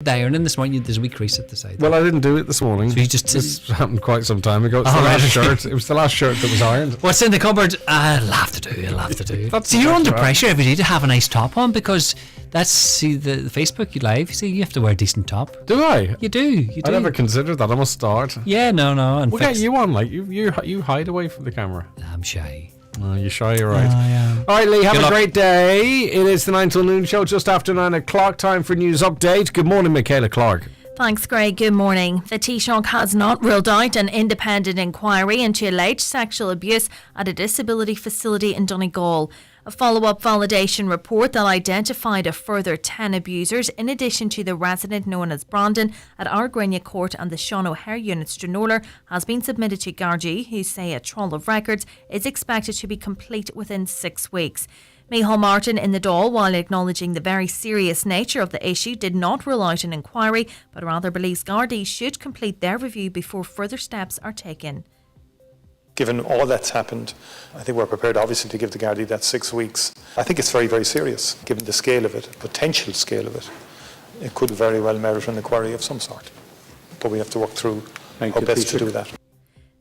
The ironing this morning, there's a wee crease at the side. Well, I didn't do it this morning. So you just this happened quite some time ago. It's the last shirt. It was the last shirt that was ironed. What's in the cupboard? I'll have to do. So you're under pressure every day to have a nice top on, because that's the Facebook Live. See, you have to wear a decent top. Do I? You do. I never considered that. I must start. Yeah, no. And we'll get you on. Like you hide away from the camera. I'm shy. Oh, you're shy, you're right. I am. All right, Lee, have a great day. It is the 9 till noon show, just after 9 o'clock. Time for news update. Good morning, Michaela Clark. Thanks, Greg. Good morning. The Taoiseach has not ruled out an independent inquiry into alleged sexual abuse at a disability facility in Donegal. A follow-up validation report that identified a further 10 abusers, in addition to the resident known as Brandon at Ardgrinnia Court and the Sean O'Hare unit Stranooler, has been submitted to Gardaí, who say a trawl of records is expected to be complete within 6 weeks. Micheál Martin in the Dáil, while acknowledging the very serious nature of the issue, did not rule out an inquiry, but rather believes Gardaí should complete their review before further steps are taken. Given all that's happened, I think we're prepared, obviously, to give the Gardaí that 6 weeks. I think it's very, very serious, given the scale of it, potential scale of it. It could very well merit an inquiry of some sort. But we have to work through how best to do that.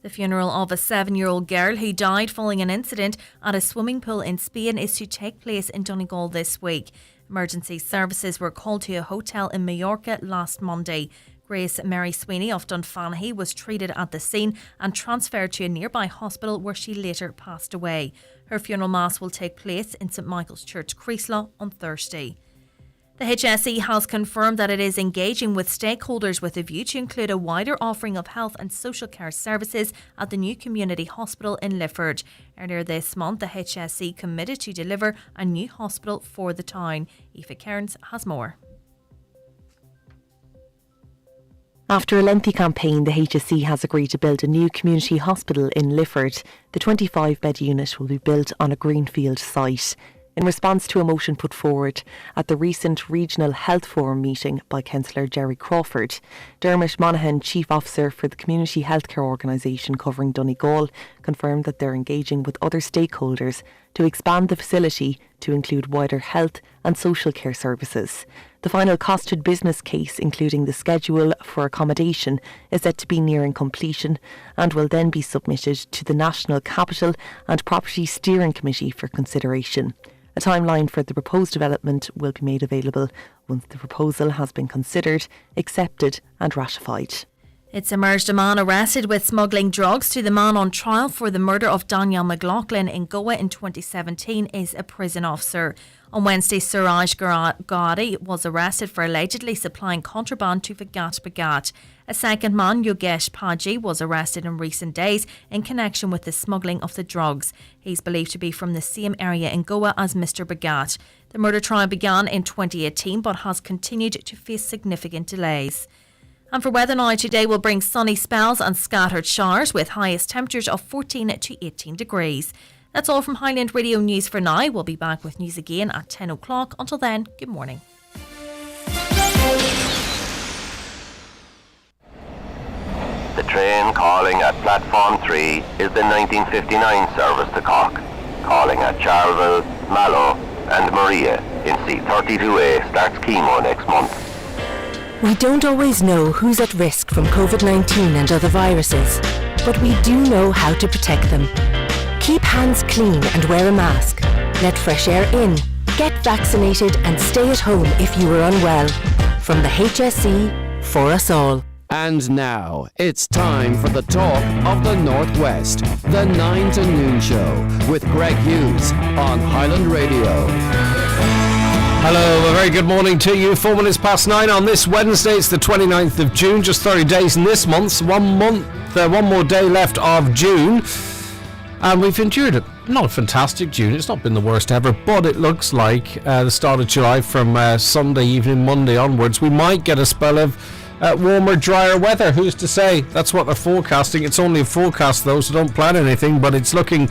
The funeral of a 7-year-old girl who died following an incident at a swimming pool in Spain is to take place in Donegal this week. Emergency services were called to a hotel in Mallorca last Monday. Grace Mary Sweeney of Dunfanaghy was treated at the scene and transferred to a nearby hospital where she later passed away. Her funeral mass will take place in St Michael's Church, Creeslaw, on Thursday. The HSE has confirmed that it is engaging with stakeholders with a view to include a wider offering of health and social care services at the new community hospital in Lifford. Earlier this month, the HSE committed to deliver a new hospital for the town. Aoife Cairns has more. After a lengthy campaign, the HSE has agreed to build a new community hospital in Lifford. The 25-bed unit will be built on a greenfield site. In response to a motion put forward at the recent Regional Health Forum meeting by Councillor Jerry Crawford, Dermot Monaghan, Chief Officer for the Community Healthcare Organisation covering Donegal, confirmed that they're engaging with other stakeholders to expand the facility to include wider health and social care services. The final costed business case, including the schedule for accommodation, is set to be nearing completion and will then be submitted to the National Capital and Property Steering Committee for consideration. A timeline for the proposed development will be made available once the proposal has been considered, accepted and ratified. It's emerged a man arrested with smuggling drugs to the man on trial for the murder of Danielle McLaughlin in Goa in 2017 is a prison officer. On Wednesday, Suraj Gowdy was arrested for allegedly supplying contraband to Vigat Bhagat. A second man, Yogesh Paji, was arrested in recent days in connection with the smuggling of the drugs. He's believed to be from the same area in Goa as Mr. Bhagat. The murder trial began in 2018 but has continued to face significant delays. And for weather now, today will bring sunny spells and scattered showers with highest temperatures of 14 to 18 degrees. That's all from Highland Radio News for now. We'll be back with news again at 10 o'clock. Until then, good morning. The train calling at Platform 3 is the 1959 service to Cork, calling at Charleville, Mallow and Maria in C32A starts chemo next month. We don't always know who's at risk from COVID-19 and other viruses, but we do know how to protect them. Keep hands clean and wear a mask. Let fresh air in, get vaccinated and stay at home if you are unwell. From the HSE, for us all. And now, it's time for the talk of the Northwest, the 9 to noon show with Greg Hughes on Highland Radio. Hello, a very good morning to you. 4 minutes past 9 on this Wednesday. It's the 29th of June, just 30 days in this month. One more day left of June. And we've endured it. Not a fantastic June. It's not been the worst ever, but it looks like the start of July from Sunday evening, Monday onwards, we might get a spell of warmer, drier weather. Who's to say? That's what they're forecasting. It's only a forecast though, so don't plan anything, but it's looking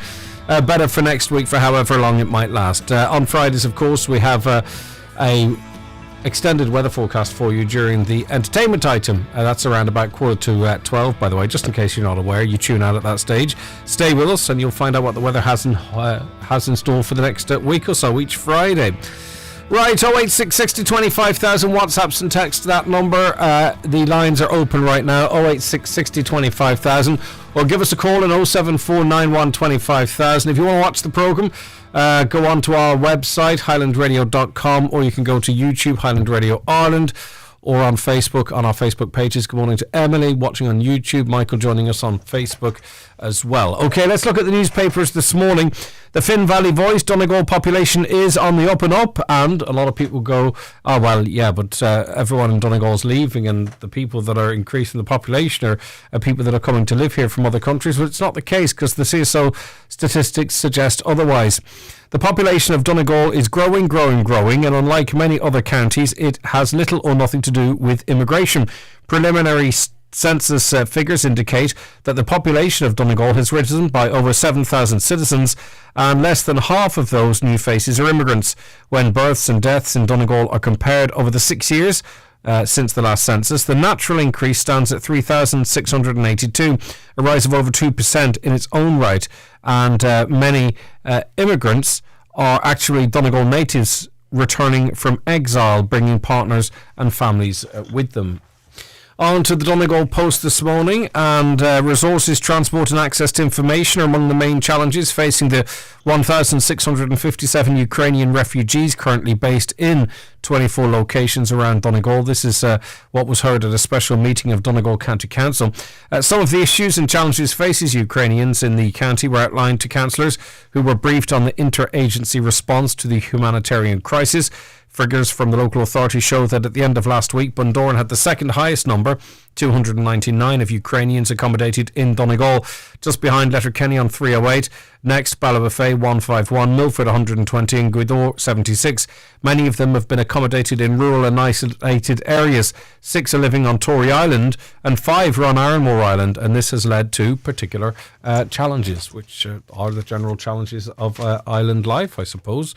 better for next week for however long it might last. On Fridays, of course, we have a extended weather forecast for you during the entertainment item. That's around about 11:45, by the way, just in case you're not aware. You tune out at that stage. Stay with us and you'll find out what the weather has in store for the next week or so each Friday. Right, 086 60 25,000, WhatsApps and text to that number. The lines are open right now, 086 60 25,000, or give us a call on 07491 25,000. If you want to watch the programme, go on to our website, highlandradio.com, or you can go to YouTube, Highland Radio Ireland, or on Facebook, on our Facebook pages. Good morning to Emily, watching on YouTube. Michael joining us on Facebook as well. Okay, let's look at the newspapers this morning. The Finn Valley Voice, Donegal population is on the up and up, and a lot of people go, oh, well, yeah, but everyone in Donegal's leaving, and the people that are increasing the population are people that are coming to live here from other countries. Well, it's not the case, because the CSO statistics suggest otherwise. The population of Donegal is growing, and unlike many other counties, it has little or nothing to do with immigration. Preliminary census figures indicate that the population of Donegal has risen by over 7,000 citizens, and less than half of those new faces are immigrants. When births and deaths in Donegal are compared over the 6 years since the last census, the natural increase stands at 3,682, a rise of over 2% in its own right, and many immigrants are actually Donegal natives returning from exile, bringing partners and families with them. On to the Donegal Post this morning, and resources, transport and access to information are among the main challenges facing the 1,657 Ukrainian refugees currently based in 24 locations around Donegal. This is what was heard at a special meeting of Donegal County Council. Some of the issues and challenges faces Ukrainians in the county were outlined to councillors who were briefed on the interagency response to the humanitarian crisis. Figures from the local authority show that at the end of last week, Bundoran had the second highest number, 299 of Ukrainians accommodated in Donegal, just behind Letterkenny on 308. Next, Ballybofey 151, Milford 120 and Gweedore 76. Many of them have been accommodated in rural and isolated areas. 6 are living on Tory Island and 5 are on Ironmore Island, and this has led to particular challenges, which are the general challenges of island life, I suppose.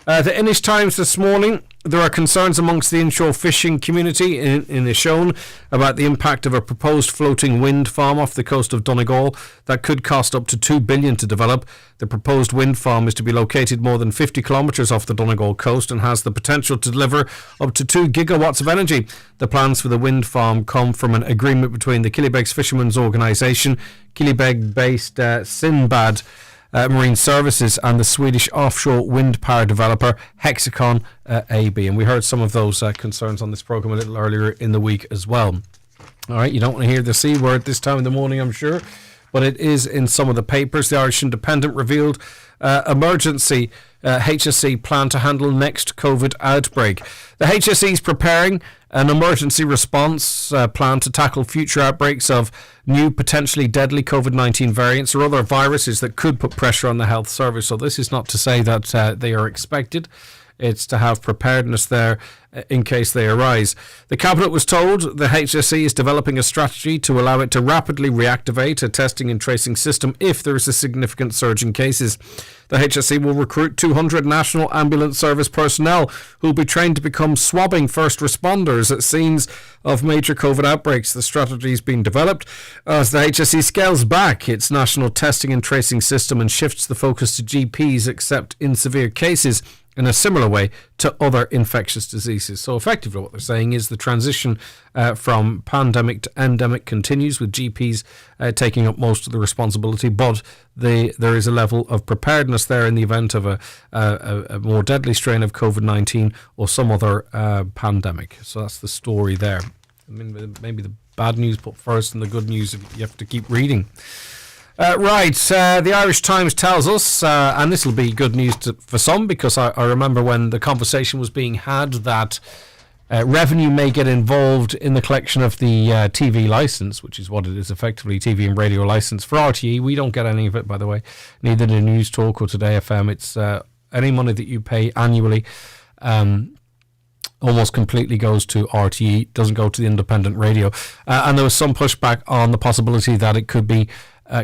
The Inish Times this morning, there are concerns amongst the inshore fishing community in Ishone about the impact of a proposed floating wind farm off the coast of Donegal that could cost up to $2 billion to develop. The proposed wind farm is to be located more than 50 kilometres off the Donegal coast and has the potential to deliver up to 2 gigawatts of energy. The plans for the wind farm come from an agreement between the Killybegs Fishermen's Organisation, Killybeg-based Sinbad Marine Services, and the Swedish offshore wind power developer Hexicon AB. And we heard some of those concerns on this programme a little earlier in the week as well. All right, you don't want to hear the C word this time in the morning, I'm sure, but it is in some of the papers. The Irish Independent revealed emergency HSE plan to handle next COVID outbreak. The HSE is preparing an emergency response plan to tackle future outbreaks of new potentially deadly COVID-19 variants or other viruses that could put pressure on the health service. So this is not to say that they are expected. It's to have preparedness there in case they arise. The Cabinet was told the HSE is developing a strategy to allow it to rapidly reactivate a testing and tracing system if there is a significant surge in cases. The HSE will recruit 200 National Ambulance Service personnel who will be trained to become swabbing first responders at scenes of major COVID outbreaks. The strategy is being developed as the HSE scales back its national testing and tracing system and shifts the focus to GPs except in severe cases, in a similar way to other infectious diseases. So effectively what they're saying is the transition from pandemic to endemic continues, with GPs taking up most of the responsibility, but there is a level of preparedness there in the event of a more deadly strain of COVID-19 or some other pandemic. So that's the story there. I mean, maybe the bad news put first and the good news you have to keep reading. The Irish Times tells us, and this will be good news for some, because I remember when the conversation was being had that revenue may get involved in the collection of the TV licence, which is what it is effectively, TV and radio licence for RTE. We don't get any of it, by the way, neither do News Talk or Today FM. It's any money that you pay annually almost completely goes to RTE, doesn't go to the independent radio. And there was some pushback on the possibility that it could be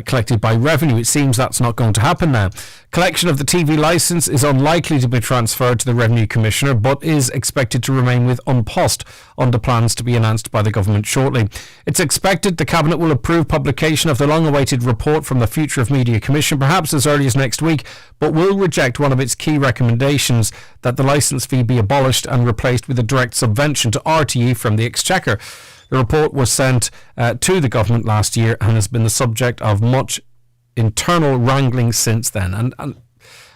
collected by revenue. It seems that's not going to happen now. Collection of the TV licence is unlikely to be transferred to the Revenue Commissioner, but is expected to remain with An Post under plans to be announced by the government shortly. It's expected the Cabinet will approve publication of the long-awaited report from the Future of Media Commission, perhaps as early as next week, but will reject one of its key recommendations, that the licence fee be abolished and replaced with a direct subvention to RTE from the Exchequer. The report was sent to the government last year and has been the subject of much internal wrangling since then. And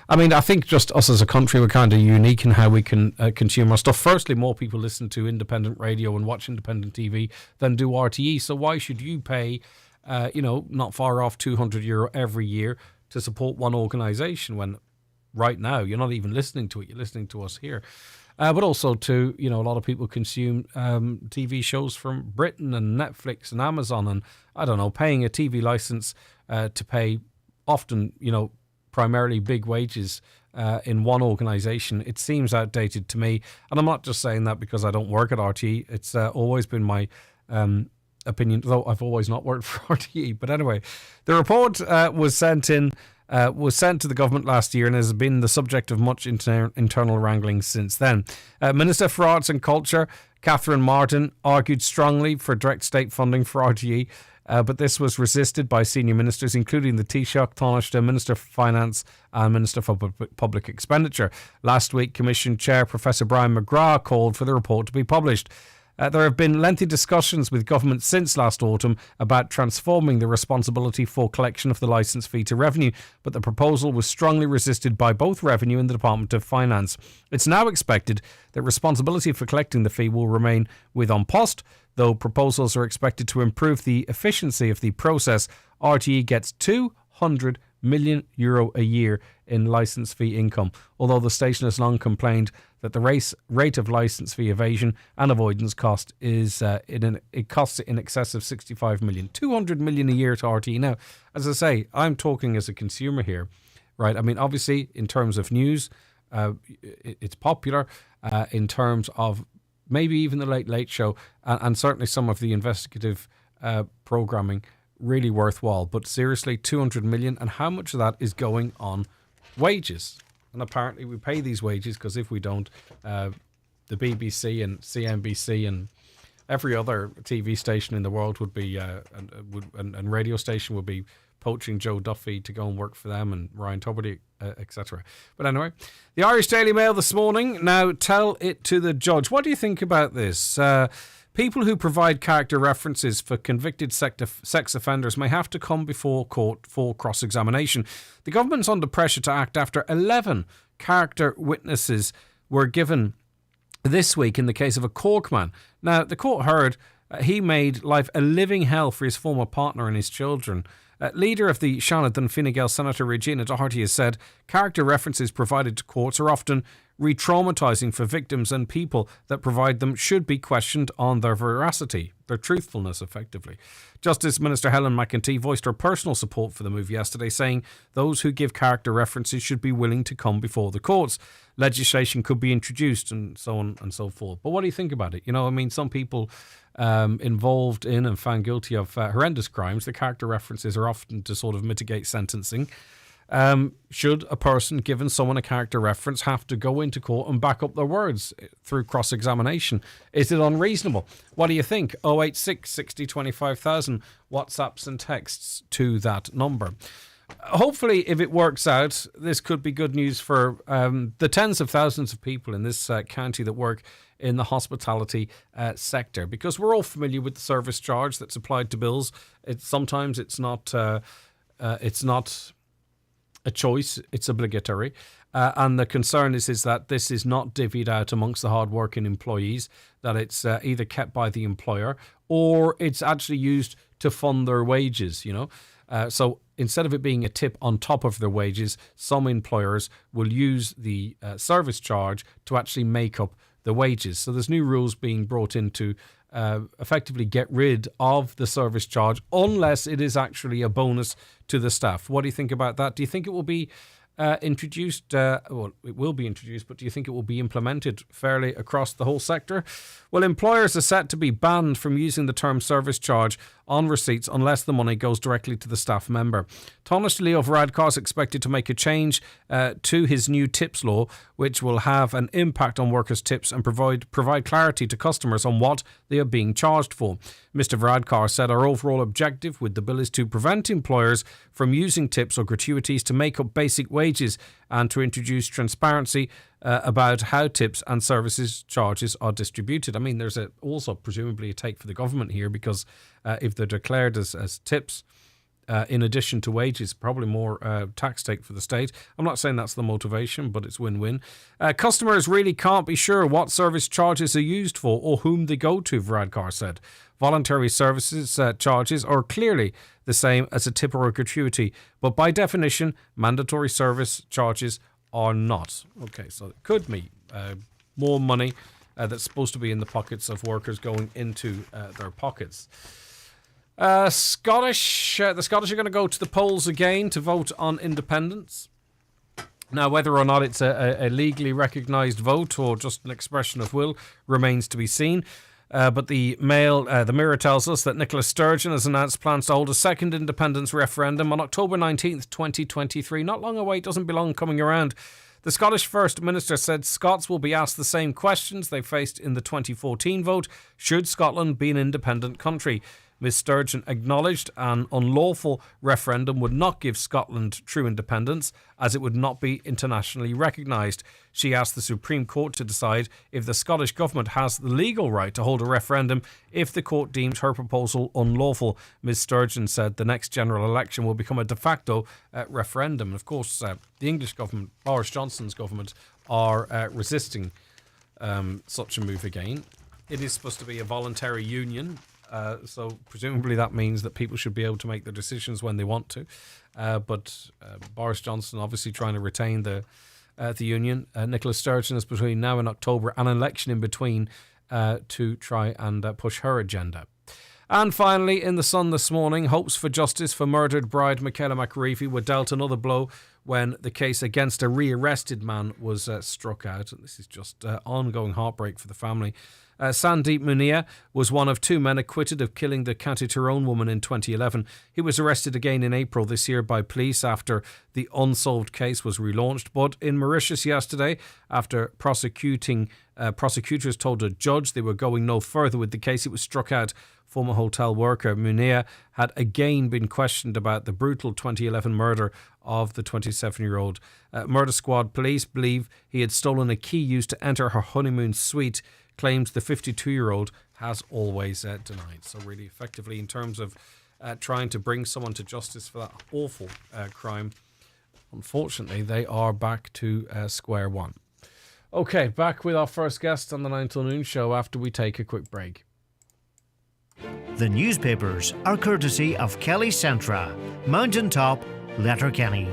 I mean, I think just us as a country, we're kind of unique in how we can consume our stuff. Firstly, more people listen to independent radio and watch independent TV than do RTE. So why should you pay, not far off €200 every year to support one organisation when right now you're not even listening to it, you're listening to us here. But also to, a lot of people consume TV shows from Britain and Netflix and Amazon, and I don't know, paying a TV licence to pay often, primarily big wages in one organisation, it seems outdated to me. And I'm not just saying that because I don't work at RTE. It's always been my opinion, though I've always not worked for RTE. But anyway, the report was sent to the government last year and has been the subject of much internal wrangling since then. Minister for Arts and Culture, Catherine Martin, argued strongly for direct state funding for RTE, but this was resisted by senior ministers, including the Taoiseach, Taoiseach, Minister for Finance and Minister for Public Expenditure. Last week, Commission Chair Professor Brian McGrath called for the report to be published. There have been lengthy discussions with government since last autumn about transforming the responsibility for collection of the licence fee to revenue, but the proposal was strongly resisted by both Revenue and the Department of Finance. It's now expected that responsibility for collecting the fee will remain with An Post, though proposals are expected to improve the efficiency of the process. RTE gets €200 million a year in licence fee income, although the station has long complained that the rate of licence fee evasion and avoidance cost is it costs in excess of 65 million. 200 million a year to RTE. Now, as I say, I'm talking as a consumer here, right? I mean, obviously, in terms of news, it's popular. In terms of maybe even the Late Show, and certainly some of the investigative programming, really worthwhile. But seriously, 200 million, and how much of that is going on wages? And apparently we pay these wages because if we don't, the BBC and CNBC and every other TV station in the world would be and radio station would be poaching Joe Duffy to go and work for them, and Ryan Tuberty, etc. But anyway, the Irish Daily Mail this morning. Now, tell it to the judge. What do you think about this? People who provide character references for convicted sex offenders may have to come before court for cross-examination. The government's under pressure to act after 11 character witnesses were given this week in the case of a Cork man. Now, the court heard he made life a living hell for his former partner and his children. Leader of the Seanad Fine Gael, Senator Regina Doherty, has said character references provided to courts are often re-traumatising for victims, and people that provide them should be questioned on their veracity, their truthfulness, effectively. Justice Minister Helen McEntee voiced her personal support for the move yesterday, saying those who give character references should be willing to come before the courts. Legislation could be introduced and so on and so forth. But what do you think about it? Some people involved in and found guilty of horrendous crimes, the character references are often to sort of mitigate sentencing. Should a person given someone a character reference have to go into court and back up their words through cross-examination? Is it unreasonable? What do you think? 086 60 25,000 WhatsApps and texts to that number. Hopefully, if it works out, this could be good news for the tens of thousands of people in this county that work in the hospitality sector, because we're all familiar with the service charge that's applied to bills. Sometimes it's not a choice, it's obligatory. And the concern is that this is not divvied out amongst the hard-working employees, that it's either kept by the employer or it's actually used to fund their wages, So instead of it being a tip on top of their wages, some employers will use the service charge to actually make up the wages. So there's new rules being brought in to effectively get rid of the service charge unless it is actually a bonus to the staff. What do you think about that? Do you think it will be introduced? Well, it will be introduced, but do you think it will be implemented fairly across the whole sector? Well, employers are set to be banned from using the term service charge on receipts unless the money goes directly to the staff member. Tánaiste Leo Varadkar is expected to make a change to his new tips law, which will have an impact on workers' tips and provide clarity to customers on what they are being charged for. Mr. Varadkar said our overall objective with the bill is to prevent employers from using tips or gratuities to make up basic wages and to introduce transparency about how tips and services charges are distributed. I mean, there's also presumably a take for the government here, because if they're declared as tips in addition to wages, probably more tax take for the state. I'm not saying that's the motivation, but it's win-win. Customers really can't be sure what service charges are used for or whom they go to, Varadkar said. Voluntary services charges are clearly the same as a tip or a gratuity, but by definition, mandatory service charges are not. Okay, so it could mean more money that's supposed to be in the pockets of workers going into their pockets. The Scottish are going to go to the polls again to vote on independence. Now, whether or not it's a legally recognised vote or just an expression of will remains to be seen. But the Mirror tells us that Nicola Sturgeon has announced plans to hold a second independence referendum on October 19th, 2023. Not long away, doesn't be long coming around. The Scottish First Minister said Scots will be asked the same questions they faced in the 2014 vote. Should Scotland be an independent country? Ms Sturgeon acknowledged an unlawful referendum would not give Scotland true independence, as it would not be internationally recognised. She asked the Supreme Court to decide if the Scottish Government has the legal right to hold a referendum if the court deems her proposal unlawful. Ms Sturgeon said the next general election will become a de facto referendum. Of course, the English government, Boris Johnson's government, are resisting such a move again. It is supposed to be a voluntary union. So presumably that means that people should be able to make their decisions when they want to. But Boris Johnson obviously trying to retain the union. Nicola Sturgeon is between now and October, an election in between, to try and push her agenda. And finally, in the Sun this morning, hopes for justice for murdered bride Michaela McAreevy were dealt another blow when the case against a rearrested man was struck out. This is just ongoing heartbreak for the family. Sandeep Munia was one of two men acquitted of killing the County Tyrone woman in 2011. He was arrested again in April this year by police after the unsolved case was relaunched. But in Mauritius yesterday, after prosecutors told a judge they were going no further with the case, it was struck out. Former hotel worker Munia had again been questioned about the brutal 2011 murder of the 27-year-old. Murder Squad police believe he had stolen a key used to enter her honeymoon suite. Claims the 52-year-old has always denied. So really effectively, in terms of trying to bring someone to justice for that awful crime, unfortunately, they are back to square one. Okay, back with our first guest on the 9 till noon show after we take a quick break. The newspapers are courtesy of Kelly Centra, Mountaintop, Letterkenny.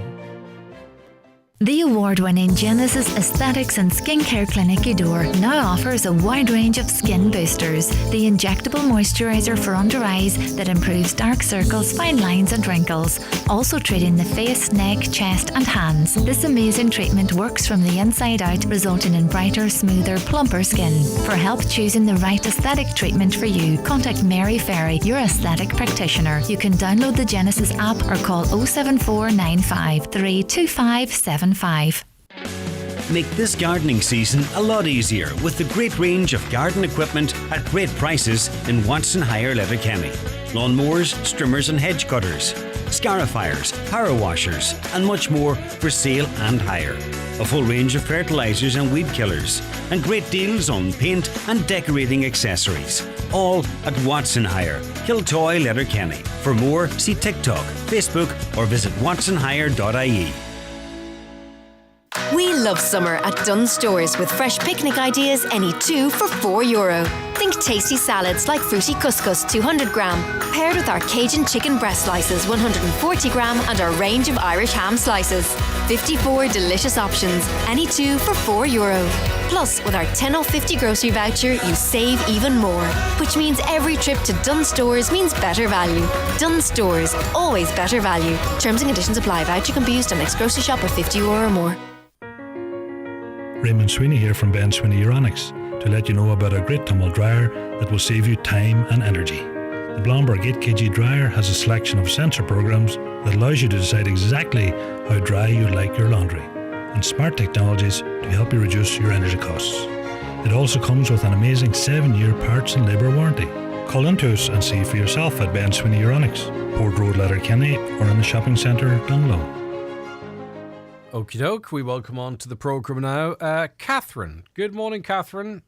The award-winning Genesis Aesthetics and Skincare Clinic Udor now offers a wide range of skin boosters. The injectable moisturiser for under eyes that improves dark circles, fine lines and wrinkles. Also treating the face, neck, chest and hands. This amazing treatment works from the inside out, resulting in brighter, smoother, plumper skin. For help choosing the right aesthetic treatment for you, contact Mary Ferry, your aesthetic practitioner. You can download the Genesis app or call 07495 32575. Make this gardening season a lot easier with the great range of garden equipment at great prices in Watson Hire Letterkenny. Lawnmowers, trimmers and hedge cutters, scarifiers, power washers and much more for sale and hire. A full range of fertilisers and weed killers and great deals on paint and decorating accessories. All at Watson Hire, Kiltoy, Letterkenny. For more, see TikTok, Facebook or visit watsonhire.ie. We love summer at Dunnes Stores with fresh picnic ideas, any two for €4. Think tasty salads like fruity couscous 200 gram, paired with our Cajun chicken breast slices 140 gram and our range of Irish ham slices. 54 delicious options, any two for €4. Plus, with our 10 off 50 grocery voucher, you save even more. Which means every trip to Dunnes Stores means better value. Dunnes Stores, always better value. Terms and conditions apply. Voucher can be used on next grocery shop with €50 or more. Raymond Sweeney here from Ben Sweeney Euronics to let you know about a great tumble dryer that will save you time and energy. The Blomberg 8kg dryer has a selection of sensor programs that allows you to decide exactly how dry you'd like your laundry, and smart technologies to help you reduce your energy costs. It also comes with an amazing 7-year parts and labour warranty. Call into us and see for yourself at Ben Sweeney Euronics, Port Road, Letterkenny, or in the shopping centre, Dunlow. Okie doke, we welcome on to the programme now Catherine. Good morning, Catherine.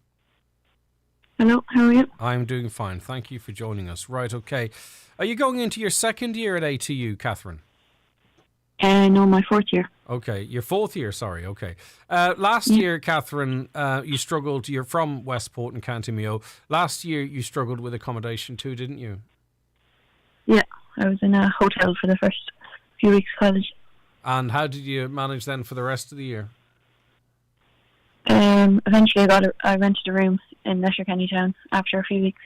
Hello, how are you? I'm doing fine, thank you for joining us. Right, okay. Are you going into your second year at ATU, Catherine? No, my fourth year. Okay, your fourth year, sorry, okay. Last year, Catherine, you struggled, you're from Westport in County Mayo. Last year you struggled with accommodation too, didn't you? Yeah, I was in a hotel for the first few weeks of college. And how did you manage then for the rest of the year? Eventually I rented a room in Letterkenny town after a few weeks.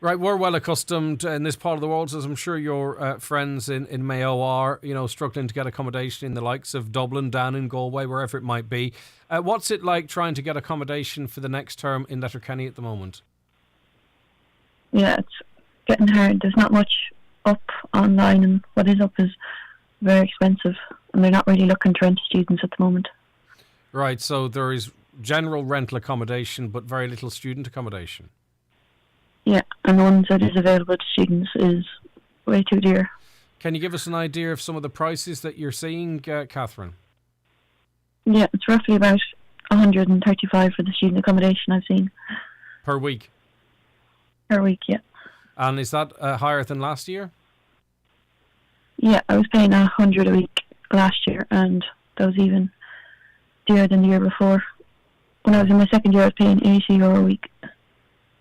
Right, we're well accustomed in this part of the world, as I'm sure your friends in Mayo are, struggling to get accommodation in the likes of Dublin, down in Galway, wherever it might be. What's it like trying to get accommodation for the next term in Letterkenny at the moment? Yeah, it's getting hard. There's not much up online, and what is up is very expensive, and they're not really looking to rent to students at the moment. Right, so there is general rental accommodation, but very little student accommodation. Yeah, and the ones that is available to students is way too dear. Can you give us an idea of some of the prices that you're seeing, Catherine? Yeah, it's roughly about 135 for the student accommodation I've seen. Per week? Per week, yeah. And is that higher than last year? Yeah, I was paying 100 a week last year, and that was even dearer than the year before. When I was in my second year, I was paying €80 a week.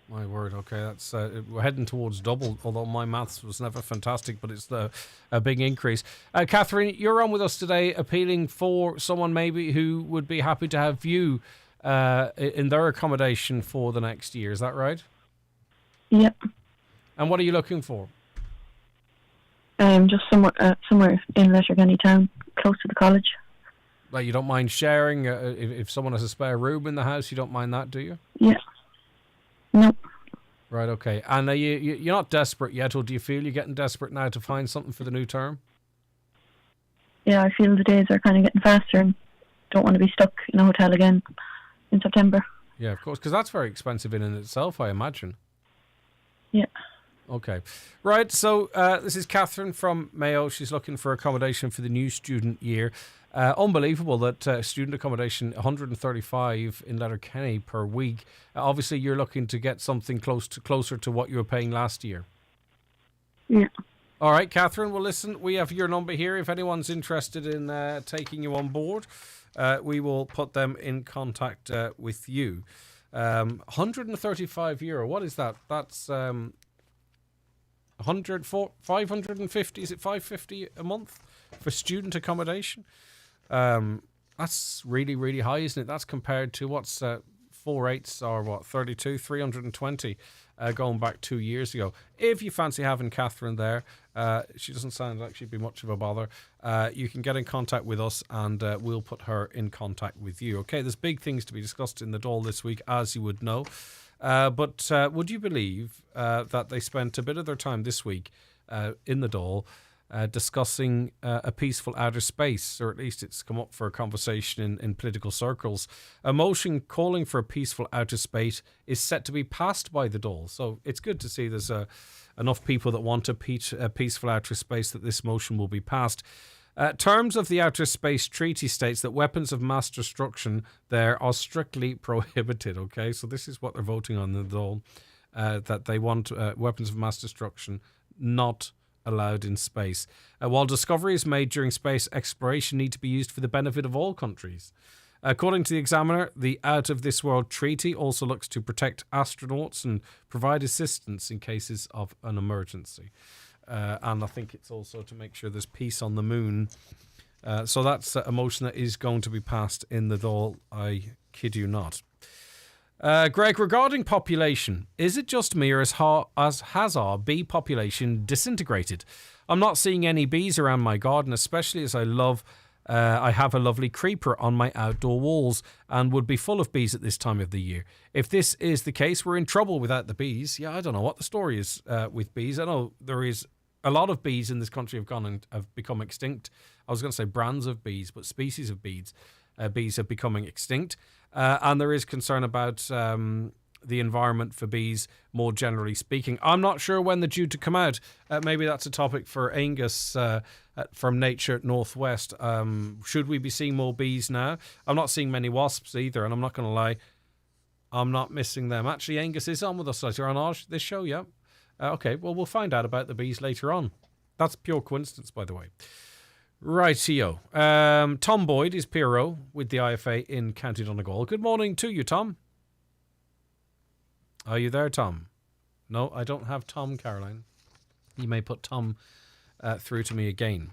My word, okay, that's we're heading towards double, although my maths was never fantastic, but it's a big increase. Catherine, you're on with us today appealing for someone maybe who would be happy to have you in their accommodation for the next year, is that right? Yep. And what are you looking for? Just somewhere in Letterkenny town, close to the college. Like, you don't mind sharing? If someone has a spare room in the house, you don't mind that, do you? Yeah. No. Right, okay. And are you're not desperate yet, or do you feel you're getting desperate now to find something for the new term? Yeah, I feel the days are kind of getting faster and don't want to be stuck in a hotel again in September. Yeah, of course, because that's very expensive in itself, I imagine. Yeah. Okay. Right, so this is Catherine from Mayo. She's looking for accommodation for the new student year. Unbelievable that student accommodation, 135 in Letterkenny per week. Obviously, you're looking to get something closer to what you were paying last year. Yeah. All right, Catherine. Well, listen, we have your number here. If anyone's interested in taking you on board, we will put them in contact with you. €135. What is that? That's 550. Is it 550 a month for student accommodation? That's really, really high, isn't it? That's compared to what's 4/8 or what, 32, 320 going back 2 years ago. If you fancy having Catherine there, she doesn't sound like she'd be much of a bother. You can get in contact with us and we'll put her in contact with you. Okay, there's big things to be discussed in the Dáil this week, as you would know. But would you believe that they spent a bit of their time this week in the Dáil discussing a peaceful outer space, or at least it's come up for a conversation in political circles. A motion calling for a peaceful outer space is set to be passed by the Dáil. So it's good to see there's enough people that want a peaceful outer space that this motion will be passed. Terms of the Outer Space Treaty states that weapons of mass destruction there are strictly prohibited. Okay, so this is what they're voting on in the Dáil, that they want weapons of mass destruction not allowed in space. While discoveries made during space exploration need to be used for the benefit of all countries. According to the Examiner, the Out of This World Treaty also looks to protect astronauts and provide assistance in cases of an emergency. And I think it's also to make sure there's peace on the moon. So that's a motion that is going to be passed in the Dáil, I kid you not. Greg, regarding population, is it just me or has our bee population disintegrated? I'm not seeing any bees around my garden, especially as I love I have a lovely creeper on my outdoor walls and would be full of bees at this time of the year. If this is the case, we're in trouble without the bees. Yeah, I don't know what the story is with bees. I know there is a lot of bees in this country have become extinct. I was going to say brands of bees, but species of bees are becoming extinct. And there is concern about the environment for bees more generally speaking. I'm not sure when they're due to come out. Maybe that's a topic for Angus from Nature Northwest. Should we be seeing more bees now? I'm not seeing many wasps either, and I'm not going to lie, I'm not missing them. Actually, Angus is on with us later on this show, yeah. Okay, well, we'll find out about the bees later on. That's pure coincidence, by the way. Rightio. Tom Boyd is PRO with the IFA in County Donegal. Good morning to you, Tom. Are you there, Tom? No, I don't have Tom, Caroline. You may put Tom through to me again.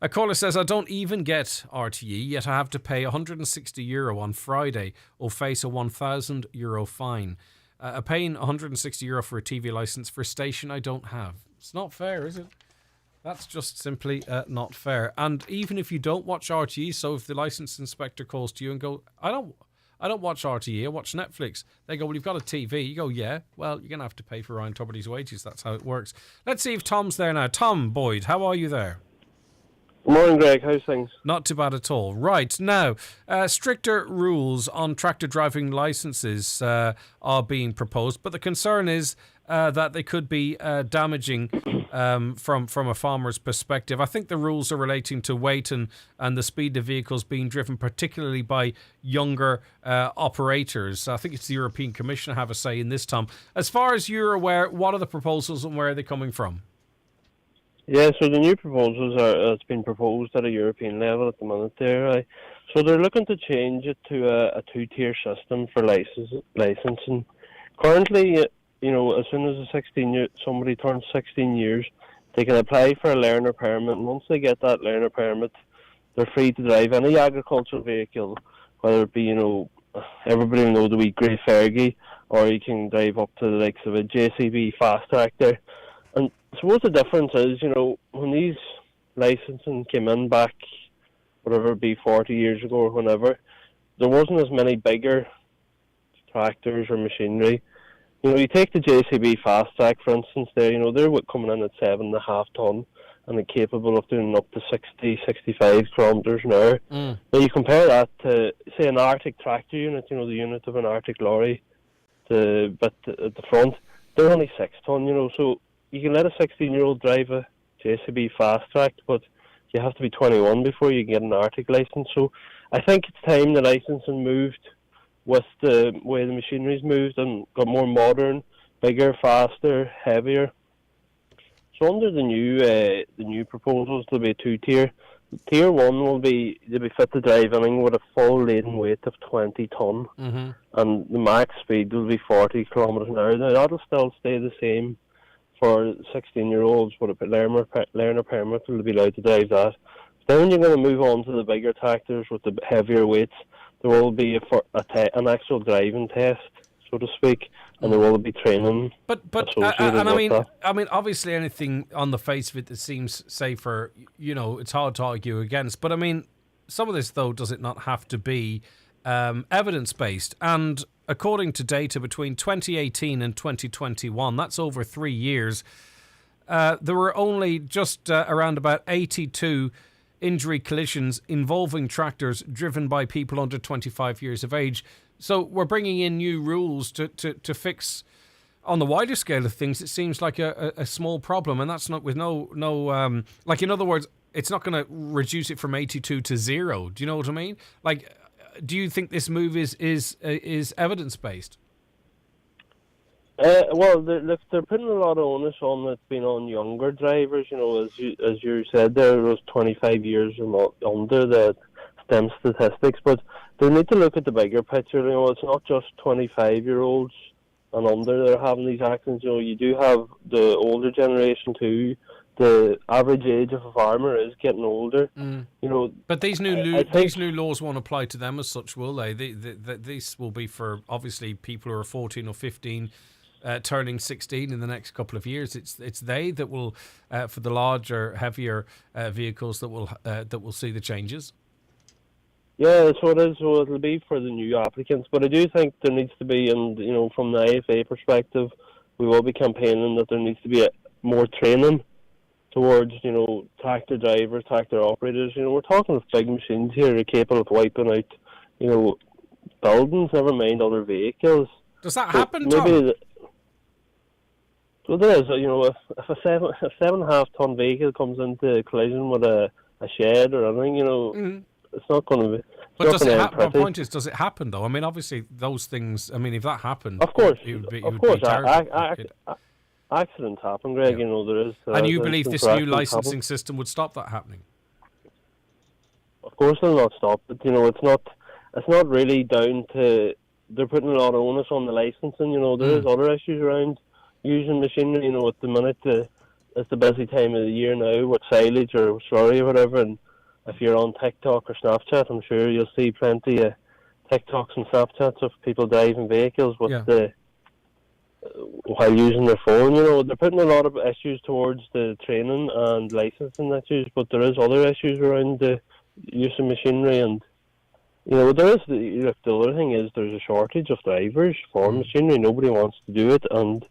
A caller says, I don't even get RTE, yet I have to pay €160 on Friday or face a €1,000 fine. Paying €160 for a TV licence for a station I don't have. It's not fair, is it? That's just simply not fair. And even if you don't watch RTE, so if the licence inspector calls to you and go, I don't watch RTE, I watch Netflix. They go, well, you've got a TV. You go, yeah, well, you're going to have to pay for Ryan Tuberty's wages. That's how it works. Let's see if Tom's there now. Tom Boyd, how are you there? Good morning, Greg. How's things? Not too bad at all. Right, now, stricter rules on tractor driving licences are being proposed, but the concern is that they could be damaging from a farmer's perspective. I think the rules are relating to weight and the speed of vehicles being driven, particularly by younger operators. I think it's the European Commission have a say in this, Tom. As far as you're aware, what are the proposals and where are they coming from? Yeah, so the new proposals it's been proposed at a European level at the minute there. So they're looking to change it to a two-tier system for licensing. Currently, as soon as somebody turns 16 years, they can apply for a learner permit, and once they get that learner permit, they're free to drive any agricultural vehicle, whether it be, everybody will know the wee grey Fergie, or you can drive up to the likes of a JCB fast tractor. And I suppose the difference is, when these licensing came in back, whatever it be, 40 years ago or whenever, there wasn't as many bigger tractors or machinery. You take the JCB fast track, for instance, they're coming in at 7.5 tonne and they're capable of doing up to 60, 65 kilometres an hour. Now you compare that to, say, an Arctic tractor unit, the unit of an Arctic lorry, but at the front, they're only 6 tonne, so you can let a 16-year-old drive a JCB fast track, but you have to be 21 before you get an Arctic licence. So I think it's time the licensing moved with the way the machinery's moved and got more modern, bigger, faster, heavier. So under the new proposals, there'll be a two-tier. Tier 1 they'll be fit to drive anything with a full laden weight of 20 tonne, and the max speed will be 40 kilometres an hour. Now that'll still stay the same for 16-year-olds, but a learner permit will be allowed to drive that. Then when you're going to move on to the bigger tractors with the heavier weights, there will be an actual driving test, so to speak, and there will be training. But I mean, obviously, anything on the face of it that seems safer, it's hard to argue against. But I mean, some of this though, does it not have to be evidence based? And according to data between 2018 and 2021, that's over 3 years, there were only just around about 82 injury collisions involving tractors driven by people under 25 years of age. So we're bringing in new rules to fix, on the wider scale of things, it seems like a small problem, and that's not with no like, in other words, it's not going to reduce it from 82 to 0. Do you know what I mean? Like, do you think this move is evidence based? Well, they're putting a lot of onus on it being on younger drivers. As you said, there was 25 years or under the STEM statistics, but they need to look at the bigger picture. It's not just 25-year-olds and under that are having these accidents. You do have the older generation too. The average age of a farmer is getting older. But these new laws won't apply to them as such, will they? These will be for obviously people who are 14 or 15. Turning 16 in the next couple of years. It's they that will, for the larger, heavier vehicles, that will see the changes. Yeah, so it is. So it'll be for the new applicants, but I do think there needs to be, and from the IFA perspective, we will be campaigning that there needs to be more training towards tractor drivers, tractor operators. We're talking of big machines here, capable of wiping out buildings, never mind other vehicles. Does that So happen, Tom? So there is. If a 7.5 ton vehicle comes into collision with a shed or anything, it's not going to be. But does it happen? My point is, does it happen though? I mean, obviously, those things. I mean, if that happened, of course, it would be terrible. Accidents happen, Greg. Yeah. There is. And you believe this new licensing system would stop that happening? Of course, it'll not stop it. It's not really down to. They're putting a lot of onus on the licensing. There is other issues around using machinery. At the minute, it's the busy time of the year now with silage or slurry or whatever. And if you're on TikTok or Snapchat, I'm sure you'll see plenty of TikToks and Snapchats of people driving vehicles with while using their phone. They're putting a lot of issues towards the training and licensing issues, but there is other issues around the use of machinery. And there is the other thing is there's a shortage of drivers for machinery. Nobody wants to do it, and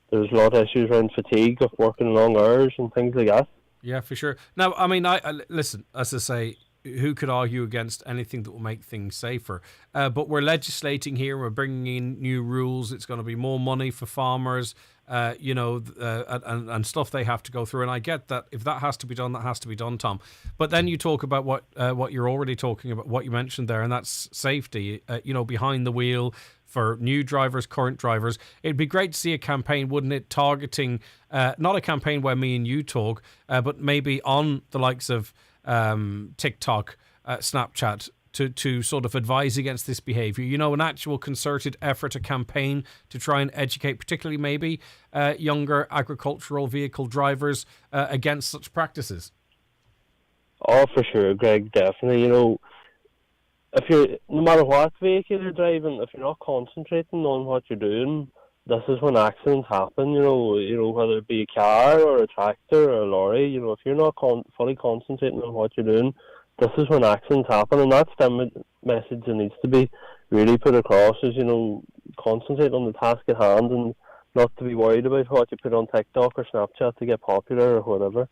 there's a lot of issues around fatigue of working long hours and things like that. Yeah, for sure. Now, I mean, I listen, as I say, who could argue against anything that will make things safer? But we're legislating here. We're bringing in new rules. It's going to be more money for farmers, and stuff they have to go through. And I get that if that has to be done, that has to be done, Tom. But then you talk about what you're already talking about, what you mentioned there, and that's safety, behind the wheel for new drivers, current drivers. It'd be great to see a campaign, wouldn't it, targeting, not a campaign where me and you talk, but maybe on the likes of TikTok, Snapchat, to sort of advise against this behaviour. An actual concerted effort, a campaign to try and educate, particularly maybe younger agricultural vehicle drivers against such practices. Oh, for sure, Greg, definitely. If you're, no matter what vehicle you're driving, if you're not concentrating on what you're doing, this is when accidents happen. Whether it be a car or a tractor or a lorry. If you're not fully concentrating on what you're doing, this is when accidents happen. And that's the message that needs to be really put across: is concentrate on the task at hand and not to be worried about what you put on TikTok or Snapchat to get popular or whatever.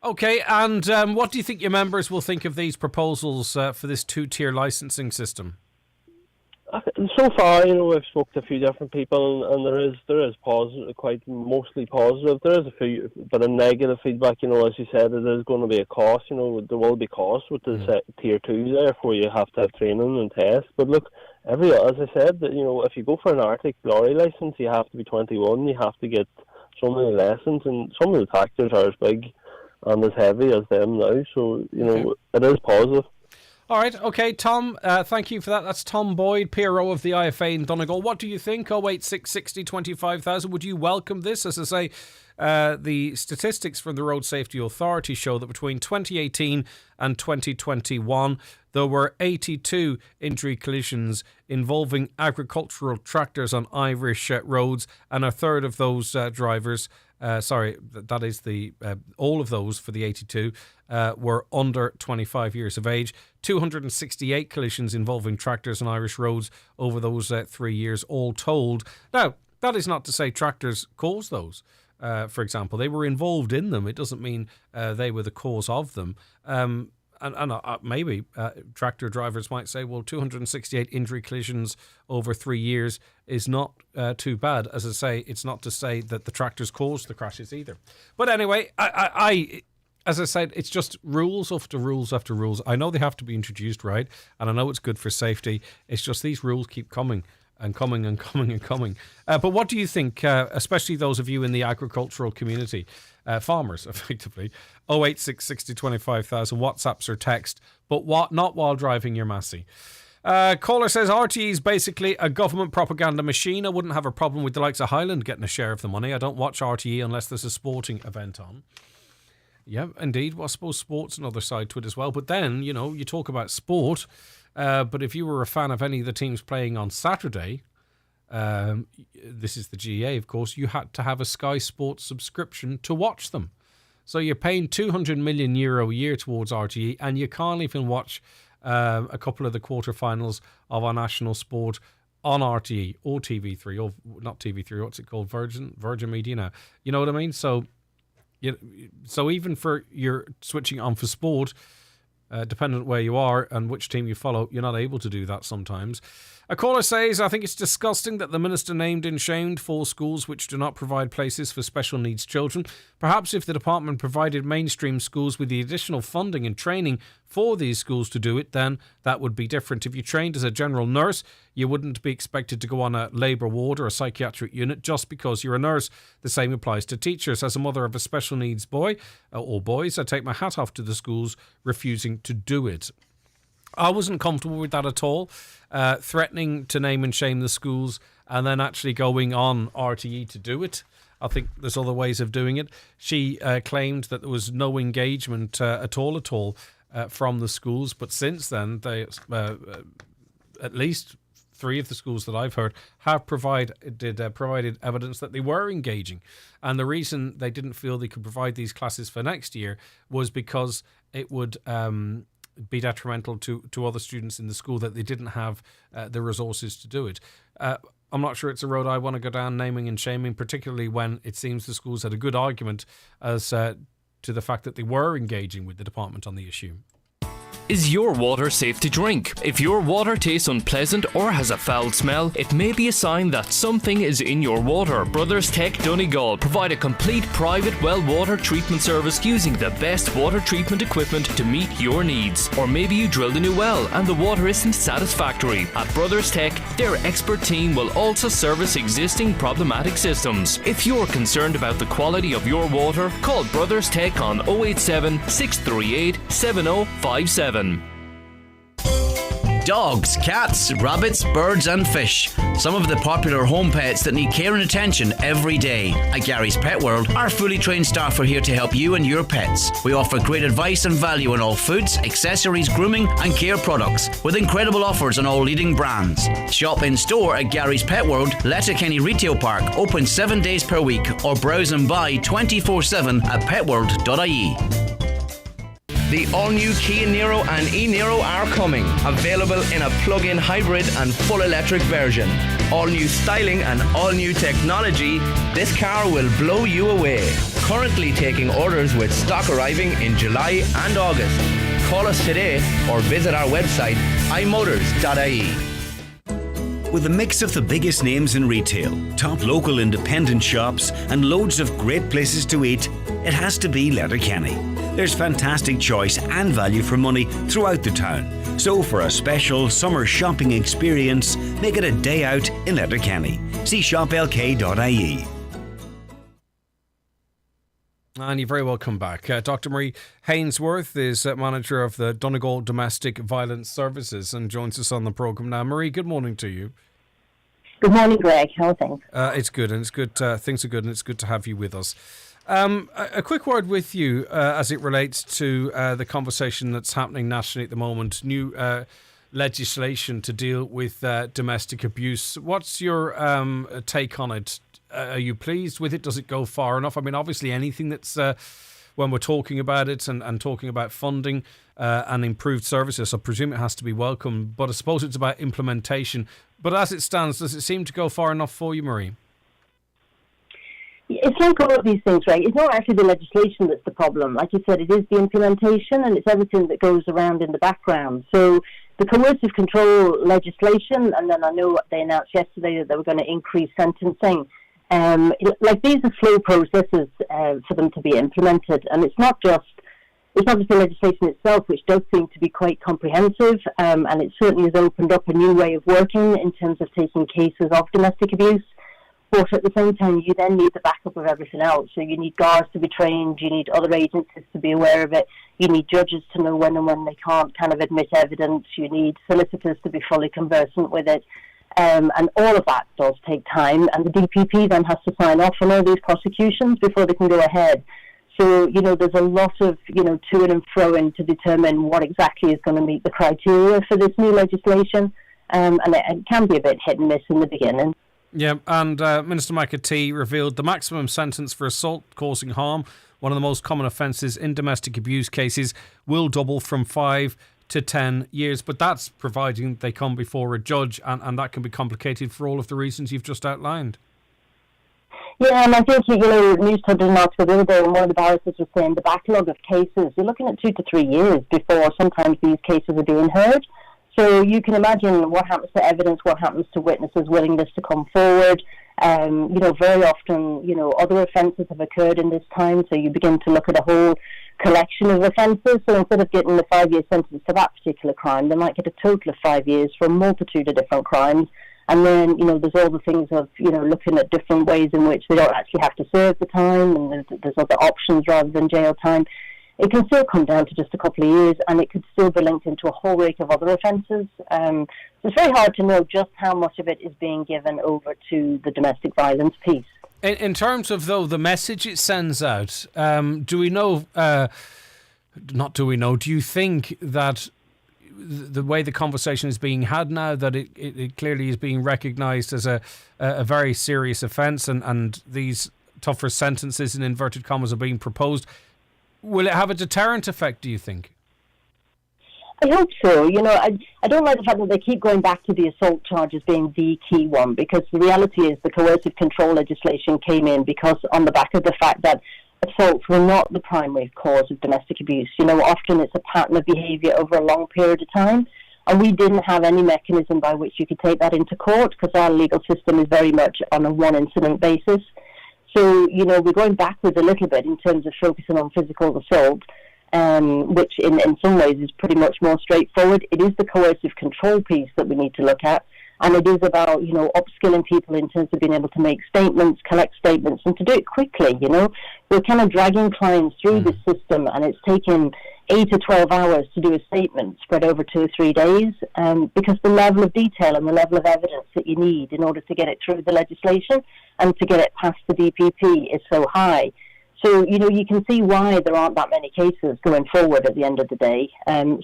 Okay, and what do you think your members will think of these proposals for this two-tier licensing system? So far, I've spoken to a few different people, and there is positive, quite mostly positive. There is a few bit of negative feedback. As you said, it is going to be a cost. There will be costs with the tier 2 there, where you have to have training and tests. But look, as I said, if you go for an Arctic lorry license, you have to be 21. You have to get so many lessons, and some of the tractors are as big and as heavy as them now. So it is positive. All right, okay, Tom, thank you for that. That's Tom Boyd, PRO of the IFA in Donegal. What do you think? 086 60 25,000. Would you welcome this? As I say, the statistics from the Road Safety Authority show that between 2018 and 2021, there were 82 injury collisions involving agricultural tractors on Irish roads, and a third of those drivers, that is all of those for the 82, were under 25 years of age. 268 collisions involving tractors on Irish roads over those 3 years, all told. Now, that is not to say tractors caused those. For example, they were involved in them. It doesn't mean they were the cause of them. And maybe tractor drivers might say, well, 268 injury collisions over 3 years is not too bad. As I say, it's not to say that the tractors caused the crashes either. But anyway, as I said, it's just rules after rules after rules. I know they have to be introduced, right? And I know it's good for safety. It's just these rules keep coming and coming and coming and coming. But what do you think, especially those of you in the agricultural community, farmers, effectively? 086 60 25,000, WhatsApps or text, but not while driving your Massey. Caller says, RTE is basically a government propaganda machine. I wouldn't have a problem with the likes of Highland getting a share of the money. I don't watch RTE unless there's a sporting event on. Yeah, indeed. Well, I suppose sport's another side to it as well. But then, you talk about sport, but if you were a fan of any of the teams playing on Saturday, this is the GA, of course, you had to have a Sky Sports subscription to watch them. So you're paying €200 million a year towards RTE, and you can't even watch a couple of the quarterfinals of our national sport on RTE or TV3, or not TV3, what's it called? Virgin Media now. You know what I mean? So even for you're switching on for sport, dependent where you are and which team you follow, you're not able to do that sometimes. A caller says, I think it's disgusting that the minister named and shamed 4 schools which do not provide places for special needs children. Perhaps if the department provided mainstream schools with the additional funding and training for these schools to do it, then that would be different. If you trained as a general nurse, you wouldn't be expected to go on a labour ward or a psychiatric unit just because you're a nurse. The same applies to teachers. As a mother of a special needs boy or boys, I take my hat off to the schools refusing to do it. I wasn't comfortable with that at all, threatening to name and shame the schools and then actually going on RTE to do it. I think there's other ways of doing it. She claimed that there was no engagement at all from the schools, but since then, they at least 3 of the schools that I've heard have provided evidence that they were engaging. And the reason they didn't feel they could provide these classes for next year was because it would be detrimental to other students in the school, that they didn't have the resources to do it. I'm not sure it's a road I want to go down, naming and shaming, particularly when it seems the schools had a good argument as to the fact that they were engaging with the department on the issue. Is your water safe to drink? If your water tastes unpleasant or has a foul smell, it may be a sign that something is in your water. Brothers Tech Donegal provide a complete private well water treatment service using the best water treatment equipment to meet your needs. Or maybe you drilled a new well and the water isn't satisfactory. At Brothers Tech, their expert team will also service existing problematic systems. If you're concerned about the quality of your water, call Brothers Tech on 087 638 7057. Dogs, cats, rabbits, birds and fish. Some of the popular home pets that need care and attention every day. At Gary's Pet World, our fully trained staff are here to help you and your pets. We offer great advice and value on all foods, accessories, grooming and care products, with incredible offers on all leading brands. Shop in store at Gary's Pet World, Letterkenny Retail Park, open 7 days per week, or browse and buy 24/7 at petworld.ie. The all-new Kia Niro and e-Niro are coming. Available in a plug-in hybrid and full electric version. All-new styling and all-new technology. This car will blow you away. Currently taking orders with stock arriving in July and August. Call us today or visit our website imotors.ie. With a mix of the biggest names in retail, top local independent shops and loads of great places to eat, it has to be Letterkenny. There's fantastic choice and value for money throughout the town. So for a special summer shopping experience, make it a day out in Letterkenny. See shoplk.ie. And you're very welcome back. Dr. Marie Hainsworth is manager of the Donegal Domestic Violence Services and joins us on the programme now. Marie, good morning to you. Good morning, Greg. How are things? It's good, and it's good. Things are good, and it's good to have you with us. A quick word with you as it relates to the conversation that's happening nationally at the moment. New legislation to deal with domestic abuse. What's your take on it? Are you pleased with it? Does it go far enough? I mean, obviously anything that's, when we're talking about it and talking about funding and improved services, I presume it has to be welcome, but I suppose it's about implementation. But as it stands, does it seem to go far enough for you, Marie? It's like all of these things, right? It's not actually the legislation that's the problem. Like you said, it is the implementation, and it's everything that goes around in the background. So the coercive control legislation, and then I know what they announced yesterday that they were going to increase sentencing. Like these are slow processes for them to be implemented, and it's not just the legislation itself, which does seem to be quite comprehensive, and it certainly has opened up a new way of working in terms of taking cases of domestic abuse. But at the same time, you then need the backup of everything else. So you need guards to be trained, you need other agencies to be aware of it, you need judges to know when and when they can't kind of admit evidence, you need solicitors to be fully conversant with it. And all of that does take time, and the DPP then has to sign off on all these prosecutions before they can go ahead. So, there's a lot of, to and fro in to determine what exactly is going to meet the criteria for this new legislation. And it can be a bit hit and miss in the beginning. Yeah, and Minister McAtee revealed the maximum sentence for assault causing harm, one of the most common offences in domestic abuse cases, will double from 5 to 10 years. But that's providing they come before a judge, and that can be complicated for all of the reasons you've just outlined. Yeah, and I think, News told an article the other day, and one of the barristers was saying the backlog of cases, you're looking at 2 to 3 years before sometimes these cases are being heard. So you can imagine what happens to evidence, what happens to witnesses' willingness to come forward. Very often, other offences have occurred in this time, so you begin to look at a whole collection of offences. So instead of getting the 5-year sentence for that particular crime, they might get a total of 5 years for a multitude of different crimes. And then, there's all the things of, looking at different ways in which they don't actually have to serve the time, and there's other options rather than jail time. It can still come down to just a couple of years, and it could still be linked into a whole rake of other offences. So it's very hard to know just how much of it is being given over to the domestic violence piece. In terms of, though, the message it sends out, do you think that the way the conversation is being had now, that it clearly is being recognised as a very serious offence, and these tougher sentences, in inverted commas, are being proposed, will it have a deterrent effect, do you think? I hope so. I don't like the fact that they keep going back to the assault charges being the key one, because the reality is the coercive control legislation came in because on the back of the fact that assaults were not the primary cause of domestic abuse. Often it's a pattern of behaviour over a long period of time, and we didn't have any mechanism by which you could take that into court because our legal system is very much on a one-incident basis. So, we're going backwards a little bit in terms of focusing on physical assault, which in some ways is pretty much more straightforward. It is the coercive control piece that we need to look at. And it is about, upskilling people in terms of being able to make statements, collect statements, and to do it quickly, We're kind of dragging clients through this system, and it's taking 8 to 12 hours to do a statement spread over 2 or 3 days, because the level of detail and the level of evidence that you need in order to get it through the legislation and to get it past the DPP is so high. So, you can see why there aren't that many cases going forward at the end of the day.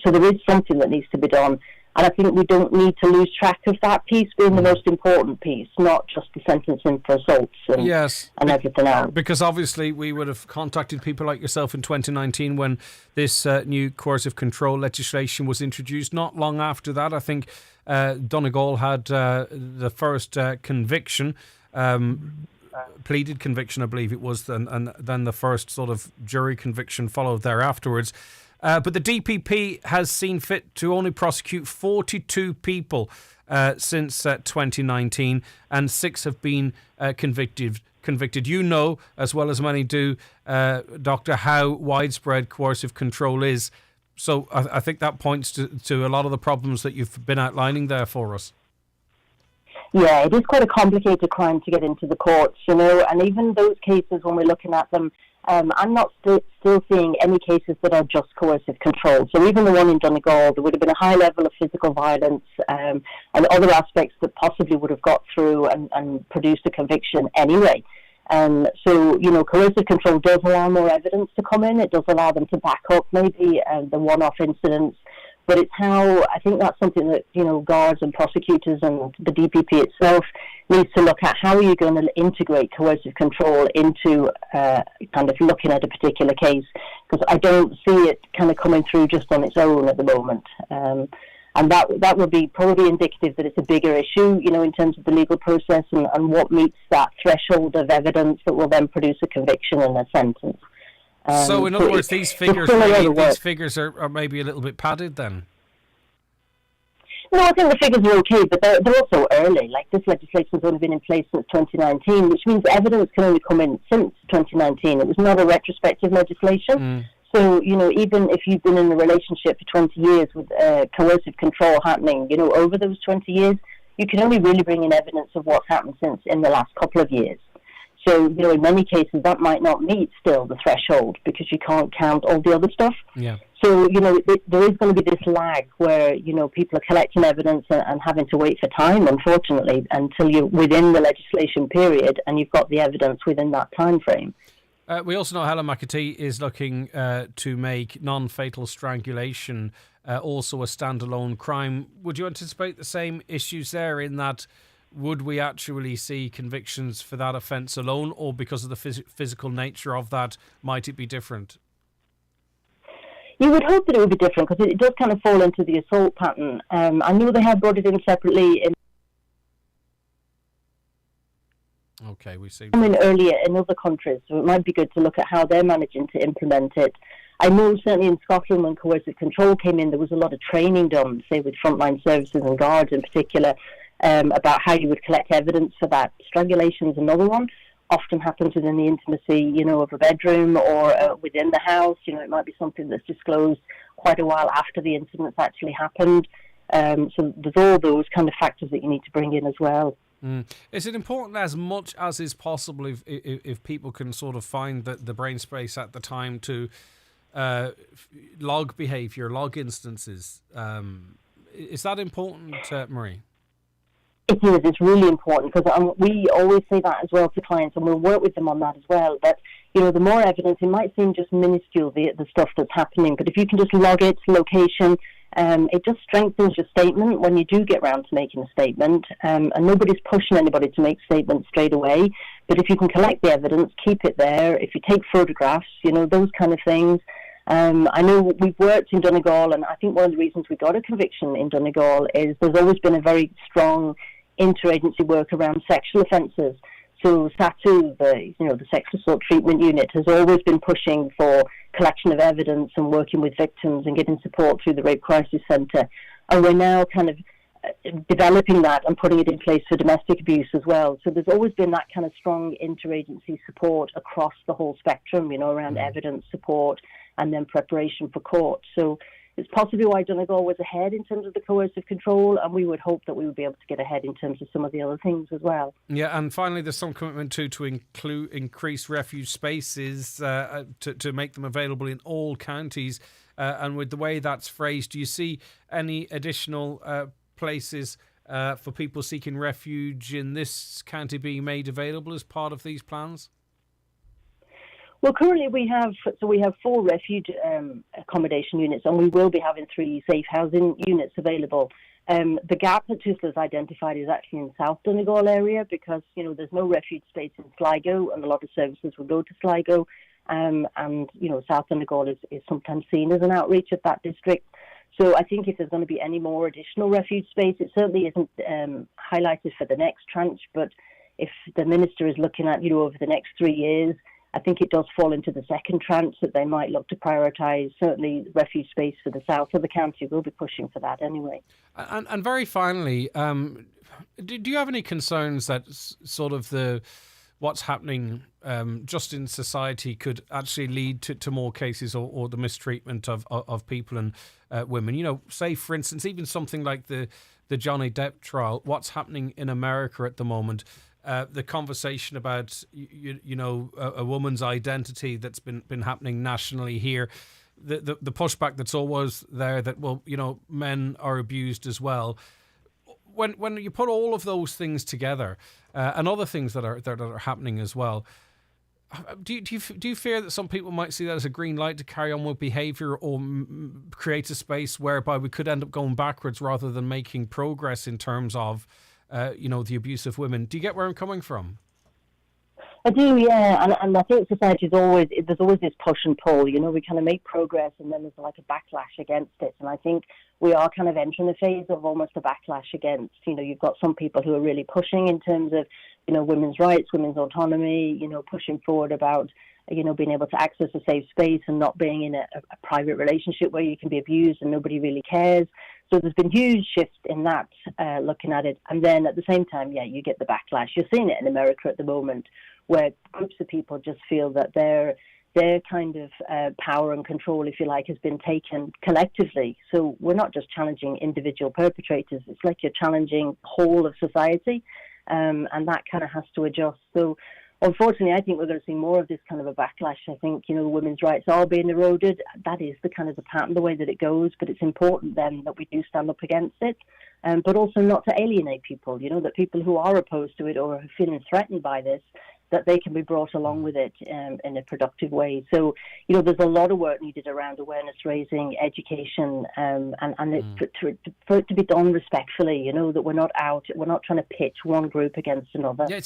So there is something that needs to be done. And I think we don't need to lose track of that piece being the most important piece, not just the sentencing for assaults and everything else. Because obviously we would have contacted people like yourself in 2019 when this new coercive control legislation was introduced. Not long after that, I think Donegal had the first conviction, pleaded conviction, I believe it was, and then the first sort of jury conviction followed there afterwards. But the DPP has seen fit to only prosecute 42 people since 2019, and 6 have been convicted. You know, as well as many do, Doctor, how widespread coercive control is. So I think that points to a lot of the problems that you've been outlining there for us. Yeah, it is quite a complicated crime to get into the courts, and even those cases, when we're looking at them, I'm not still seeing any cases that are just coercive control. So even the one in Donegal, there would have been a high level of physical violence and other aspects that possibly would have got through and produced a conviction anyway. So, coercive control does allow more evidence to come in. It does allow them to back up maybe the one-off incidents. But it's how, I think that's something that, guards and prosecutors and the DPP itself needs to look at. How are you going to integrate coercive control into kind of looking at a particular case? Because I don't see it kind of coming through just on its own at the moment. And that would be probably indicative that it's a bigger issue, in terms of the legal process and what meets that threshold of evidence that will then produce a conviction and a sentence. So in other words, these figures are maybe a little bit padded then? No, I think the figures are okay, but they're also early. Like, this legislation has only been in place since 2019, which means evidence can only come in since 2019. It was not a retrospective legislation. So, even if you've been in a relationship for 20 years with coercive control happening, over those 20 years, you can only really bring in evidence of what's happened since in the last couple of years. So, in many cases, that might not meet still the threshold because you can't count all the other stuff. Yeah. So, there is going to be this lag where, people are collecting evidence and having to wait for time, unfortunately, until you're within the legislation period and you've got the evidence within that time frame. We also know Helen McAtee is looking to make non-fatal strangulation also a standalone crime. Would you anticipate the same issues there in that? Would we actually see convictions for that offence alone, or because of the physical nature of that, might it be different? You would hope that it would be different because it does kind of fall into the assault pattern. I know they have brought it in separately Okay, we see. earlier in other countries, so it might be good to look at how they're managing to implement it. I know certainly in Scotland when coercive control came in, there was a lot of training done, say with frontline services and guards in particular, about how you would collect evidence for that. Strangulation is another one. Often happens within the intimacy, of a bedroom or within the house. It might be something that's disclosed quite a while after the incident's actually happened. So there's all those kind of factors that you need to bring in as well. Is it important as much as is possible if people can sort of find the brain space at the time to log behaviour, log instances? Is that important, Marie? It is. It's really important because we always say that as well to clients, and we'll work with them on that as well. That the more evidence, it might seem just minuscule the stuff that's happening, but if you can just log its location, it just strengthens your statement when you do get round to making a statement. And nobody's pushing anybody to make statements straight away. But if you can collect the evidence, keep it there. If you take photographs, those kind of things. I know we've worked in Donegal, and I think one of the reasons we got a conviction in Donegal is there's always been a very strong interagency work around sexual offences. So SATU, the Sexual Assault Treatment Unit, has always been pushing for collection of evidence and working with victims and getting support through the Rape Crisis Centre. And we're now kind of developing that and putting it in place for domestic abuse as well. So there's always been that kind of strong interagency support across the whole spectrum, around evidence support and then preparation for court. So it's possibly why Donegal was ahead in terms of the coercive control, and we would hope that we would be able to get ahead in terms of some of the other things as well. Yeah, and finally, there's some commitment to increase refuge spaces to make them available in all counties. And with the way that's phrased, do you see any additional places for people seeking refuge in this county being made available as part of these plans? Well, currently we have 4 refuge accommodation units, and we will be having 3 safe housing units available. The gap that TUSLA's identified is actually in South Donegal area because, there's no refuge space in Sligo, and a lot of services will go to Sligo. And South Donegal is sometimes seen as an outreach of that district. So I think if there's going to be any more additional refuge space, it certainly isn't highlighted for the next tranche, but if the Minister is looking at, over the next 3 years, I think it does fall into the second tranche that they might look to prioritise. Certainly refuge space for the south of the county. We'll be pushing for that anyway. And very finally, do you have any concerns that sort of what's happening just in society could actually lead to more cases or the mistreatment of people and women? Say, for instance, even something like the Johnny Depp trial, what's happening in America at the moment, the conversation about a woman's identity that's been happening nationally here, the pushback that's always there that men are abused as well. When you put all of those things together and other things that are happening as well, do you fear that some people might see that as a green light to carry on with behaviour or create a space whereby we could end up going backwards rather than making progress in terms of the abuse of women? Do you get where I'm coming from? I do, yeah, and I think there's always this push and pull. We kind of make progress, and then there's like a backlash against it. And I think we are kind of entering a phase of almost a backlash against. You've got some people who are really pushing in terms of women's rights, women's autonomy. Pushing forward about being able to access a safe space and not being in a private relationship where you can be abused and nobody really cares. So there's been huge shifts in that, looking at it. And then at the same time, you get the backlash. You're seeing it in America at the moment, where groups of people just feel that their kind of power and control, if you like, has been taken collectively. So we're not just challenging individual perpetrators. It's like you're challenging whole of society, and that kind of has to adjust. So unfortunately, I think we're going to see more of this kind of a backlash. I think, women's rights are being eroded. That is the kind of the pattern, the way that it goes. But it's important then that we do stand up against it, but also not to alienate people, that people who are opposed to it or are feeling threatened by this, that they can be brought along with it in a productive way. So, there's a lot of work needed around awareness raising, education, and for it to be done respectfully, that we're not trying to pitch one group against another. Yeah,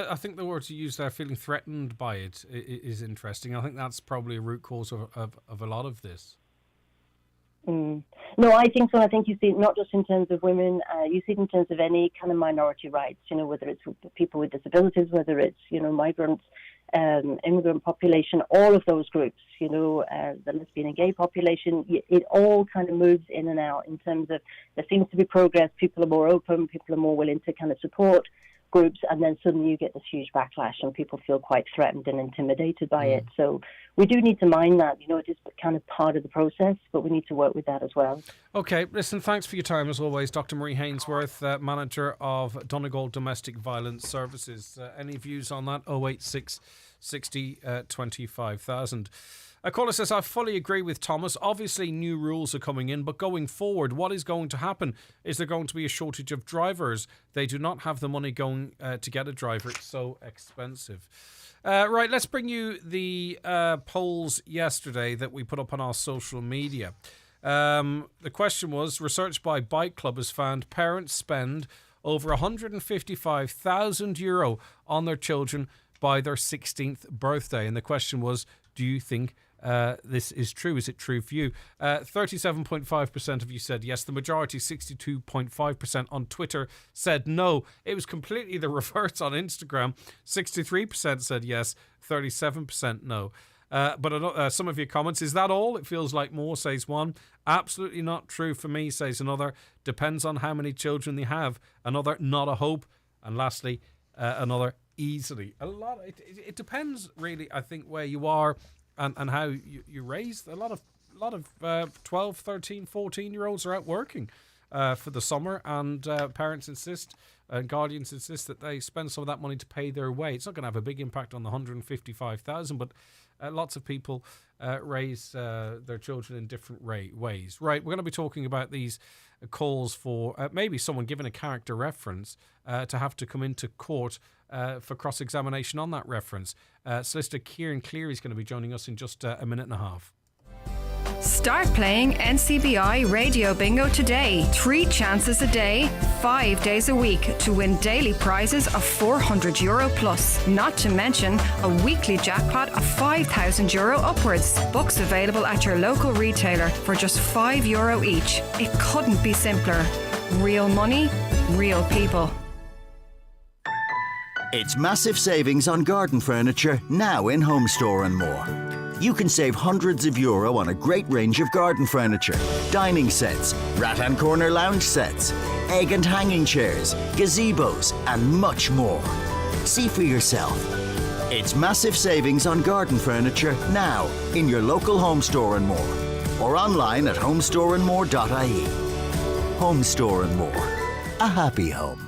I think the words you use there, feeling threatened by it, is interesting. I think that's probably a root cause of a lot of this. No, I think so. I think you see it not just in terms of women, you see it in terms of any kind of minority rights, whether it's people with disabilities, whether it's, migrants, immigrant population, all of those groups, the lesbian and gay population, it all kind of moves in and out in terms of there seems to be progress, people are more open, people are more willing to kind of support groups, and then suddenly you get this huge backlash and people feel quite threatened and intimidated by it. So we do need to mind that, it is kind of part of the process, but we need to work with that as well. Okay, listen, thanks for your time as always, Dr. Marie Hainsworth, Manager of Donegal Domestic Violence Services. Any views on that? 086 60 25,000. A caller says, I fully agree with Thomas. Obviously, new rules are coming in, but going forward, what is going to happen? Is there going to be a shortage of drivers? They do not have the money going to get a driver. It's so expensive. Right, let's bring you the polls yesterday that we put up on our social media. The question was, research by Bike Club has found parents spend over €155,000 on their children by their 16th birthday. And the question was, do you think this is true? Is it true for you? 37.5% of you said yes. The majority, 62.5% on Twitter, said no. It was completely the reverse on Instagram. 63% said yes, 37% no. But some of your comments, is that all? It feels like more, says one. Absolutely not true for me, says another. Depends on how many children they have. Another, not a hope. And lastly, another, easily. It depends really, I think, where you are and how you raised. A lot of 12, 13, 14-year-olds are out working for the summer, and parents insist and guardians insist that they spend some of that money to pay their way. It's not going to have a big impact on the 155,000, but lots of people raise their children in different ways. Right, we're going to be talking about these calls for maybe someone given a character reference to have to come into court for cross-examination on that reference. Solicitor Kieran Cleary is going to be joining us in just a minute and a half. Start playing NCBI Radio Bingo today. 3 chances a day, 5 days a week to win daily prizes of €400 plus. Not to mention a weekly jackpot of €5,000 upwards. Books available at your local retailer for just €5 each. It couldn't be simpler. Real money, real people. It's massive savings on garden furniture now in Home Store and More. You can save hundreds of euro on a great range of garden furniture, dining sets, rat and corner lounge sets, egg and hanging chairs, gazebos, and much more. See for yourself. It's massive savings on garden furniture now in your local Home Store and More, or online at homestoreandmore.ie. Home Store and More. A happy home.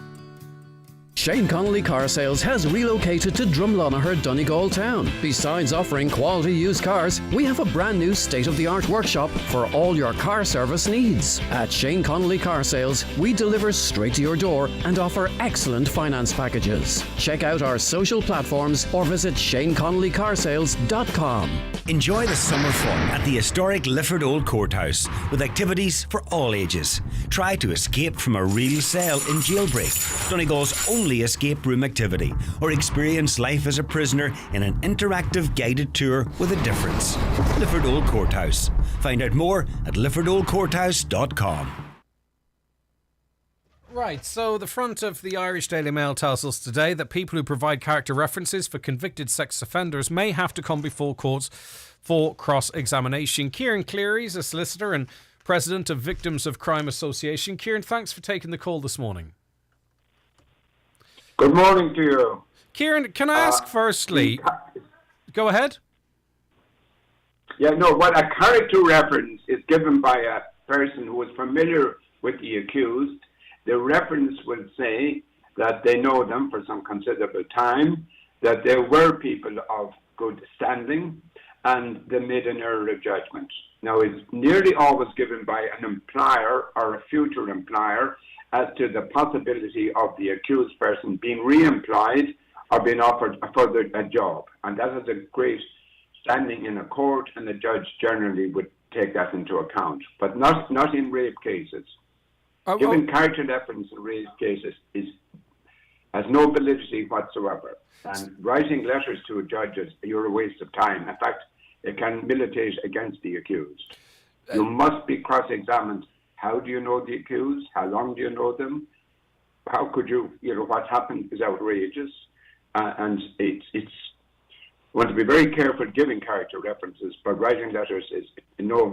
Shane Connolly Car Sales has relocated to Drumlonagher, Donegal town. Besides offering quality used cars, we have a brand new state-of-the-art workshop for all your car service needs. At Shane Connolly Car Sales, we deliver straight to your door and offer excellent finance packages. Check out our social platforms or visit ShaneConnollyCarsales.com. Enjoy the summer fun at the historic Lifford Old Courthouse with activities for all ages. Try to escape from a real cell in Jailbreak, Donegal's only escape room activity, or experience life as a prisoner in an interactive guided tour with a difference. Lifford Old Courthouse. Find out more at LiffordOldCourthouse.com. Right, so the front of the Irish Daily Mail tells us today that people who provide character references for convicted sex offenders may have to come before courts for cross-examination. Kieran Cleary is a solicitor and president of Victims of Crime Association. Kieran, thanks for taking the call this morning. Good morning to you. Kieran, can I ask firstly... Go ahead. Yeah, no, what a character reference is given by a person who is familiar with the accused. The reference will say that they know them for some considerable time, that they were people of good standing, and they made an error of judgment. Now, it's nearly always given by an employer or a future employer as to the possibility of the accused person being re-employed or being offered a job. And that has a great standing in a court, and the judge generally would take that into account, but not in rape cases. Giving character reference in rape cases has no validity whatsoever. And writing letters to judges, you're a waste of time. In fact, it can militate against the accused. You must be cross-examined. How do you know the accused? How long do you know them? How could you, what happened is outrageous. And it's want to be very careful giving character references, but writing letters is no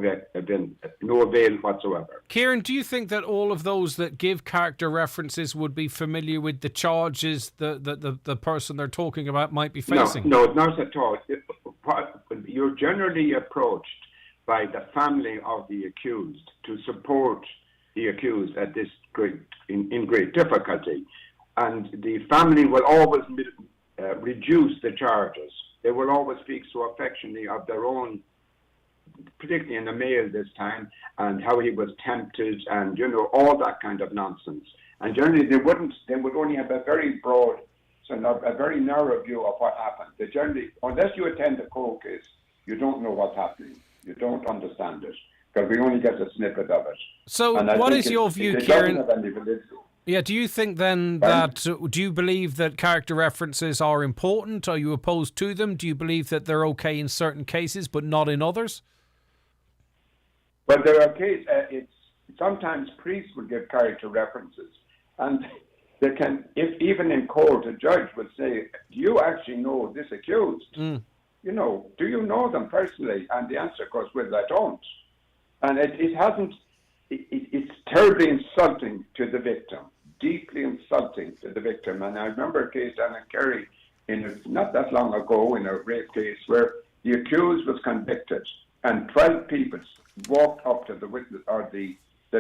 avail whatsoever. Kieran, do you think that all of those that give character references would be familiar with the charges the person they're talking about might be facing? No, not at all. You're generally approached by the family of the accused to support the accused at this in great difficulty. And the family will always reduce the charges. They will always speak so affectionately of their own, particularly in the male this time, and how he was tempted, and all that kind of nonsense. And generally, they would only have a very broad, a very narrow view of what happened. They generally, unless you attend a court case, you don't know what's happening. You don't understand it because we only get a snippet of it. So, what is your view, Kieran? Yeah, do you think then do you believe that character references are important? Are you opposed to them? Do you believe that they're okay in certain cases but not in others? Well, there are cases, sometimes priests will give character references, and they can, if even in court, a judge would say, do you actually know this accused? Do you know them personally? And the answer goes, well, I don't. And it's terribly insulting to the victim. Deeply insulting to the victim. And I remember a case down in Kerry not that long ago in a rape case where the accused was convicted and 12 people walked up to the witness or the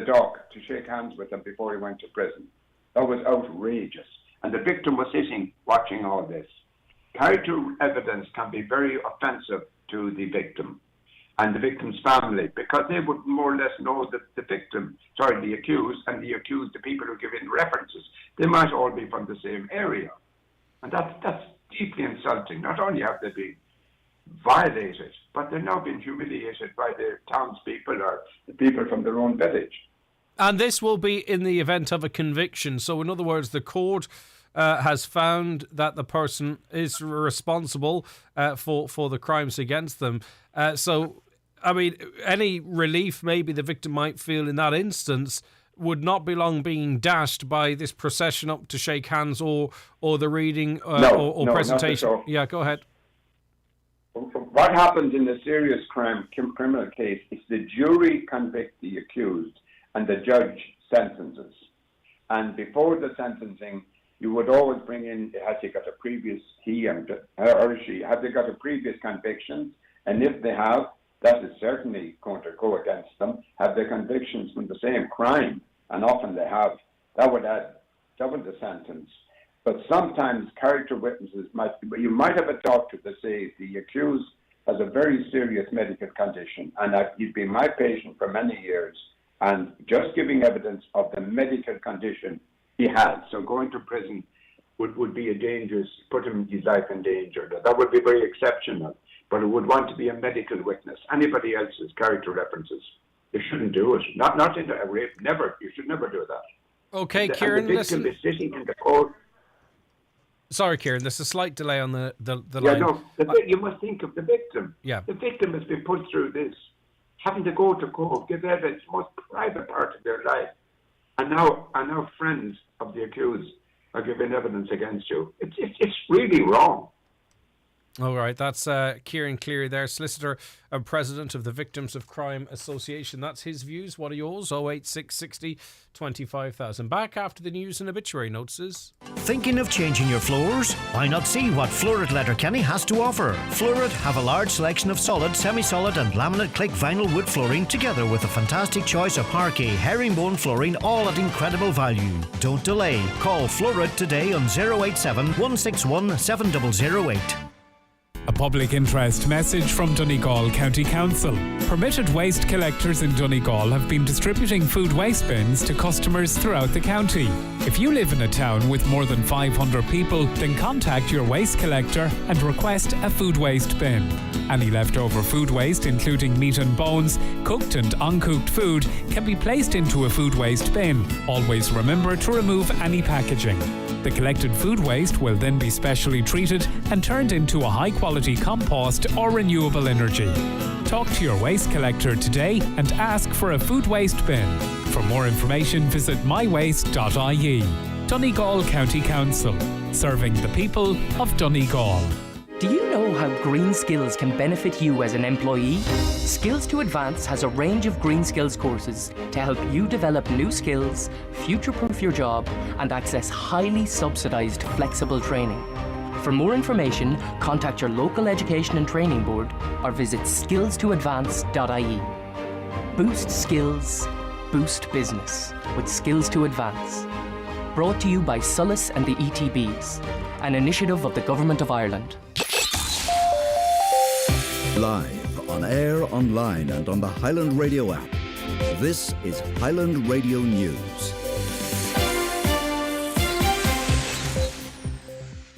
dock to shake hands with him before he went to prison. That was outrageous. And the victim was sitting watching all this. Character evidence can be very offensive to the victim and the victim's family, because they would more or less know that the accused, and the accused, the people who give in references, they might all be from the same area. And that's deeply insulting. Not only have they been violated, but they're now being humiliated by the townspeople or the people from their own village. And this will be in the event of a conviction. So in other words, the court has found that the person is responsible for the crimes against them. So I mean, any relief maybe the victim might feel in that instance would not be long being dashed by this procession up to shake hands or the reading or presentation. Not at all. Yeah, go ahead. What happens in a serious criminal case is the jury convicts the accused and the judge sentences. And before the sentencing, you would always bring in, has he got a previous, have they got a previous conviction? And if they have, that is certainly going to go against them. Have their convictions from the same crime? And often they have. That would add double the sentence. But sometimes character witnesses you might have a doctor that says the accused has a very serious medical condition, and he's been my patient for many years, and just giving evidence of the medical condition he has. So going to prison would be put his life in danger. That would be very exceptional. But it would want to be a medical witness. Anybody else's character references, you shouldn't do it. Not in a rape. Never. You should never do that. Okay, Kieran, listen. The victim is sitting in the court. Sorry, Kieran. There's a slight delay on the line. Yeah, no. You must think of the victim. Yeah. The victim has been put through this, having to go to court, give evidence, most private part of their life, and now friends of the accused are giving evidence against you. It's really wrong. All right, that's Kieran Cleary there, solicitor and president of the Victims of Crime Association. That's his views. What are yours? 08660 25,000. Back after the news and obituary notices. Thinking of changing your floors? Why not see what Florid Letterkenny has to offer? Florid have a large selection of solid, semi-solid and laminate click vinyl wood flooring, together with a fantastic choice of parquet, herringbone flooring, all at incredible value. Don't delay. Call Florid today on 087 161 7008. A public interest message from Donegal County Council. Permitted waste collectors in Donegal have been distributing food waste bins to customers throughout the county. If you live in a town with more than 500 people, then contact your waste collector and request a food waste bin. Any leftover food waste, including meat and bones, cooked and uncooked food, can be placed into a food waste bin. Always remember to remove any packaging. The collected food waste will then be specially treated and turned into a high-quality compost or renewable energy. Talk to your waste collector today and ask for a food waste bin. For more information, visit mywaste.ie. Donegal County Council, serving the people of Donegal. Do you know how green skills can benefit you as an employee? Skills to Advance has a range of green skills courses to help you develop new skills, future-proof your job, and access highly subsidised flexible training. For more information, contact your local education and training board or visit skillstoadvance.ie. Boost skills, boost business with Skills to Advance. Brought to you by Sulis and the ETBs, an initiative of the Government of Ireland. Live, on air, online and on the Highland Radio app. This is Highland Radio News.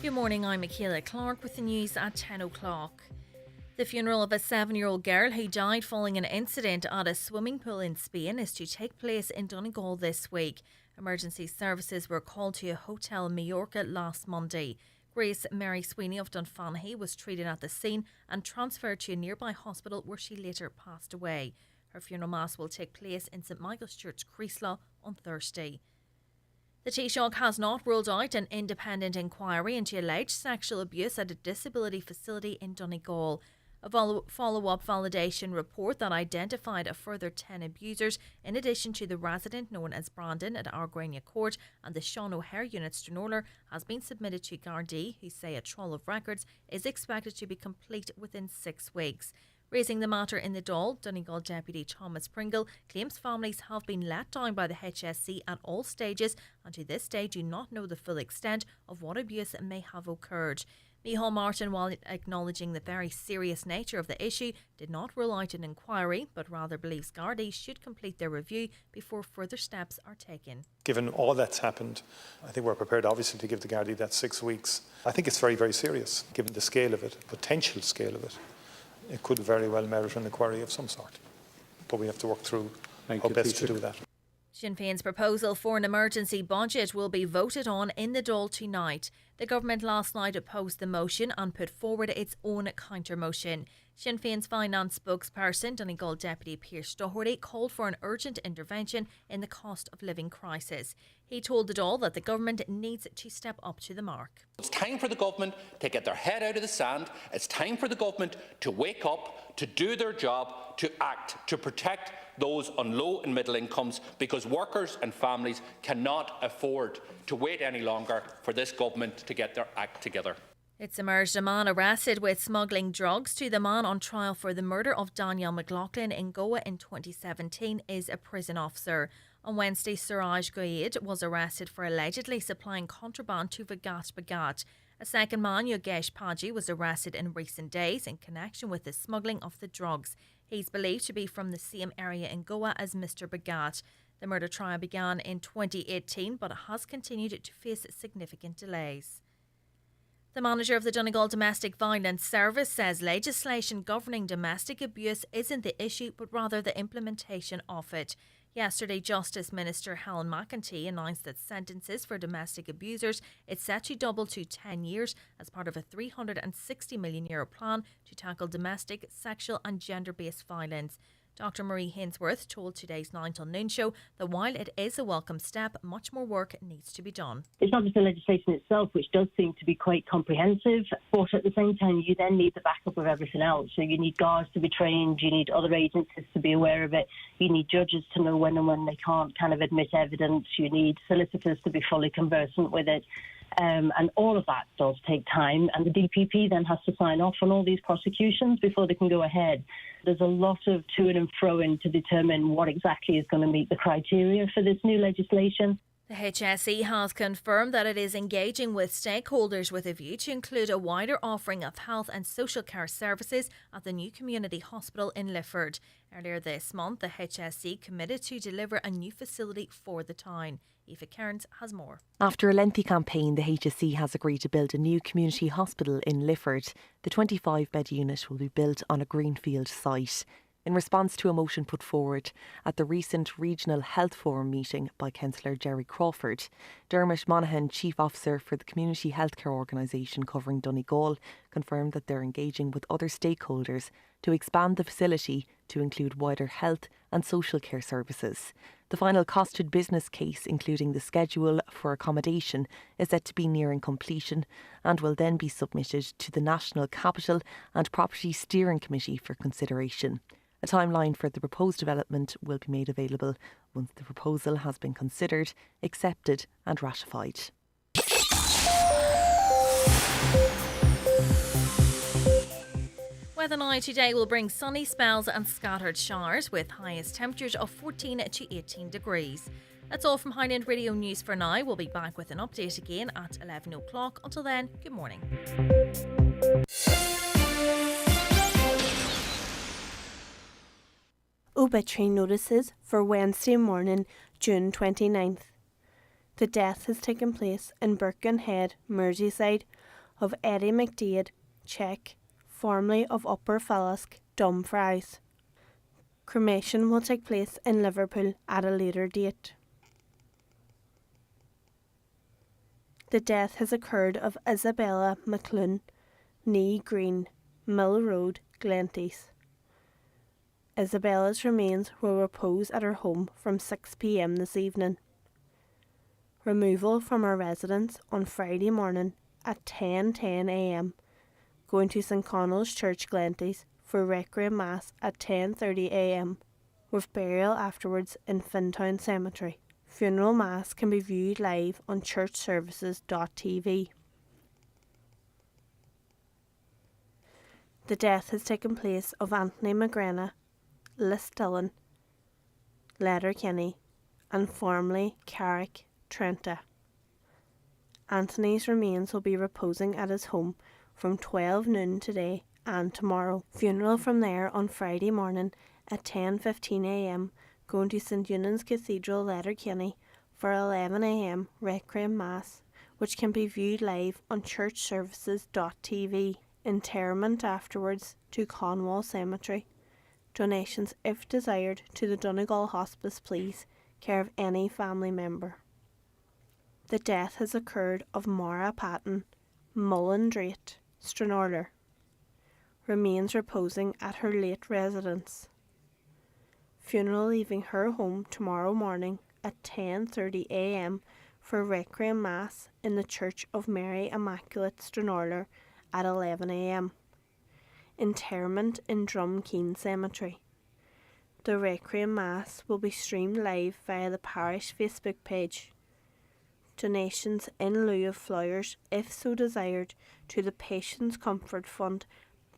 Good morning, I'm Michaela Clark with the news at 10 o'clock. The funeral of a 7-year-old girl who died following an incident at a swimming pool in Spain is to take place in Donegal this week. Emergency services were called to a hotel in Majorca last Monday. Grace Mary Sweeney of Dunfanaghy was treated at the scene and transferred to a nearby hospital where she later passed away. Her funeral mass will take place in St Michael's Church, Creeslough on Thursday. The Taoiseach has not ruled out an independent inquiry into alleged sexual abuse at a disability facility in Donegal. A follow-up validation report that identified a further 10 abusers, in addition to the resident known as Brandon at Argrania Court and the Sean O'Hare unit Stranorlar, has been submitted to Gardaí, who say a trawl of records is expected to be complete within 6 weeks. Raising the matter in the Dáil, Donegal Deputy Thomas Pringle claims families have been let down by the HSC at all stages and to this day do not know the full extent of what abuse may have occurred. Micheál Martin, while acknowledging the very serious nature of the issue, did not rule out an inquiry, but rather believes Gardaí should complete their review before further steps are taken. Given all that's happened, I think we're prepared obviously to give the Gardaí that 6 weeks. I think it's very, very serious, given the scale of it, potential scale of it. It could very well merit an inquiry of some sort, but we have to work through how best to do that. Sinn Féin's proposal for an emergency budget will be voted on in the Dáil tonight. The government last night opposed the motion and put forward its own counter-motion. Sinn Féin's finance spokesperson, Donegal Deputy Pearse Doherty, called for an urgent intervention in the cost of living crisis. He told the Dáil that the government needs to step up to the mark. It's time for the government to get their head out of the sand. It's time for the government to wake up, to do their job, to act, to protect those on low and middle incomes, because workers and families cannot afford to wait any longer for this government to get their act together. It's emerged a man arrested with smuggling drugs to the man on trial for the murder of Daniel McLaughlin in Goa in 2017 is a prison officer. On Wednesday, Suraj Goyed was arrested for allegedly supplying contraband to Vigat Bhagat. A second man, Yogesh Paji, was arrested in recent days in connection with the smuggling of the drugs. He's believed to be from the same area in Goa as Mr. Bhagat. The murder trial began in 2018 but has continued to face significant delays. The manager of the Donegal Domestic Violence Service says legislation governing domestic abuse isn't the issue but rather the implementation of it. Yesterday, Justice Minister Helen McEntee announced that sentences for domestic abusers is set to double to 10 years as part of a €360 million plan to tackle domestic, sexual and gender-based violence. Dr Marie Hainsworth told today's 9 till noon show that while it is a welcome step, much more work needs to be done. It's not just the legislation itself, which does seem to be quite comprehensive, but at the same time you then need the backup of everything else. So you need guards to be trained, you need other agencies to be aware of it, you need judges to know when and when they can't kind of admit evidence, you need solicitors to be fully conversant with it. And all of that does take time, and the DPP then has to sign off on all these prosecutions before they can go ahead. There's a lot of to and fro-in to determine what exactly is going to meet the criteria for this new legislation. The HSE has confirmed that it is engaging with stakeholders with a view to include a wider offering of health and social care services at the new community hospital in Lifford. Earlier this month, the HSE committed to deliver a new facility for the town. Aoife Cairns has more. After a lengthy campaign, the HSE has agreed to build a new community hospital in Lifford. The 25-bed unit will be built on a greenfield site. in response to a motion put forward at the recent Regional Health Forum meeting by Councillor Jerry Crawford. Dermot Monaghan, Chief Officer for the Community Healthcare Organisation covering Donegal, confirmed that they're engaging with other stakeholders to expand the facility to include wider health and social care services. The final costed business case, including the schedule for accommodation, is set to be nearing completion and will then be submitted to the National Capital and Property Steering Committee for consideration. A timeline for the proposed development will be made available once the proposal has been considered, accepted and ratified. Weather now today will bring sunny spells and scattered showers with highest temperatures of 14 to 18 degrees. That's all from Highland Radio News for now. We'll be back with an update again at 11 o'clock. Until then, good morning. Obituary notices for Wednesday morning, June 29th. The death has taken place in Birkenhead, Merseyside, of Eddie McDade, Czech, formerly of Upper Fallask, Dumfries. Cremation will take place in Liverpool at a later date. The death has occurred of Isabella McClune, Nee Green, Mill Road, Glenties. Isabella's remains will repose at her home from 6 p.m. this evening. Removal from her residence on Friday morning at 10:10 a.m. going to St Connell's Church, Glenties, for Requiem Mass at 10:30 a.m, with burial afterwards in Fintown Cemetery. Funeral Mass can be viewed live on churchservices.tv. The death has taken place of Anthony McGrenna, Lisdillon, Letterkenny, and formerly Carrick, Trenta. Anthony's remains will be reposing at his home from 12 noon today and tomorrow. Funeral from there on Friday morning at 10:15 a.m, going to St Eunan's Cathedral, Letterkenny, for 11 a.m. Requiem Mass, which can be viewed live on churchservices.tv. Interment afterwards to Conwall Cemetery. Donations, if desired, to the Donegal Hospice, please, care of any family member. The death has occurred of Maura Patton, Mullendrate, Stranorlar. Remains reposing at her late residence. Funeral leaving her home tomorrow morning at 10:30 a.m. for Requiem Mass in the Church of Mary Immaculate, Stranorlar, at 11 a.m. Interment in Drumkeen Cemetery. The Requiem Mass will be streamed live via the parish Facebook page. Donations in lieu of flowers, if so desired, to the Patients Comfort Fund,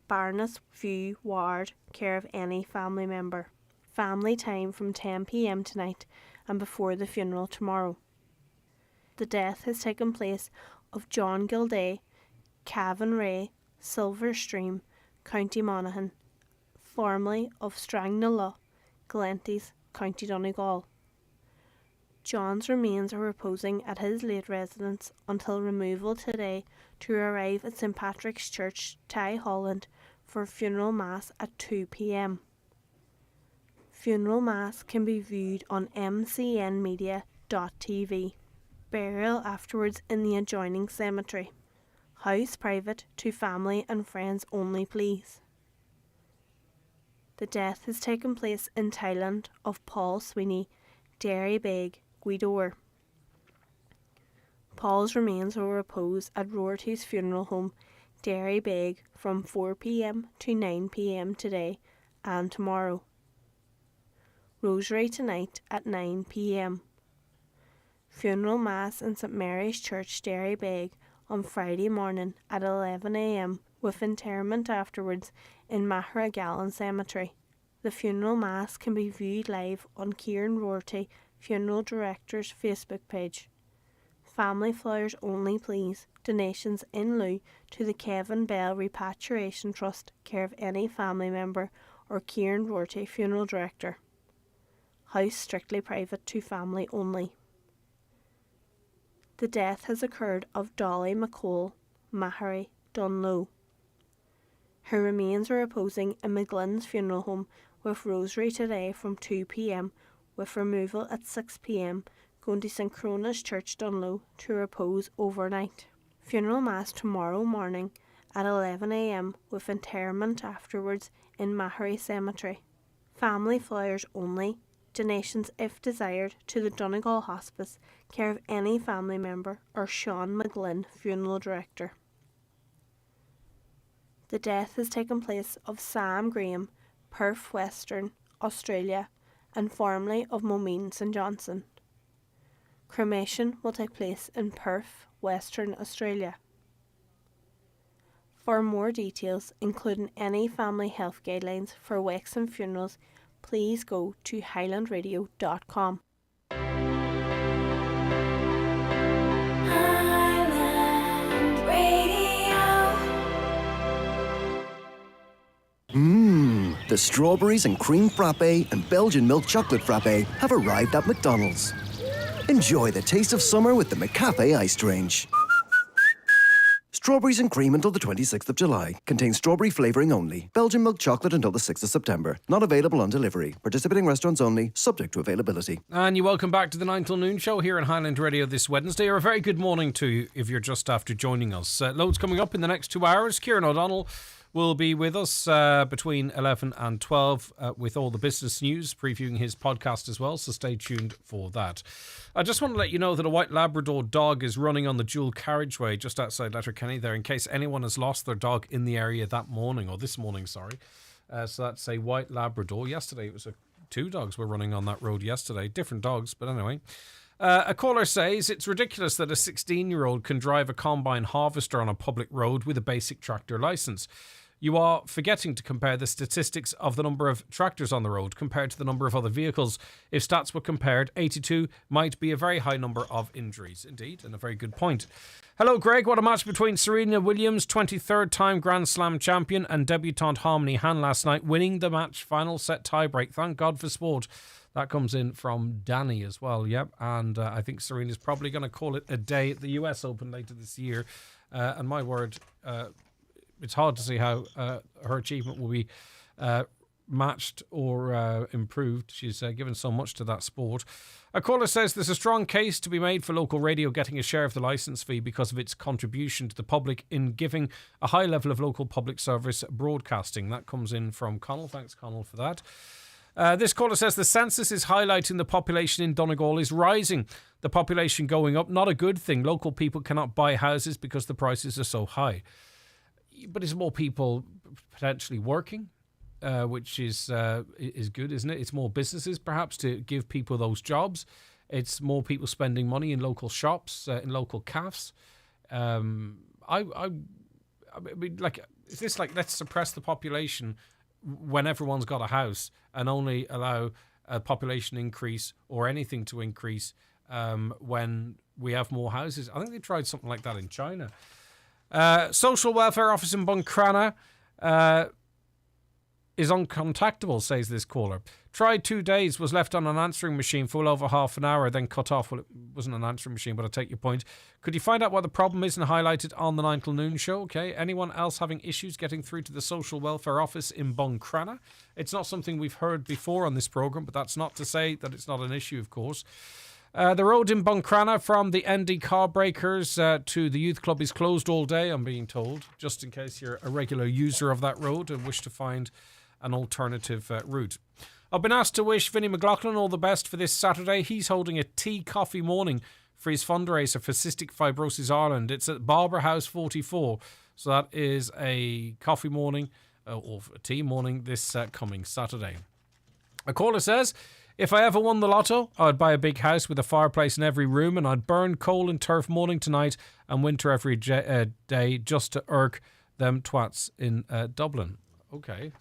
Barnes View Ward, care of any family member. Family time from 10 p.m. tonight and before the funeral tomorrow. The death has taken place of John Gilday, Cavan Ray, Silverstream, County Monaghan, formerly of Strangnalaw, Glenties, County Donegal. John's remains are reposing at his late residence until removal today to arrive at St Patrick's Church, Ty Holland, for funeral mass at 2 p.m. Funeral mass can be viewed on mcnmedia.tv. Burial afterwards in the adjoining cemetery. House private to family and friends only, please. The death has taken place in Thailand of Paul Sweeney, Derry Beg, Gweedore. Paul's remains will repose at Roarty's funeral home, Derry Beg, from 4 p.m. to 9 p.m. today and tomorrow. Rosary tonight at 9 p.m. Funeral Mass in St Mary's Church, Derry Beg, on Friday morning at 11 a.m, with interment afterwards in Maharagallen Cemetery. The funeral mass can be viewed live on Kieran Roarty, Funeral Director's Facebook page. Family flowers only, please. Donations in lieu to the Kevin Bell Repatriation Trust, care of any family member or Kieran Roarty, Funeral Director. House strictly private to family only. The death has occurred of Dolly McCole, Mahary, Dunlow. Her remains are reposing in McGlynn's funeral home with Rosary today from 2 p.m, with removal at 6 p.m, going to St Crona's Church Dunlow to repose overnight. Funeral Mass tomorrow morning at 11 a.m, with interment afterwards in Mahery Cemetery. Family flowers only. Donations, if desired, to the Donegal Hospice, care of any family member or Sean McGlynn, Funeral Director. The death has taken place of Sam Graham, Perth, Western Australia, and formerly of Momeen St Johnson. Cremation will take place in Perth, Western Australia. For more details, including any family health guidelines for wakes and funerals, please go to highlandradio.com. The strawberries and cream frappe and Belgian milk chocolate frappe have arrived at McDonald's. Enjoy the taste of summer with the McCafe iced range. Strawberries and cream until the 26th of July. Contains strawberry flavouring only. Belgian milk chocolate until the 6th of September. Not available on delivery. Participating restaurants only. Subject to availability. And you're welcome back to the 9 till noon show here on Highland Radio this Wednesday. Or a very good morning to you if you're just after joining us. Loads coming up in the next 2 hours. Kieran O'Donnell will be with us between 11 and 12 with all the business news, previewing his podcast as well, so stay tuned for that. I just want to let you know that a white Labrador dog is running on the dual carriageway just outside Letterkenny there, in case anyone has lost their dog in the area that morning, or this morning, sorry. So that's a white Labrador. Yesterday it was two dogs were running on that road yesterday, different dogs, but anyway. A caller says it's ridiculous that a 16-year-old can drive a combine harvester on a public road with a basic tractor licence. You are forgetting to compare the statistics of the number of tractors on the road compared to the number of other vehicles. If stats were compared, 82 might be a very high number of injuries. Indeed, and a very good point. Hello, Greg. What a match between Serena Williams, 23rd time Grand Slam champion, and debutante Harmony Han last night, winning the match final set tiebreak. Thank God for sport. That comes in from Danny as well, yep. And I think Serena's probably going to call it a day at the US Open later this year. And my word, it's hard to see how her achievement will be matched or improved. She's given so much to that sport. A caller says there's a strong case to be made for local radio getting a share of the licence fee because of its contribution to the public in giving a high level of local public service broadcasting. That comes in from Connell. Thanks, Connell, for that. This caller says the census is highlighting the population in Donegal is rising. The population going up, not a good thing. Local people cannot buy houses because the prices are so high. But it's more people potentially working, which is good, isn't it? It's more businesses, perhaps, to give people those jobs. It's more people spending money in local shops, in local cafes. I mean, like, is this like let's suppress the population when everyone's got a house and only allow a population increase or anything to increase when we have more houses? I think they tried something like that in China. Social welfare office in Buncrana is uncontactable, says this caller. Tried 2 days, was left on an answering machine for well over half an hour, then cut off. Well, it wasn't an answering machine, but I take your point. Could you find out what the problem is and highlight it on the 9 till noon show? Okay. Anyone else having issues getting through to the social welfare office in Buncrana? It's not something we've heard before on this programme, but that's not to say that it's not an issue, of course. The road in Buncrana from the ND car breakers to the youth club is closed all day, I'm being told, just in case you're a regular user of that road and wish to find an alternative route. I've been asked to wish Vinnie McLaughlin all the best for this Saturday. He's holding a tea coffee morning for his fundraiser for Cystic Fibrosis Ireland. It's at Barber House 44. So that is a coffee morning or a tea morning this coming Saturday. A caller says, if I ever won the lotto, I'd buy a big house with a fireplace in every room and I'd burn coal and turf morning to night and winter every day just to irk them twats in Dublin. Okay.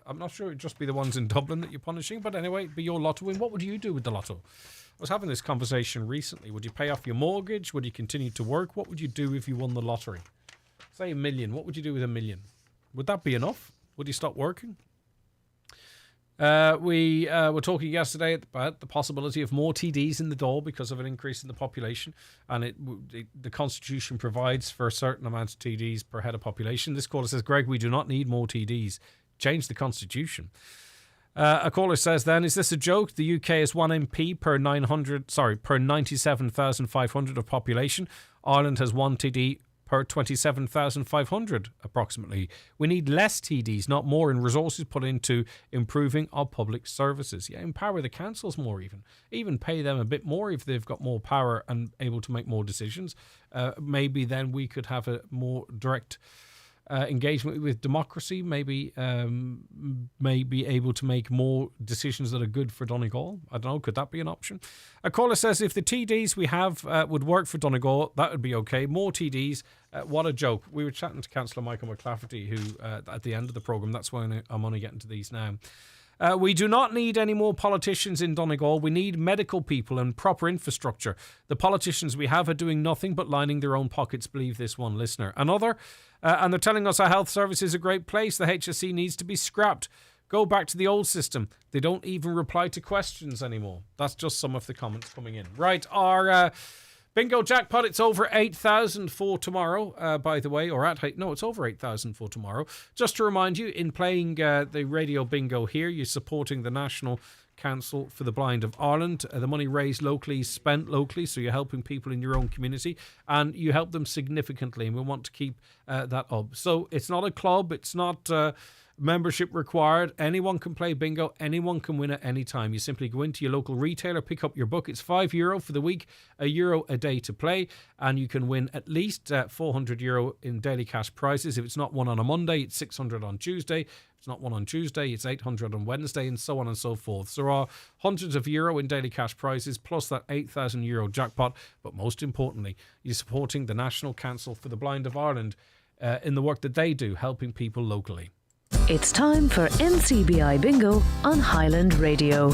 I'm not sure it'd just be the ones in Dublin that you're punishing, but anyway, it'd be your lotto win. What would you do with the lotto? I was having this conversation recently. Would you pay off your mortgage? Would you continue to work? What would you do if you won the lottery? Say $1 million. What would you do with $1 million? Would that be enough? Would you stop working? We were talking yesterday about the possibility of more TDs in the door because of an increase in the population, and the Constitution provides for a certain amount of TDs per head of population. This caller says, Greg, we do not need more TDs. Change the Constitution. A caller says then, is this a joke? The UK is 1 MP per 97,500 of population. Ireland has 1 TD per 27,500 approximately. We need less TDs, not more, and resources put into improving our public services. Yeah, empower the councils more even pay them a bit more if they've got more power and able to make more decisions. Maybe then we could have a more direct engagement with democracy, maybe be able to make more decisions that are good for Donegal. I don't know, could that be an option? A caller says if the TDs we have would work for Donegal, that would be okay. More TDs, what a joke. We were chatting to Councillor Michael McClafferty, who at the end of the programme, that's why I'm only getting to these now. We do not need any more politicians in Donegal. We need medical people and proper infrastructure. The politicians we have are doing nothing but lining their own pockets, believe this one listener. Another, and they're telling us our health service is a great place. The HSE needs to be scrapped. Go back to the old system. They don't even reply to questions anymore. That's just some of the comments coming in. Right, our bingo jackpot, it's over 8,000 for tomorrow, by the way, or it's over 8,000 for tomorrow. Just to remind you, in playing the radio bingo here, you're supporting the National Council for the Blind of Ireland. The money raised locally is spent locally, so you're helping people in your own community, and you help them significantly, and we want to keep that up. So it's not a club, it's not membership required. Anyone can play bingo. Anyone can win at any time. You simply go into your local retailer, pick up your book. It's €5 for the week, €1 a day to play, and you can win at least €400 in daily cash prizes. If it's not won on a Monday, it's 600 on Tuesday. If it's not won on Tuesday, it's 800 on Wednesday, and so on and so forth. So there are hundreds of euro in daily cash prizes, plus that €8,000 jackpot. But most importantly, you're supporting the National Council for the Blind of Ireland in the work that they do, helping people locally. It's time for NCBI Bingo on Highland Radio.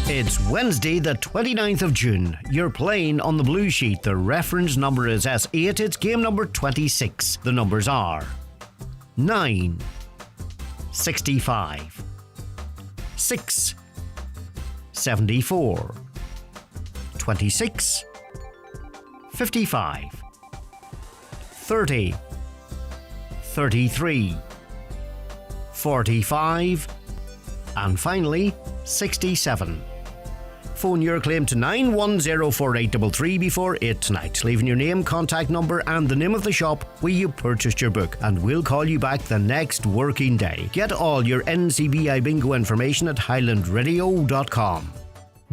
It's Wednesday, the 29th of June. You're playing on the blue sheet. The reference number is S8. It's game number 26. The numbers are 9, 65, 6, 74, 26, 55, 30, 33, 45, and finally 67. Phone your claim to 9104833 before 8 tonight, leaving your name, contact number and the name of the shop where you purchased your book, and we'll call you back the next working day. Get all your NCBI bingo information at highlandradio.com.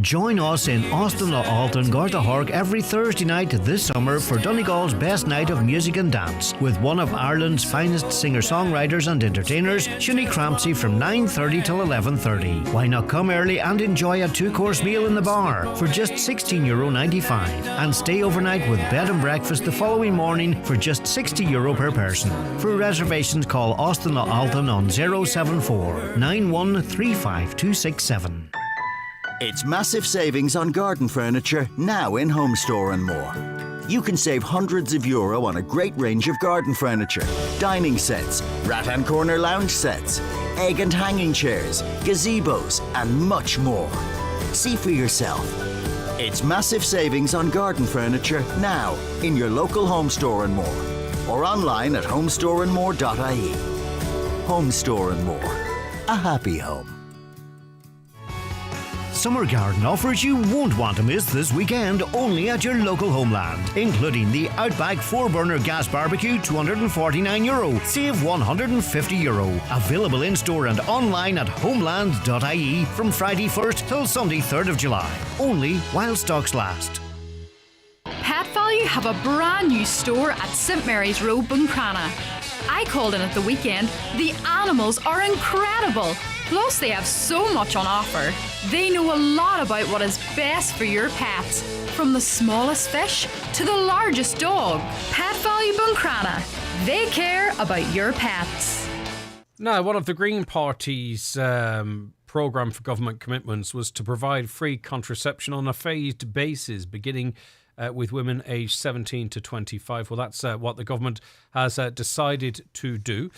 Join us in Austin-le-Alt and Gartahork every Thursday night this summer for Donegal's best night of music and dance with one of Ireland's finest singer-songwriters and entertainers, Sinead Crampsey, from 9:30 till 11:30. Why not come early and enjoy a 2-course meal in the bar for just €16.95 and stay overnight with bed and breakfast the following morning for just €60 per person. For reservations, call Austin-le-Alton on 074 9135267. It's massive savings on garden furniture now in Home Store and More. You can save hundreds of euro on a great range of garden furniture, dining sets, rat and corner lounge sets, egg and hanging chairs, gazebos, and much more. See for yourself. It's massive savings on garden furniture now in your local Home Store and More, or online at homestoreandmore.ie. Home Store and More. A happy home. Summer garden offers you won't want to miss this weekend, only at your local Homeland, including the Outback 4-burner gas barbecue, €249. Save €150. Available in-store and online at homeland.ie from Friday 1st till Sunday 3rd of July. Only while stocks last. Pet Value have a brand new store at St Mary's Road, Buncrana. I called in at the weekend. The animals are incredible. Plus, they have so much on offer. They know a lot about what is best for your pets, from the smallest fish to the largest dog. Pet Value Buncrana. They care about your pets. Now, one of the Green Party's programme for government commitments was to provide free contraception on a phased basis, beginning with women aged 17 to 25. Well, that's what the government has decided to do.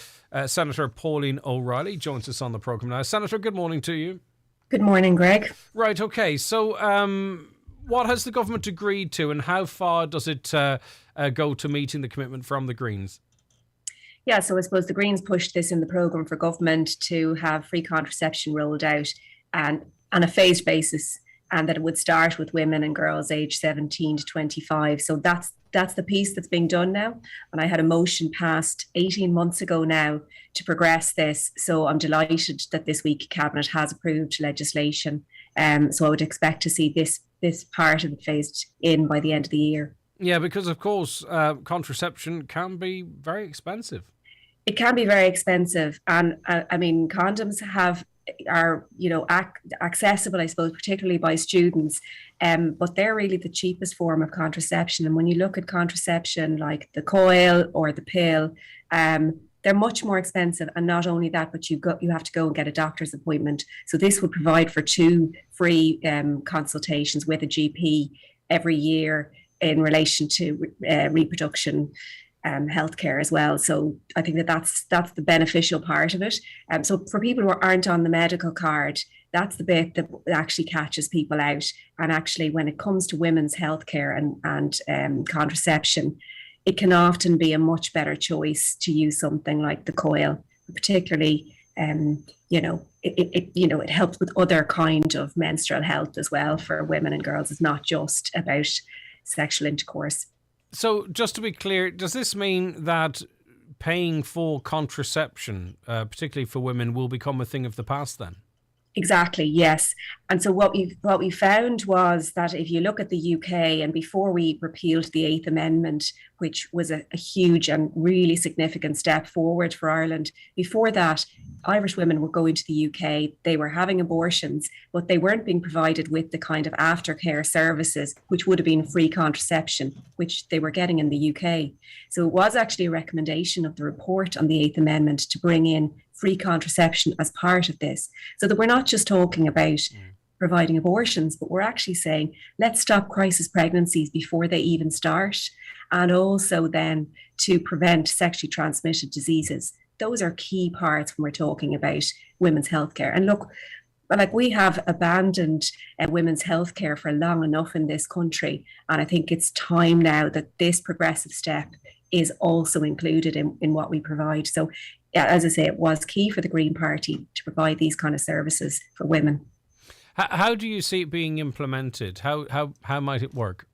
Senator Pauline O'Reilly joins us on the programme now. Senator, good morning to you. Good morning, Greg. Right, okay. So what has the government agreed to, and how far does it go to meeting the commitment from the Greens? Yeah, so I suppose the Greens pushed this in the programme for government to have free contraception rolled out and on a phased basis, and that it would start with women and girls aged 17 to 25. So that's the piece that's being done now. And I had a motion passed 18 months ago now to progress this. So I'm delighted that this week Cabinet has approved legislation. So I would expect to see this part of it phased in by the end of the year. Yeah, because of course contraception can be very expensive. It can be very expensive, and I mean condoms are accessible, I suppose, particularly by students, but they're really the cheapest form of contraception. And when you look at contraception like the coil or the pill, they're much more expensive. And not only that, but you have to go and get a doctor's appointment. So this would provide for 2 free consultations with a GP every year in relation to reproduction healthcare as well. So I think that's the beneficial part of it. So for people who aren't on the medical card, that's the bit that actually catches people out. And actually, when it comes to women's healthcare and contraception, it can often be a much better choice to use something like the coil, particularly. It helps with other kind of menstrual health as well for women and girls. It's not just about sexual intercourse. So just to be clear, does this mean that paying for contraception, particularly for women, will become a thing of the past then? Exactly, yes. And so what we found was that if you look at the UK, and before we repealed the 8th Amendment, which was a huge and really significant step forward for Ireland, before that, Irish women were going to the UK, they were having abortions, but they weren't being provided with the kind of aftercare services, which would have been free contraception, which they were getting in the UK. So it was actually a recommendation of the report on the 8th Amendment to bring in free contraception as part of this, so that we're not just talking about providing abortions, but we're actually saying, let's stop crisis pregnancies before they even start, and also then to prevent sexually transmitted diseases. Those are key parts when we're talking about women's healthcare. And look, like we have abandoned women's healthcare for long enough in this country, and I think it's time now that this progressive step is also included in what we provide. So yeah, as I say, it was key for the Green Party to provide these kind of services for women. How do you see it being implemented? How might it work?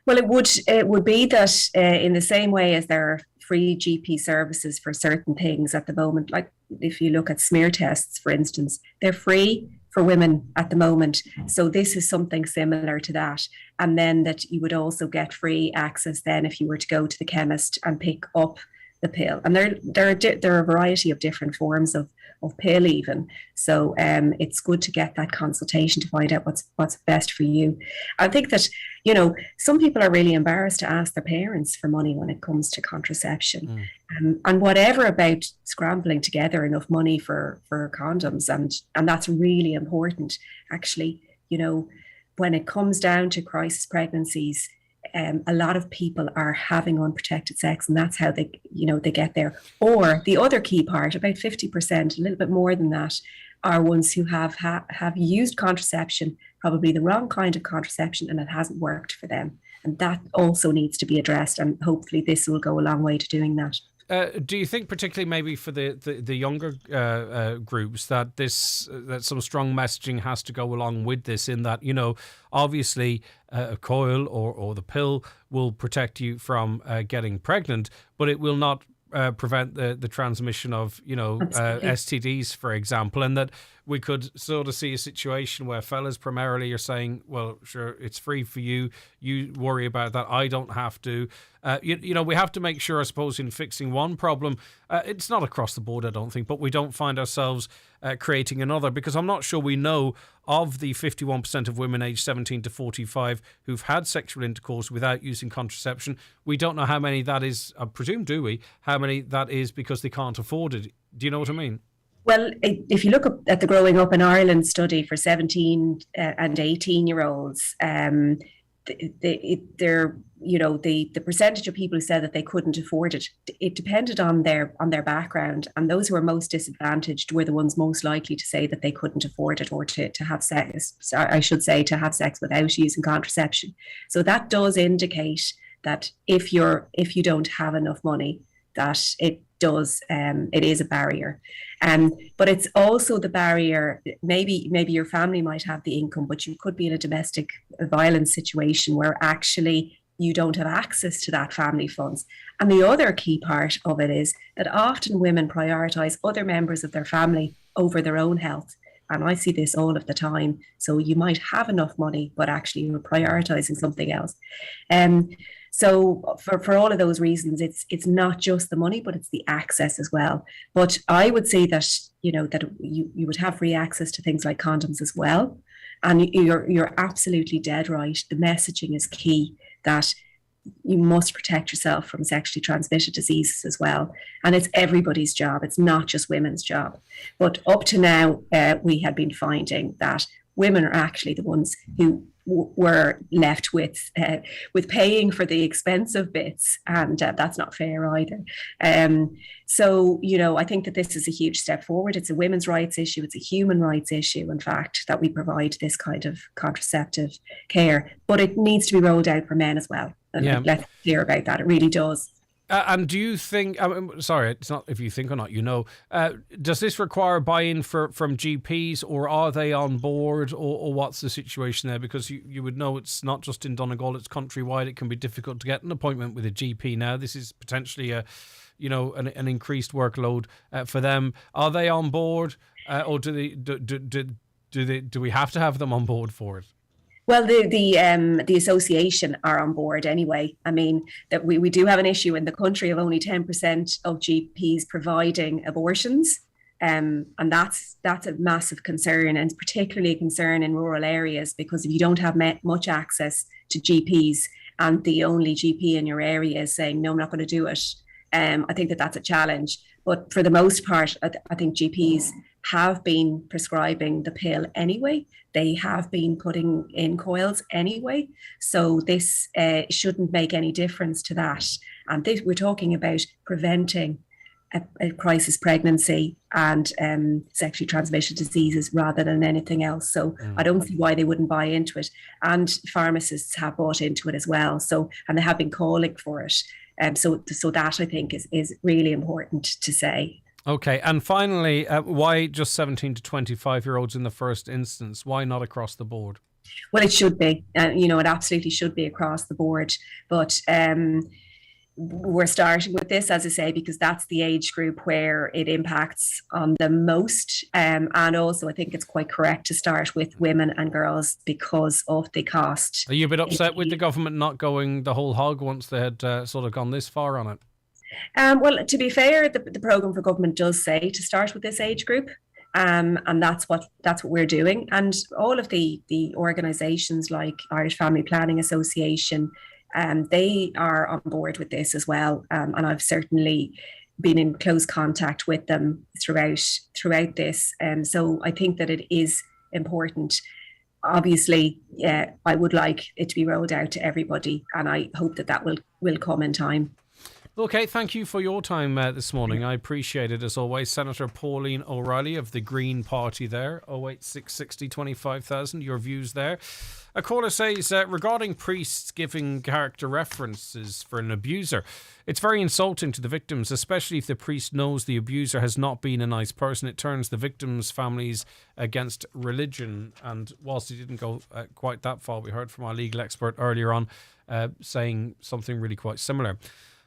Well, it would be that in the same way as there are free GP services for certain things at the moment, like if you look at smear tests, for instance, they're free for women at the moment. So this is something similar to that. And then that you would also get free access then if you were to go to the chemist and pick up the pill. And there are a variety of different forms of pill even. So it's good to get that consultation to find out what's best for you. I think that, some people are really embarrassed to ask their parents for money when it comes to contraception. And whatever about scrambling together enough money for condoms, and that's really important. Actually, when it comes down to crisis pregnancies, a lot of people are having unprotected sex, and that's how they get there. Or the other key part, about 50%, a little bit more than that, are ones who have used contraception, probably the wrong kind of contraception, and it hasn't worked for them. And that also needs to be addressed, and hopefully this will go a long way to doing that. Do you think, particularly maybe for the younger groups, that some strong messaging has to go along with this? In that, obviously a coil or the pill will protect you from getting pregnant, but it will not prevent the transmission of STDs, for example, and that we could sort of see a situation where fellas primarily are saying, well, sure, it's free for you, you worry about that, I don't have to. We have to make sure, I suppose, in fixing one problem, it's not across the board, I don't think, but we don't find ourselves creating another, because I'm not sure we know of the 51% of women aged 17 to 45 who've had sexual intercourse without using contraception. We don't know how many that is, I presume, do we? How many that is because they can't afford it. Do you know what I mean? Well, if you look at the Growing Up in Ireland study for 17 and 18-year-olds, the percentage of people who said that they couldn't afford it, it depended on their background, and those who were most disadvantaged were the ones most likely to say that they couldn't afford it, or to have sex. I should say to have sex without using contraception. So that does indicate that if you don't have enough money, that it it is a barrier. But it's also the barrier, maybe your family might have the income, but you could be in a domestic violence situation where actually you don't have access to that family funds. And the other key part of it is that often women prioritise other members of their family over their own health. And I see this all of the time. So you might have enough money, but actually you're prioritising something else. So for all of those reasons, it's not just the money, but it's the access as well. But I would say that, that you would have free access to things like condoms as well. And you're absolutely dead right. The messaging is key, that you must protect yourself from sexually transmitted diseases as well. And it's everybody's job. It's not just women's job. But up to now, we had been finding that women are actually the ones who were left with paying for the expensive bits, and that's not fair either. So, I think that this is a huge step forward. It's a women's rights issue. It's a human rights issue, in fact, that we provide this kind of contraceptive care. But it needs to be rolled out for men as well. And let's be clear about that. It really does. And do you think, sorry, it's not if you think or not, does this require buy-in from GPs, or are they on board, or what's the situation there? Because you would know it's not just in Donegal, it's countrywide. It can be difficult to get an appointment with a GP now. This is potentially an increased workload for them. Are they on board, or do we have to have them on board for it? Well, the association are on board anyway. I mean, that we do have an issue in the country of only 10% of GPs providing abortions. And that's a massive concern, and particularly a concern in rural areas, because if you don't have much access to GPs and the only GP in your area is saying, no, I'm not going to do it, I think that's a challenge. But for the most part, I think GPs have been prescribing the pill anyway. They have been putting in coils anyway. So this shouldn't make any difference to that. And we're talking about preventing a crisis pregnancy and sexually transmitted diseases rather than anything else. So I don't see why they wouldn't buy into it. And pharmacists have bought into it as well. So, and they have been calling for it. So that, I think, is really important to say. Okay, and finally, why just 17 to 25-year-olds in the first instance? Why not across the board? Well, it should be. It absolutely should be across the board. But we're starting with this, as I say, because that's the age group where it impacts on the most. And also, I think it's quite correct to start with women and girls because of the cost. Are you a bit upset with the government not going the whole hog once they had sort of gone this far on it? Well, to be fair, the programme for government does say to start with this age group, and that's what we're doing. And all of the organisations like Irish Family Planning Association, they are on board with this as well. And I've certainly been in close contact with them throughout this. So I think that it is important. Obviously, I would like it to be rolled out to everybody, and I hope that will come in time. Okay, thank you for your time this morning. I appreciate it as always. Senator Pauline O'Reilly of the Green Party there, 08660 25,000, your views there. A caller says, regarding priests giving character references for an abuser, it's very insulting to the victims, especially if the priest knows the abuser has not been a nice person. It turns the victims' families against religion. And whilst he didn't go quite that far, we heard from our legal expert earlier on saying something really quite similar.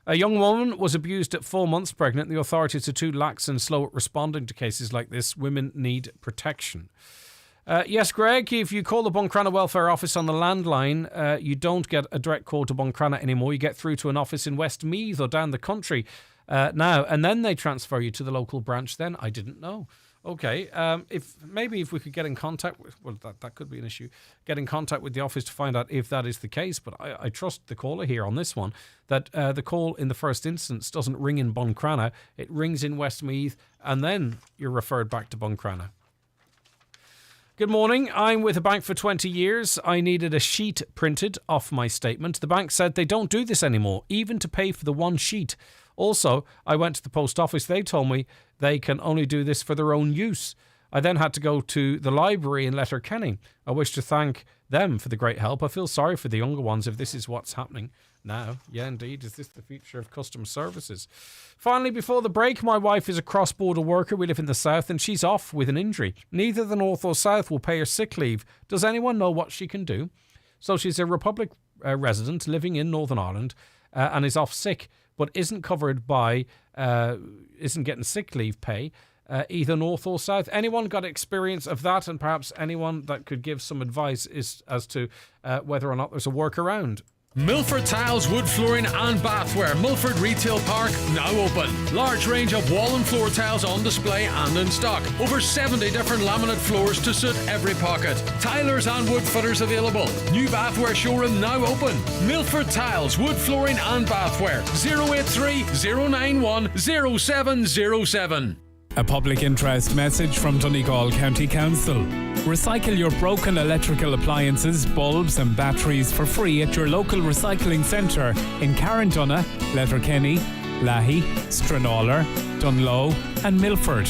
A young woman was abused at 4 months pregnant. The authorities are too lax and slow at responding to cases like this. Women need protection. Yes, Greg, if you call the Buncrana Welfare Office on the landline, you don't get a direct call to Buncrana anymore. You get through to an office in Westmeath or down the country now, and then they transfer you to the local branch then. I didn't know. Okay, if we could get in contact with, well, that could be an issue, get in contact with the office to find out if that is the case. But I trust the caller here on this one, that the call in the first instance doesn't ring in Buncrana, it rings in Westmeath, and then you're referred back to Buncrana. Good morning. I'm with a bank for 20 years. I needed a sheet printed off my statement. The bank said they don't do this anymore, even to pay for the one sheet. Also, I went to the post office. They told me they can only do this for their own use. I then had to go to the library in Letterkenny. I wish to thank them for the great help. I feel sorry for the younger ones if this is what's happening Now, yeah, indeed. Is this the future of customer services? Finally, before the break, my wife is a cross-border worker. We live in the south and she's off with an injury. Neither the north or south will pay her sick leave. Does anyone know what she can do? So she's a Republic resident living in Northern Ireland and is off sick, but isn't covered by, isn't getting sick leave pay, either north or south. Anyone got experience of that? And perhaps anyone that could give some advice as to whether or not there's a workaround. Milford Tiles, wood flooring and bathware. Milford Retail Park now open. Large range of wall and floor tiles on display and in stock. Over 70 different laminate floors to suit every pocket. Tilers and wood fitters available. New bathware showroom now open. Milford Tiles, wood flooring and bathware. 083 091 0707. A public interest message from Donegal County Council. Recycle your broken electrical appliances, bulbs and batteries for free at your local recycling centre in Carrendonagh, Letterkenny, Lahey, Stranrawer, Dunlow and Milford.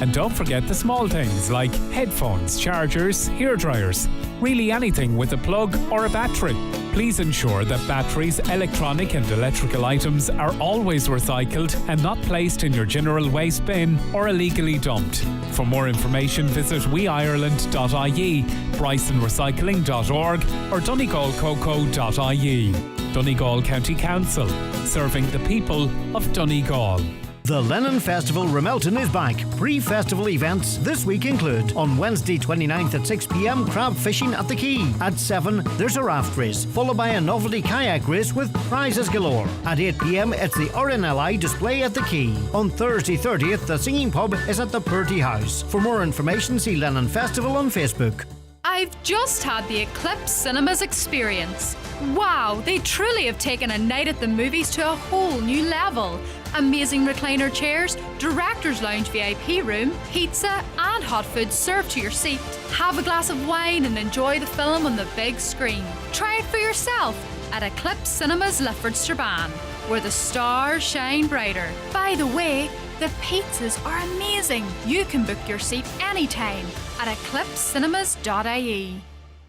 And don't forget the small things like headphones, chargers, hairdryers, really anything with a plug or a battery. Please ensure that batteries, electronic and electrical items are always recycled and not placed in your general waste bin or illegally dumped. For more information, visit weireland.ie, brysonrecycling.org or donegalcoco.ie. Donegal County Council, serving the people of Donegal. The Lennon Festival Ramelton is back. Pre-festival events this week include on Wednesday 29th at 6 p.m. crab fishing at the Quay. At 7 there's a raft race, followed by a novelty kayak race with prizes galore. At 8 p.m. it's the RNLI display at the Quay. On Thursday 30th the singing pub is at the Purty House. For more information see Lennon Festival on Facebook. I've just had the Eclipse Cinemas experience. Wow, they truly have taken a night at the movies to a whole new level. Amazing recliner chairs, director's lounge VIP room, pizza and hot food served to your seat. Have a glass of wine and enjoy the film on the big screen. Try it for yourself at Eclipse Cinemas Lifford Strabane, where the stars shine brighter. By the way, the pizzas are amazing. You can book your seat anytime at eclipsecinemas.ie.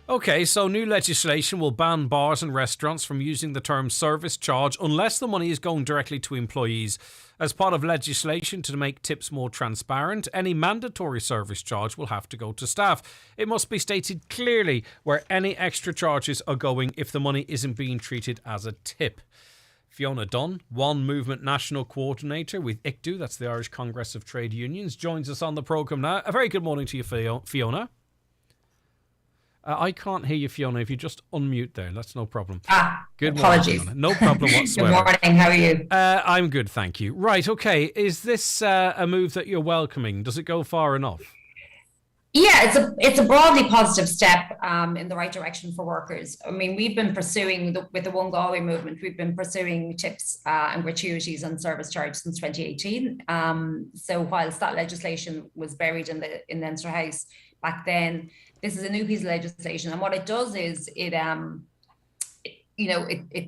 Okay, so new legislation will ban bars and restaurants from using the term service charge unless the money is going directly to employees. As part of legislation to make tips more transparent, any mandatory service charge will have to go to staff. It must be stated clearly where any extra charges are going if the money isn't being treated as a tip. Fiona Dunn, One Movement National Coordinator with ICTU, that's the Irish Congress of Trade Unions, joins us on the programme now. A very good morning to you, Fiona. I can't hear you, Fiona. If you just unmute there, that's no problem. Good apologies. Morning, Fiona. No problem whatsoever. Good morning. How are you? I'm good, thank you. Right, okay. Is this a move that you're welcoming? Does it go far enough? Yeah, it's a broadly positive step in the right direction for workers. I mean, we've been pursuing with the One Galway movement. We've been pursuing tips and gratuities and service charge since 2018. So whilst that legislation was buried in the Leinster House back then, this is a new piece of legislation, and what it does is it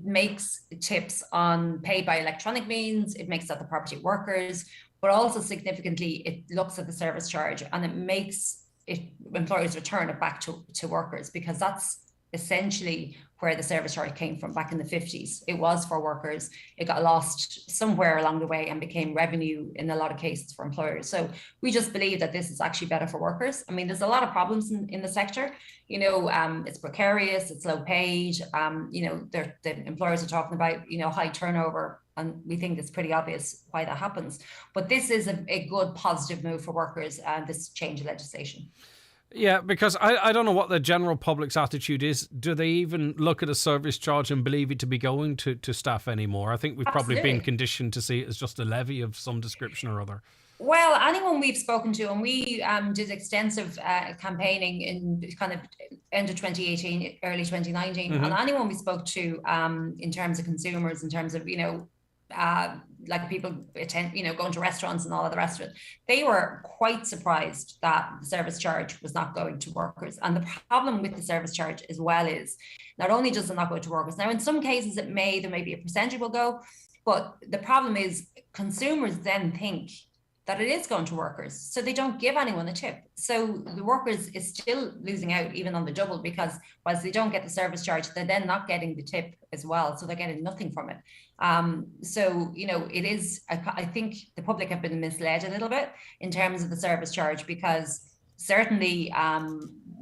makes tips on paid by electronic means. It makes that the property of workers, but also significantly, it looks at the service charge and it makes employers return it back to workers, because that's essentially where the service charge came from back in the 50s. It was for workers. It got lost somewhere along the way and became revenue in a lot of cases for employers. So we just believe that this is actually better for workers. I mean, there's a lot of problems in the sector. It's precarious, it's low paid. The employers are talking about, high turnover, and we think it's pretty obvious why that happens. But this is a good positive move for workers, this change of legislation. Yeah, because I don't know what the general public's attitude is. Do they even look at a service charge and believe it to be going to staff anymore? I think we've probably been conditioned to see it as just a levy of some description or other. Well, anyone we've spoken to, and we did extensive campaigning in kind of end of 2018, early 2019, and anyone we spoke to in terms of consumers, in terms of, like people attend, going to restaurants and all of the rest of it, they were quite surprised that the service charge was not going to workers. And the problem with the service charge as well is not only does it not go to workers, now in some cases there may be a percentage will go, but the problem is consumers then think that it is going to workers. So they don't give anyone a tip. So the workers is still losing out even on the double, because whilst they don't get the service charge, they're then not getting the tip as well. So they're getting nothing from it. So, it is, I think the public have been misled a little bit in terms of the service charge, because certainly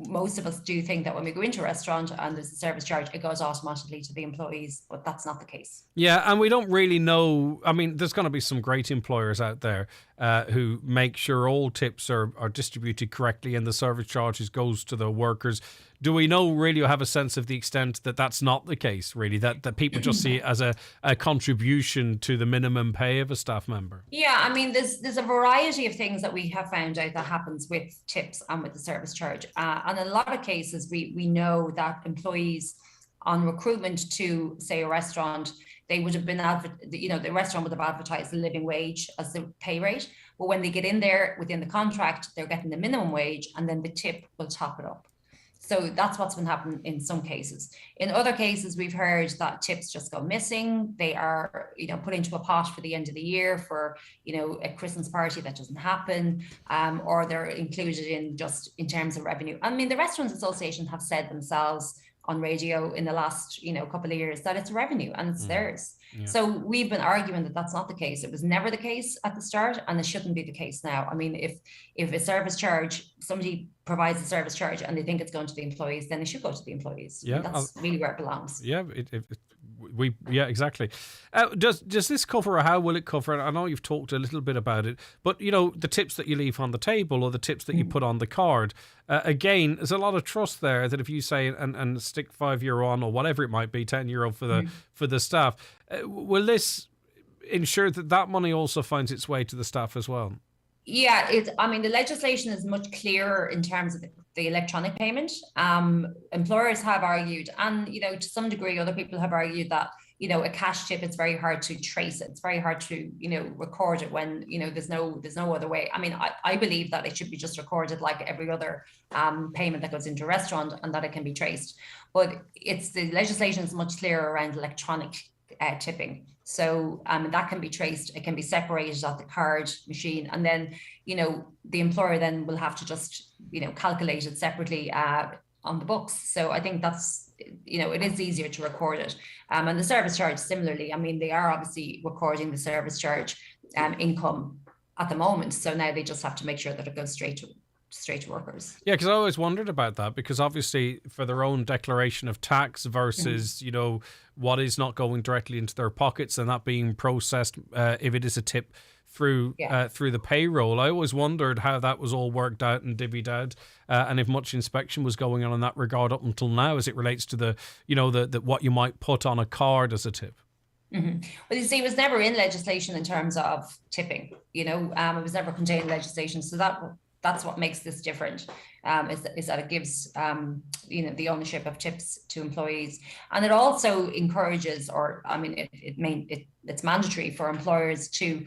most of us do think that when we go into a restaurant and there's a service charge, it goes automatically to the employees, but that's not the case. Yeah, and we don't really know. I mean, there's going to be some great employers out there who make sure all tips are distributed correctly and the service charges goes to the workers. Do we know really, or have a sense of the extent that that's not the case, really, that people just see it as a contribution to the minimum pay of a staff member? Yeah, I mean, there's a variety of things that we have found out that happens with tips and with the service charge. And in a lot of cases, we know that employees on recruitment to, say, a restaurant, they would have been, the restaurant would have advertised the living wage as the pay rate. But when they get in there within the contract, they're getting the minimum wage, and then the tip will top it up. So that's what's been happening in some cases. In other cases, we've heard that tips just go missing. They are, put into a pot for the end of the year for, a Christmas party that doesn't happen, or they're included in just in terms of revenue. I mean, the Restaurants Association have said themselves on radio in the last, couple of years that it's revenue and it's theirs. Yeah. So we've been arguing that that's not the case. It was never the case at the start, and it shouldn't be the case now. I mean, if a service charge, somebody provides a service charge and they think it's going to the employees, then it should go to the employees. Yeah, that's really where it belongs. Yeah, exactly. Does this cover, or how will it cover? I know you've talked a little bit about it, but the tips that you leave on the table or the tips that you put on the card, again, there's a lot of trust there that if you say and stick €5 on, or whatever it might be, €10 for the staff, will this ensure that money also finds its way to the staff as well? Yeah, the legislation is much clearer in terms of the electronic payment. Employers have argued, and to some degree other people have argued that a cash tip, it's very hard to trace it. It's very hard to record it when there's no other way. I mean, I believe that it should be just recorded like every other payment that goes into a restaurant, and that it can be traced. But the legislation is much clearer around electronic tipping. So that can be traced. It can be separated at the card machine, and then the employer then will have to just calculate it separately on the books. So I think that's it is easier to record it. And the service charge similarly. I mean, they are obviously recording the service charge income at the moment. So now they just have to make sure that it goes straight to workers. Yeah, because I always wondered about that, because obviously for their own declaration of tax versus what is not going directly into their pockets and that being processed if it is a tip through the payroll. I always wondered how that was all worked out and divvied out, and if much inspection was going on in that regard up until now, as it relates to the what you might put on a card as a tip. Mm-hmm. Well, you see, it was never in legislation in terms of tipping. It was never contained in legislation, so that's what makes this different, is that it gives the ownership of tips to employees, and it also encourages, it's mandatory for employers to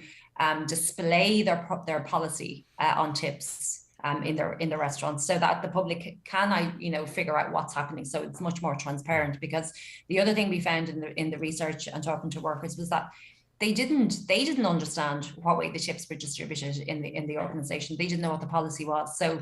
display their policy on tips in the restaurants, so that the public can figure out what's happening. So it's much more transparent, because the other thing we found in the research and talking to workers was that they didn't understand what way the tips were distributed in the organization. They didn't know what the policy was. So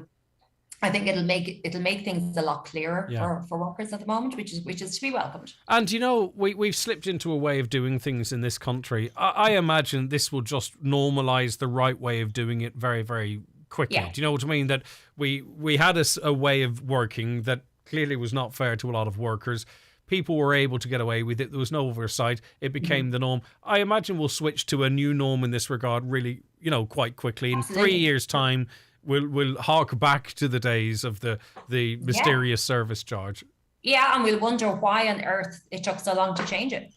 I think it'll make things a lot clearer for workers at the moment, which is to be welcomed. And we've slipped into a way of doing things in this country. I imagine this will just normalise the right way of doing it very, very quickly. Yeah. Do you know what I mean? That we had a way of working that clearly was not fair to a lot of workers. People were able to get away with it. There was no oversight. It became the norm. I imagine we'll switch to a new norm in this regard really, quite quickly. In 3 years' time, we'll hark back to the days of the mysterious service charge. Yeah, and we'll wonder why on earth it took so long to change it.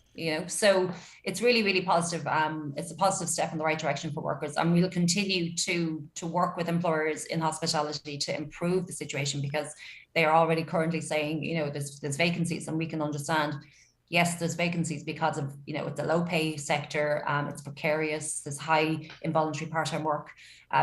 So it's really, really positive. It's a positive step in the right direction for workers, and we'll continue to work with employers in hospitality to improve the situation, because they are already currently saying, there's vacancies, and we can understand. Yes, there's vacancies because of, it's a low pay sector, it's precarious, there's high involuntary part-time work.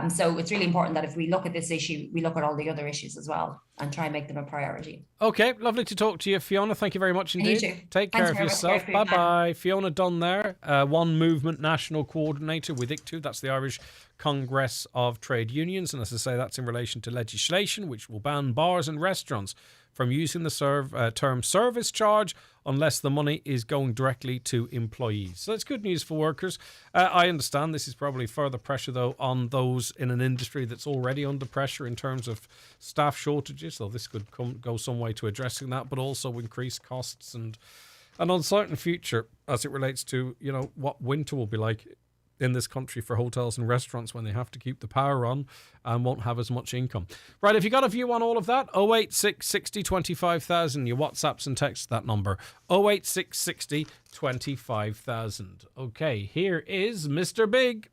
So it's really important that if we look at this issue, we look at all the other issues as well and try and make them a priority. Okay, lovely to talk to you, Fiona. Thank you very much indeed. You too. Take Thanks care of very much, yourself. Claire, for your time. Bye-bye. Fiona Dunn there, One Movement National Coordinator with ICTU. That's the Irish Congress of Trade Unions. And as I say, that's in relation to legislation which will ban bars and restaurants from using the term service charge unless the money is going directly to employees. So that's good news for workers. I understand this is probably further pressure, though, on those in an industry that's already under pressure in terms of staff shortages. So this could go some way to addressing that, but also increase costs and an uncertain future as it relates to, what winter will be like in this country for hotels and restaurants when they have to keep the power on and won't have as much income. Right, if you got a view on all of that, 086 60 25,000, your WhatsApps and texts that number, 086 60 25,000. Okay, here is Mr. Big.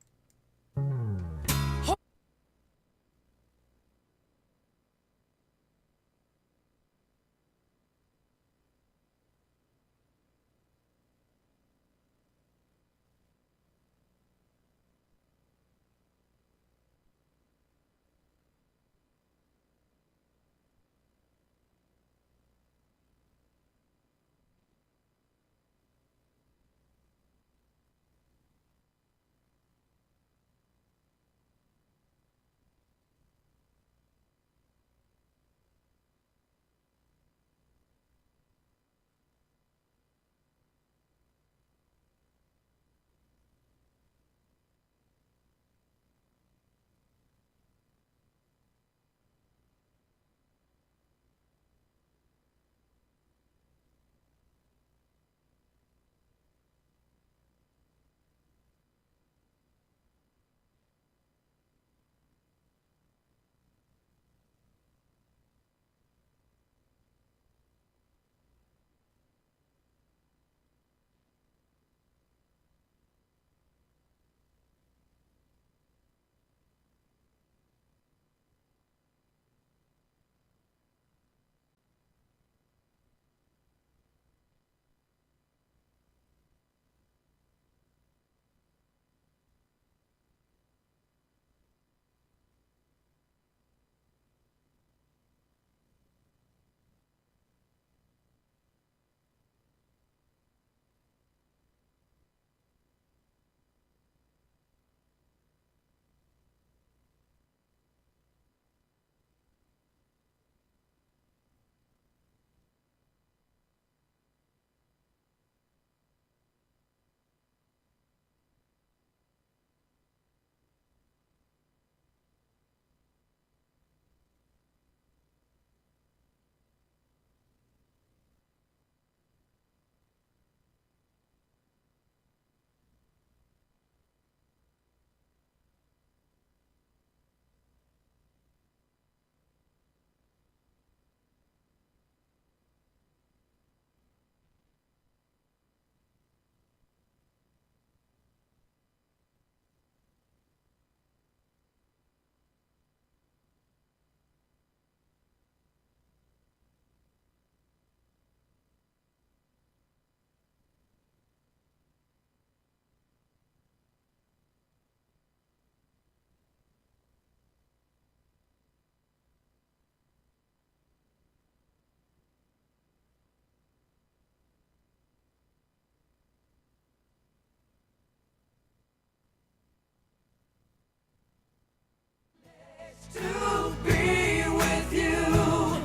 To be with you,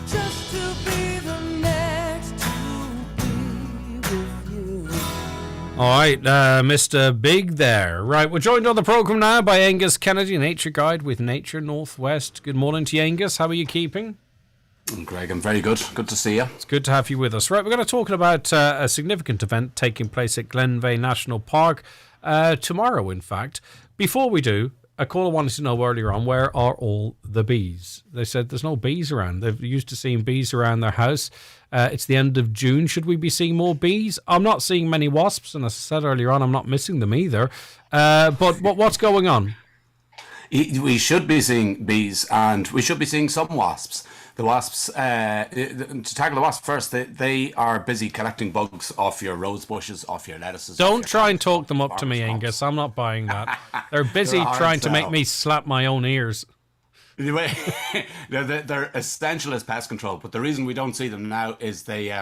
just to be the next to be with you. All right, Mr. Big there. Right, we're joined on the programme now by Angus Kennedy, Nature Guide with Nature Northwest. Good morning to you, Angus. How are you keeping? Greg, I'm very good. Good to see you. It's good to have you with us. Right, we're going to talk about a significant event taking place at Glenveigh National Park tomorrow, in fact. Before we do, a caller wanted to know earlier on, where are all the bees? They said there's no bees around. They're used to seeing bees around their house. It's the end of June. Should we be seeing more bees? I'm not seeing many wasps, and as I said earlier on, I'm not missing them either. But what's going on? We should be seeing bees, and we should be seeing some wasps. The wasps, to tackle the wasps first, they are busy collecting bugs off your rose bushes, off your lettuces. Don't try and talk them up to me, Angus. I'm not buying that. They're busy trying to make me slap my own ears. Anyway, they're essential as pest control, but the reason we don't see them now is they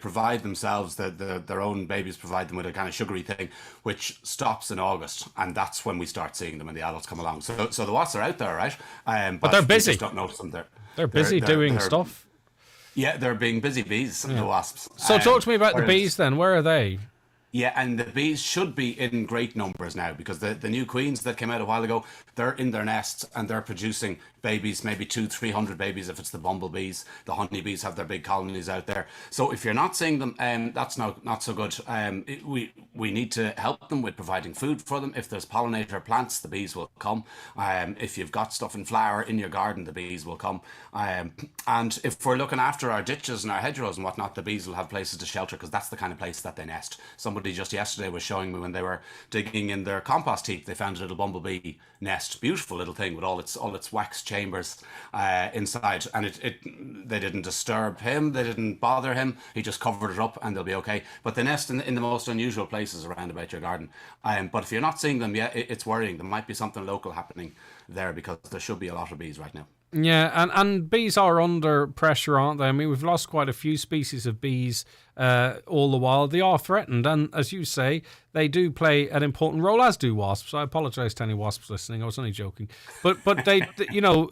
provide themselves, their own babies provide them with a kind of sugary thing, which stops in August, and that's when we start seeing them and the adults come along. So the wasps are out there, right? But they're busy. We just don't notice them. They're busy doing stuff. Yeah, they're being busy bees, the wasps. So talk to me about the bees then. Where are they? Yeah, and the bees should be in great numbers now, because the new queens that came out a while ago, they're in their nests and they're producing babies, maybe 200-300 babies if it's the bumblebees. The honeybees have their big colonies out there. So if you're not seeing them, that's not so good. We need to help them with providing food for them. If there's pollinator plants, the bees will come. If you've got stuff in flower in your garden, the bees will come. And if we're looking after our ditches and our hedgerows and whatnot, the bees will have places to shelter, because that's the kind of place that they nest. Somebody just yesterday was showing me when they were digging in their compost heap, they found a little bumblebee nest, beautiful little thing with all its wax chambers inside, and they didn't disturb him, they didn't bother him, he just covered it up and they'll be okay. But they nest in the most unusual places around about your garden. But if you're not seeing them yet, it's worrying. There might be something local happening there, because there should be a lot of bees right now. Yeah, and bees are under pressure, aren't they? I mean, we've lost quite a few species of bees all the while. They are threatened, and as you say, they do play an important role, as do wasps. I apologise to any wasps listening. I was only joking. But they,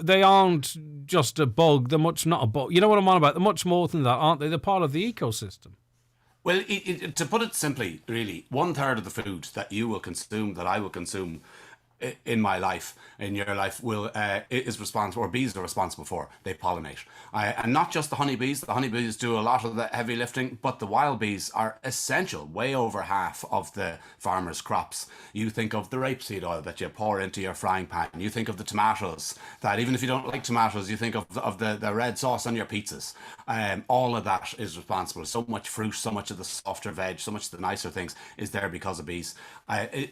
they aren't just a bug. They're not a bug. You know what I'm on about? They're much more than that, aren't they? They're part of the ecosystem. Well, to put it simply, really, 1/3 of the food that you will consume, that I will consume in my life, in your life, is responsible, or bees are responsible for. They pollinate. And not just the honeybees. The honeybees do a lot of the heavy lifting, but the wild bees are essential. Way over half of the farmers' crops. You think of the rapeseed oil that you pour into your frying pan. You think of the tomatoes, that even if you don't like tomatoes, you think of the red sauce on your pizzas. All of that is responsible. So much fruit, so much of the softer veg, so much of the nicer things is there because of bees.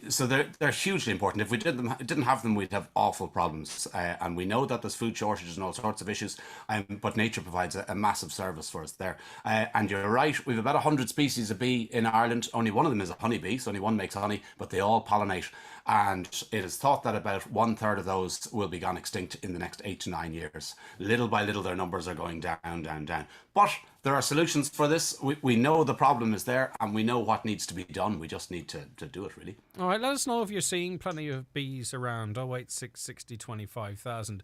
So they're hugely important. If we didn't have them, we'd have awful problems. And we know that there's food shortages and all sorts of issues, but nature provides a massive service for us there. And you're right, we've about 100 species of bee in Ireland. Only one of them is a honeybee, so only one makes honey, but they all pollinate. And it is thought that about 1/3 of those will be gone extinct in the next 8 to 9 years. Little by little, their numbers are going down, down, down. But there are solutions for this. We know the problem is there, and we know what needs to be done. We just need to do it, really. All right, let us know if you're seeing plenty of bees around. 086 60 25,000.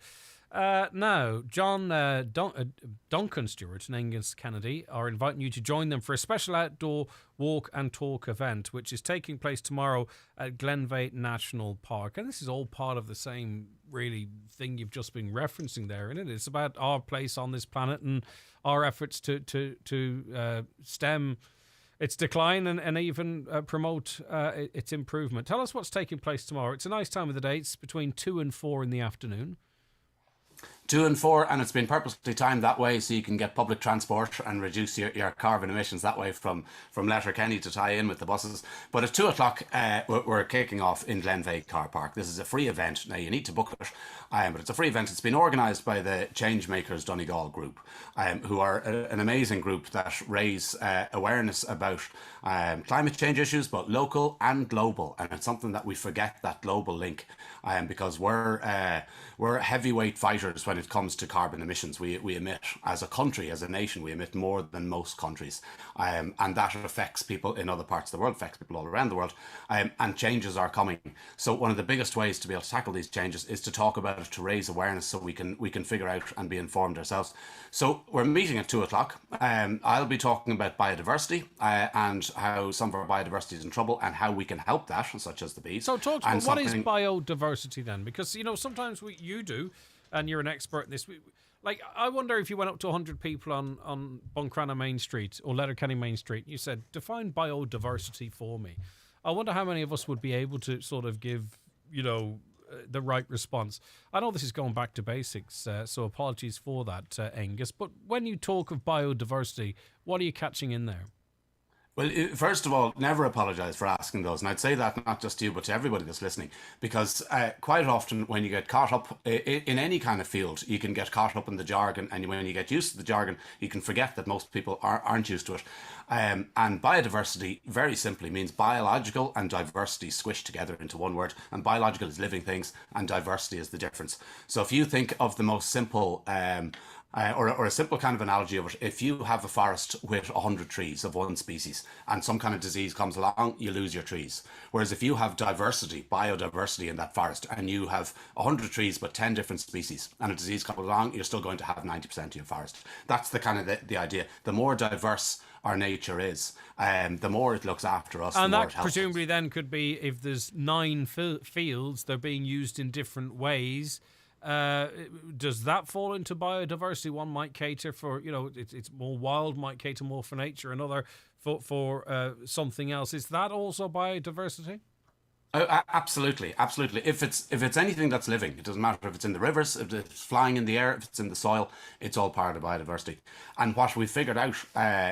Now, John Duncan Stewart and Angus Kennedy are inviting you to join them for a special outdoor walk and talk event, which is taking place tomorrow at Glenveigh National Park. And this is all part of the same, really, thing you've just been referencing there, isn't it? It's about our place on this planet and our efforts to stem its decline and even promote its improvement. Tell us what's taking place tomorrow. It's a nice time of the day. It's between 2 and 4 in the afternoon. 2 and 4, and it's been purposely timed that way so you can get public transport and reduce your carbon emissions that way from Letterkenny to tie in with the buses. But at 2 o'clock, we're kicking off in Glenveigh Car Park. This is a free event. Now, you need to book it, but it's a free event. It's been organised by the Changemakers Donegal group, who are an amazing group that raise awareness about climate change issues, both local and global. And it's something that we forget, that global link, because we're heavyweight fighters when it comes to carbon emissions. We emit, as a country, as a nation, we emit more than most countries. And that affects people in other parts of the world, affects people all around the world. And changes are coming. So one of the biggest ways to be able to tackle these changes is to talk about it, to raise awareness so we can figure out and be informed ourselves. So we're meeting at 2 o'clock. I'll be talking about biodiversity and how some of our biodiversity is in trouble and how we can help that, such as the bees. So talk to me, what is biodiversity then? Because, sometimes you do, and you're an expert in this. Like, I wonder if you went up to 100 people on Buncrana Main Street or Letterkenny Main Street, and you said, define biodiversity for me. I wonder how many of us would be able to sort of give, the right response. I know this is going back to basics, so apologies for that, Angus. But when you talk of biodiversity, what are you catching in there? Well, first of all, never apologise for asking those. And I'd say that not just to you, but to everybody that's listening. Because quite often when you get caught up in any kind of field, you can get caught up in the jargon. And when you get used to the jargon, you can forget that most people aren't used to it. And biodiversity, very simply, means biological and diversity squished together into one word. And biological is living things, and diversity is the difference. So if you think of the most simple... or a simple kind of analogy of it, if you have a forest with 100 trees of one species and some kind of disease comes along, you lose your trees. Whereas if you have diversity, biodiversity in that forest, and you have 100 trees but 10 different species and a disease comes along, you're still going to have 90% of your forest. That's the kind of the idea. The more diverse our nature is, the more it looks after us. And the more that it helps presumably then could be, if there's 9 fields, they're being used in different ways. Does that fall into biodiversity? One might cater for, it's more wild, might cater more for nature, another for something else. Is that also biodiversity? Oh, absolutely. If it's anything that's living, it doesn't matter if it's in the rivers, if it's flying in the air, if it's in the soil, it's all part of biodiversity. And what we figured out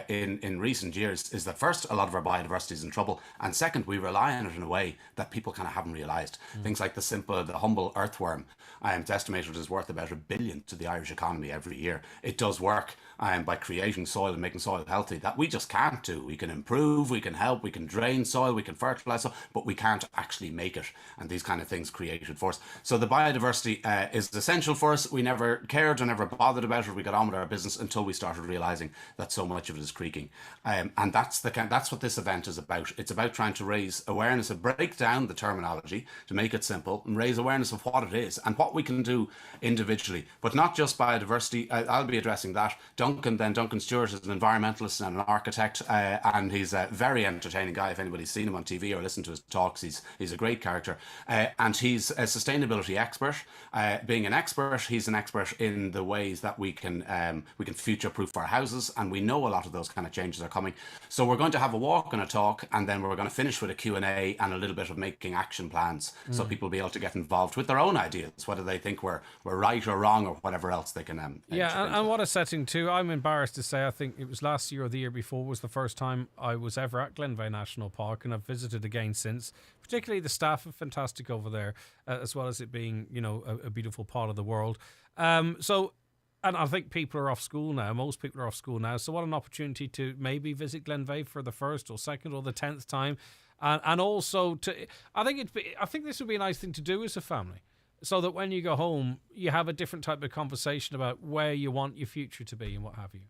in recent years is that first, a lot of our biodiversity is in trouble, and second, we rely on it in a way that people kind of haven't realised. Things like the humble earthworm, it's estimated is worth about $1 billion to the Irish economy every year. It does work by creating soil and making soil healthy that we just can't do. We can improve, we can help, we can drain soil, we can fertilise soil, but we can't actually make it, and these kind of things created for us. So the biodiversity is essential for us. We never cared or never bothered about it. We got on with our business until we started realising that so much of it is creaking. And that's what this event is about. It's about trying to raise awareness and break down the terminology to make it simple and raise awareness of what it is and what we can do individually, but not just biodiversity. I'll be addressing that. Duncan Stewart is an environmentalist and an architect, and he's a very entertaining guy. If anybody's seen him on TV or listened to his talks, he's a great character, and he's a sustainability expert. Being an expert, he's an expert in the ways that we can future-proof our houses, and we know a lot of those kind of changes are coming. So we're going to have a walk and a talk, and then we're going to finish with a Q&A and a little bit of making action plans, so people will be able to get involved with their own ideas, whether they think we're right or wrong or whatever else they can. And what a setting too. I'm embarrassed to say, I think it was last year or the year before was the first time I was ever at Glenveigh National Park, and I've visited again since. Particularly the staff are fantastic over there, as well as it being, a beautiful part of the world. And I think people are off school now. Most people are off school now. So what an opportunity to maybe visit Glenveigh for the first or second or the 10th time, and also I think this would be a nice thing to do as a family, so that when you go home, you have a different type of conversation about where you want your future to be and what have you.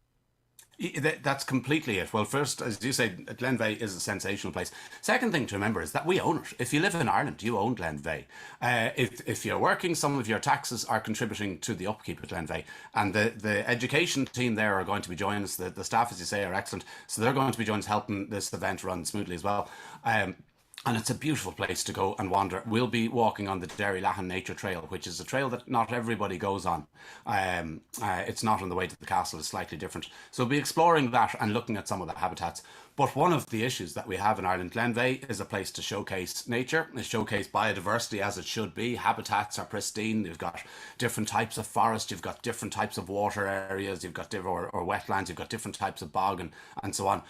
That's completely it. Well, first, as you say, Glenveigh is a sensational place. Second thing to remember is that we own it. If you live in Ireland, you own Glenveigh. If you're working, some of your taxes are contributing to the upkeep of Glenveigh. And the education team there are going to be joining us. The staff, as you say, are excellent. So they're going to be joining us, helping this event run smoothly as well. And it's a beautiful place to go and wander. We'll be walking on the Derry Lahan Nature Trail, which is a trail that not everybody goes on. It's not on the way to the castle, it's slightly different. So we'll be exploring that and looking at some of the habitats. But one of the issues that we have in Ireland, Glenveigh, is a place to showcase nature, to showcase biodiversity as it should be. Habitats are pristine. You've got different types of forest. You've got different types of water areas. You've got or wetlands. You've got different types of bog and so on.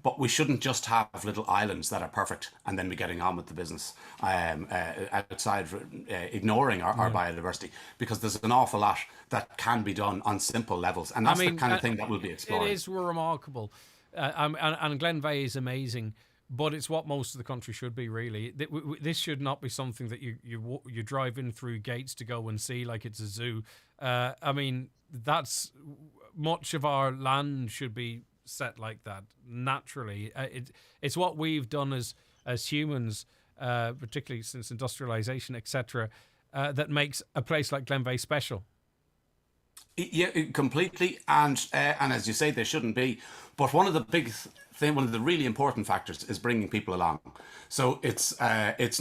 But we shouldn't just have little islands that are perfect and then be getting on with the business outside, ignoring our biodiversity, because there's an awful lot that can be done on simple levels. And that's the kind of thing that we'll be exploring. It is remarkable. And Glenveigh is amazing, but it's what most of the country should be, really. This should not be something that you drive in through gates to go and see like it's a zoo. That's much of our land should be set like that naturally. It's what we've done as humans, particularly since industrialization, etc., that makes a place like Glenveigh special. Yeah, completely, and as you say, they shouldn't be. But one of the really important factors is bringing people along. So it's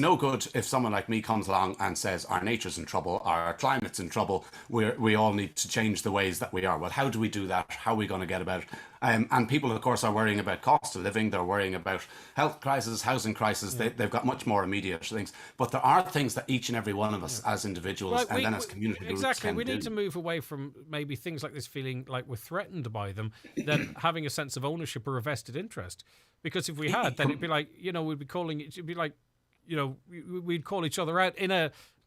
no good if someone like me comes along and says our nature's in trouble, our climate's in trouble, we all need to change the ways that we are. Well, how do we do that? How are we going to get about it? And people, of course, are worrying about cost of living. They're worrying about health crisis, housing crisis. Yeah. They've got much more immediate things. But there are things that each and every one of us as individuals and then as community groups exactly. can We do. need to move away from maybe things like this feeling like we're threatened by them, than having a sense of ownership or a vested interest interest. Because if we had, then it'd be like, we'd be calling it, it'd be like, we'd call each other out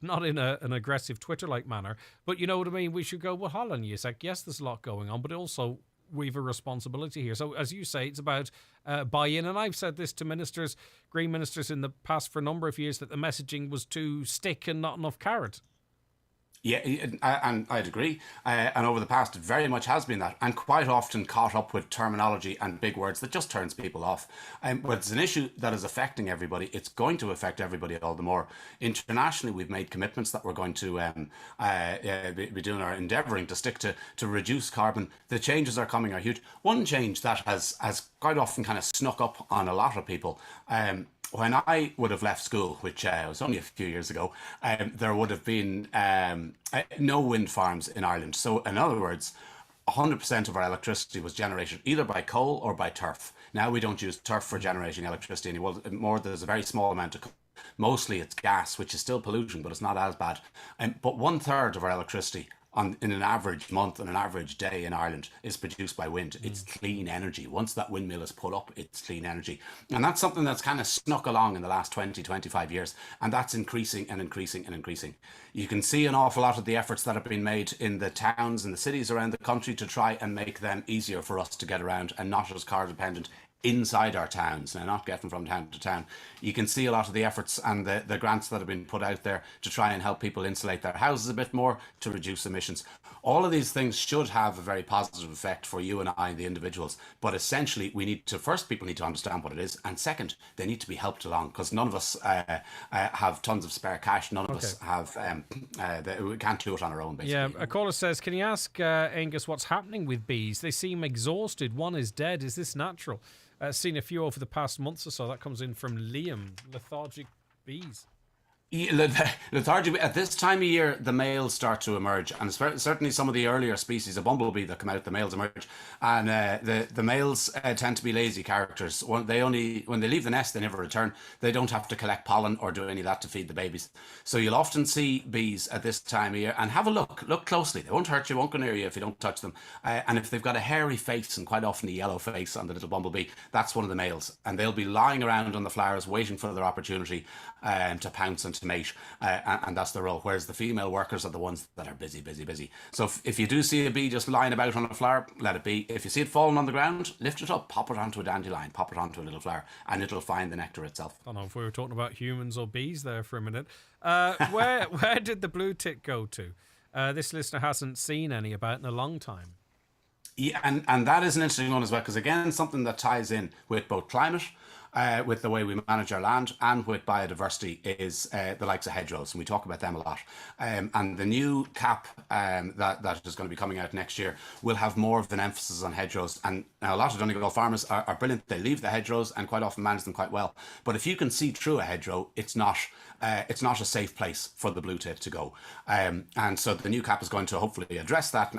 not in an aggressive Twitter-like manner, but you know what I mean? We should go, well, hold on a sec. Yes, there's a lot going on, but also we've a responsibility here. So as you say, it's about buy-in. And I've said this to ministers, Green ministers in the past for a number of years, that the messaging was too stick and not enough carrot. Yeah, and I'd agree. And over the past, it very much has been that, and quite often caught up with terminology and big words that just turns people off. But it's an issue that is affecting everybody. It's going to affect everybody all the more. Internationally, we've made commitments that we're going to be doing our endeavouring to stick to reduce carbon. The changes are coming are huge. One change that has quite often kind of snuck up on a lot of people. When I would have left school, which was only a few years ago, there would have been no wind farms in Ireland. So in other words, 100% of our electricity was generated either by coal or by turf. Now we don't use turf for generating electricity anymore. There's a very small amount of mostly it's gas, which is still pollution, but it's not as bad. But 1/3 of our electricity in an average month and an average day in Ireland is produced by wind. It's clean energy. Once that windmill is put up, it's clean energy. And that's something that's kind of snuck along in the last 20, 25 years. And that's increasing and increasing and increasing. You can see an awful lot of the efforts that have been made in the towns and the cities around the country to try and make them easier for us to get around and not as car dependent inside our towns, now not getting from town to town. You can see a lot of the efforts and the grants that have been put out there to try and help people insulate their houses a bit more to reduce emissions. All of these things should have a very positive effect for you and I, the individuals. But essentially, people need to understand what it is. And second, they need to be helped along, because none of us have tons of spare cash. None of us have, we can't do it on our own, basically. Yeah, a caller says, can you ask Angus what's happening with bees? They seem exhausted. One is dead. Is this natural? Seen a few over the past months or so. That comes in from Liam. Lethargic bees. Lethargic. At this time of year, the males start to emerge, and certainly some of the earlier species of bumblebee that come out, the males emerge, and the males tend to be lazy characters. When they leave the nest, they never return. They don't have to collect pollen or do any of that to feed the babies. So you'll often see bees at this time of year, and have a look closely. They won't hurt you, won't go near you if you don't touch them. And if they've got a hairy face, and quite often a yellow face on the little bumblebee, that's one of the males, and they'll be lying around on the flowers waiting for their opportunity to pounce and to mate, and that's their role. Whereas the female workers are the ones that are busy. So if you do see a bee just lying about on a flower, let it be. If you see it falling on the ground, lift it up, pop it onto a dandelion, pop it onto a little flower, and it'll find the nectar itself. I don't know if we were talking about humans or bees there for a minute. Where did the blue tit go to? This listener hasn't seen any about in a long time. Yeah, and that is an interesting one as well, because again, something that ties in with both climate, with the way we manage our land, and with biodiversity is the likes of hedgerows, and we talk about them a lot. And the new cap that is going to be coming out next year will have more of an emphasis on hedgerows. And now a lot of Donegal farmers are brilliant. They leave the hedgerows and quite often manage them quite well. But if you can see through a hedgerow, it's not a safe place for the blue tit to go. And so the new cap is going to hopefully address that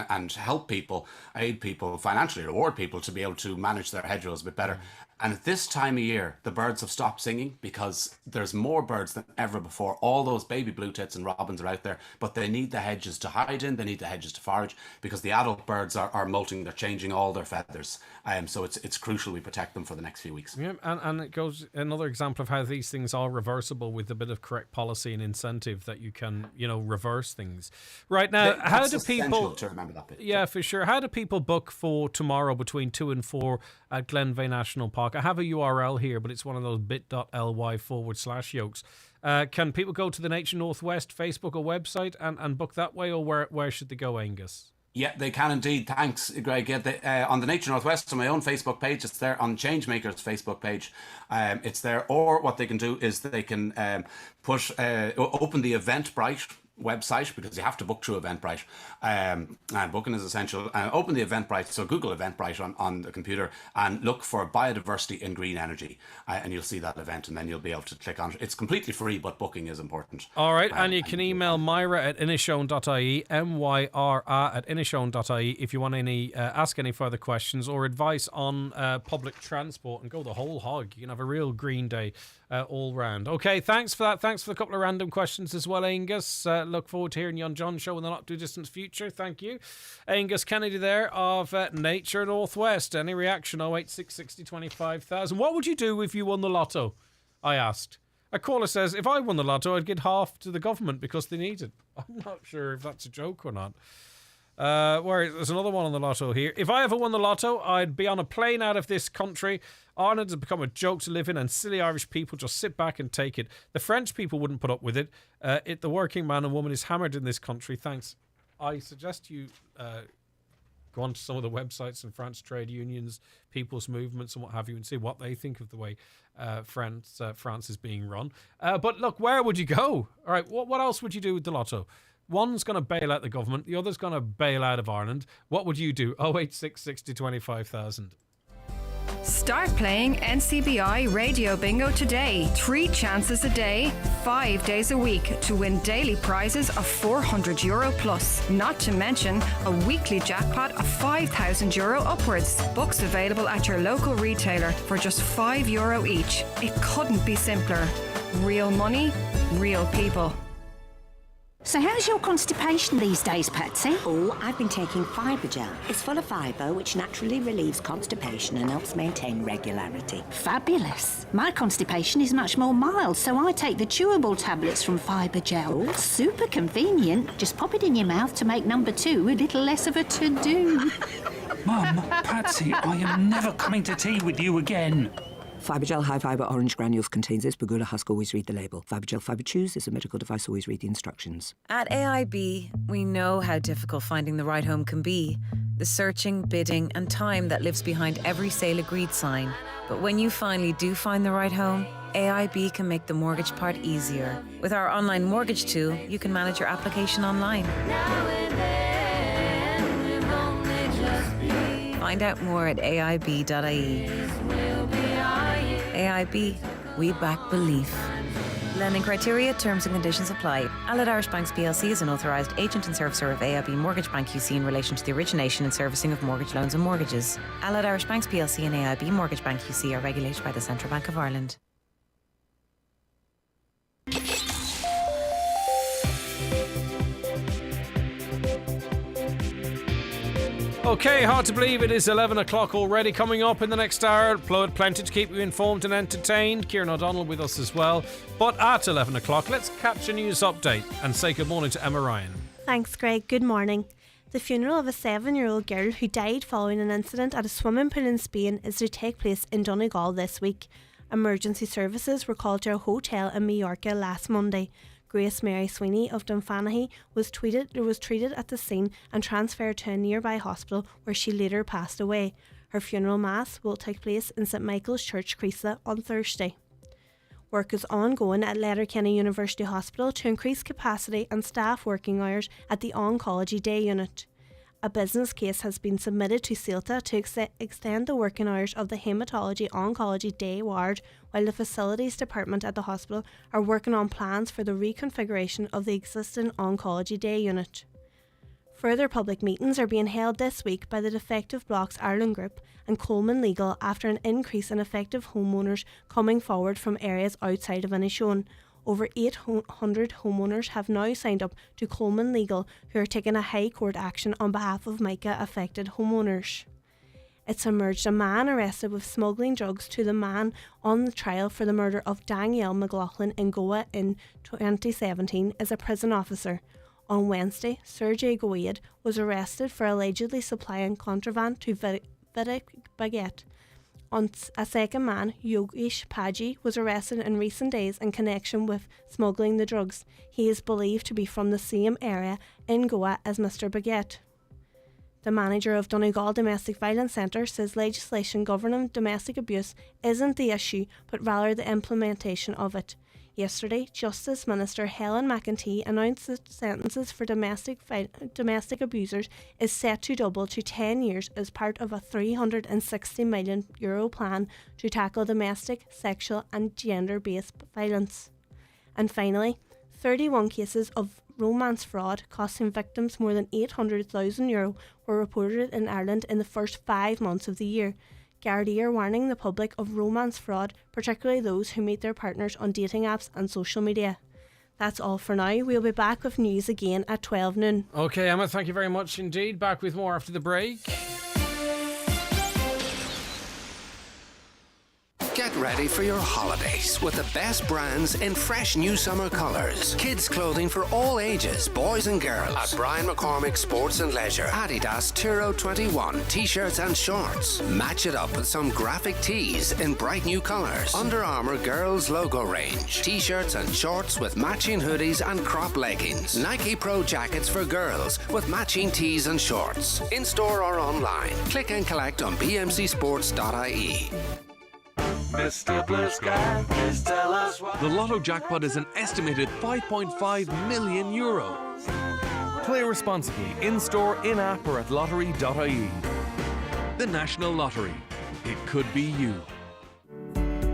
and help people, aid people, financially reward people to be able to manage their hedgerows a bit better. And at this time of year, the birds have stopped singing because there's more birds than ever before. All those baby blue tits and robins are out there, but they need the hedges to hide in, they need the hedges to forage, because the adult birds are molting, they're changing all their feathers. So it's crucial we protect them for the next few weeks. Yeah, and it goes another example of how these things are reversible with a bit of correct policy and incentive, that you can, reverse things. Right now, how do people to remember that bit? Yeah, for sure. How do people book for tomorrow between 2 and 4 at Glenveigh National Park? I have a URL here, but it's one of those bit.ly/yokes. Can people go to the Nature Northwest Facebook or website and book that way, or where should they go, Angus? Yeah, they can indeed. Thanks, Greg. Yeah, on the Nature Northwest, on my own Facebook page, it's there. On Changemaker's Facebook page, it's there. Or what they can do is they can open the Eventbrite website, because you have to book through Eventbrite, and booking is essential. Open the Eventbrite, so Google Eventbrite on the computer and look for biodiversity and green energy, and you'll see that event, and then you'll be able to click on it. It's completely free, but booking is important. All right, and you can email Myra at inishowen.ie, myra at inishowen.ie, if you want ask any further questions or advice on public transport, and go the whole hog. You can have a real green day all round. Okay, thanks for that. Thanks for the couple of random questions as well, Angus. Look forward to hearing you on John's show in the not too distant future. Thank you. Angus Kennedy there of Nature Northwest. Any reaction? 086 60 25,000. What would you do if you won the lotto? I asked. A caller says, if I won the lotto, I'd give half to the government because they need it. I'm not sure if that's a joke or not. There's another one on the lotto here. If I ever won the lotto, I'd be on a plane out of this country. Ireland has become a joke to live in, and silly Irish people just sit back and take it. The French people wouldn't put up with it. The working man and woman is hammered in this country. Thanks. I suggest you go onto some of the websites in France, trade unions, people's movements and what have you, and see what they think of the way France is being run. But look, where would you go? All right, what else would you do with the lotto? One's going to bail out the government, the other's going to bail out of Ireland. What would you do? 086 60 25,000. Start playing NCBI Radio Bingo today. 3 chances a day, 5 days a week to win daily prizes of €400 plus. Not to mention a weekly jackpot of €5,000 upwards. Books available at your local retailer for just €5 each. It couldn't be simpler. Real money, real people. So how's your constipation these days, Patsy? Oh, I've been taking fibre gel. It's full of fibre, which naturally relieves constipation and helps maintain regularity. Fabulous. My constipation is much more mild, so I take the chewable tablets from fibre gel. Oh. Super convenient. Just pop it in your mouth to make number 2 a little less of a to-do. Mum, Patsy, I am never coming to tea with you again. Fibergel High Fibre Orange Granules contains this. Begula Husk, always read the label. Fibergel Fibre Chews is a medical device, always read the instructions. At AIB, we know how difficult finding the right home can be. The searching, bidding and time that lives behind every sale agreed sign. But when you finally do find the right home, AIB can make the mortgage part easier. With our online mortgage tool, you can manage your application online. Find out more at aib.ie. AIB, we back belief. Lending criteria, terms and conditions apply. Allied Irish Banks plc is an authorised agent and servicer of AIB Mortgage Bank QC in relation to the origination and servicing of mortgage loans and mortgages. Allied Irish Banks plc and AIB Mortgage Bank QC are regulated by the Central Bank of Ireland. Okay, hard to believe it is 11 o'clock already. Coming up in the next hour, plenty to keep you informed and entertained. Kieran O'Donnell with us as well. But at 11 o'clock, let's catch a news update and say good morning to Emma Ryan. Thanks, Greg. Good morning. The funeral of a 7-year-old girl who died following an incident at a swimming pool in Spain is to take place in Donegal this week. Emergency services were called to a hotel in Mallorca last Monday. Grace Mary Sweeney of Dunfanaghy was treated at the scene and transferred to a nearby hospital where she later passed away. Her funeral mass will take place in St Michael's Church, Creasla on Thursday. Work is ongoing at Letterkenny University Hospital to increase capacity and staff working hours at the Oncology Day Unit. A business case has been submitted to CELTA to extend the working hours of the Haematology Oncology Day Ward, while the Facilities Department at the hospital are working on plans for the reconfiguration of the existing Oncology Day Unit. Further public meetings are being held this week by the Defective Blocks Ireland Group and Coleman Legal after an increase in effective homeowners coming forward from areas outside of Inishowen. Over 800 homeowners have now signed up to Coleman Legal, who are taking a High Court action on behalf of Mica-affected homeowners. It's emerged a man arrested with smuggling drugs to the man on the trial for the murder of Danielle McLaughlin in Goa in 2017 is a prison officer. On Wednesday, Sergei Goyed was arrested for allegedly supplying contraband to Videk Baguette. A second man, Yogesh Paji, was arrested in recent days in connection with smuggling the drugs. He is believed to be from the same area in Goa as Mr. Baguette. The manager of Donegal Domestic Violence Centre says legislation governing domestic abuse isn't the issue, but rather the implementation of it. Yesterday, Justice Minister Helen McEntee announced that sentences for domestic abusers is set to double to 10 years as part of a €360 million plan to tackle domestic, sexual and gender-based violence. And finally, 31 cases of romance fraud costing victims more than €800,000 were reported in Ireland in the first 5 months of the year. Gardaí are warning the public of romance fraud, particularly those who meet their partners on dating apps and social media. That's all for now. We'll be back with news again at 12 noon. Okay, Emma, thank you very much indeed. Back with more after the break. Get ready for your holidays with the best brands in fresh new summer colours. Kids clothing for all ages, boys and girls. At Brian McCormick Sports and Leisure. Adidas Turo 21 t-shirts and shorts. Match it up with some graphic tees in bright new colours. Under Armour Girls Logo Range. T-shirts and shorts with matching hoodies and crop leggings. Nike Pro jackets for girls with matching tees and shorts. In store or online. Click and collect on bmcsports.ie. Mr. Blue Sky, please tell us why. The Lotto jackpot is an estimated €5.5 million. Play responsibly, in-store, in-app or at lottery.ie. The National Lottery. It could be you.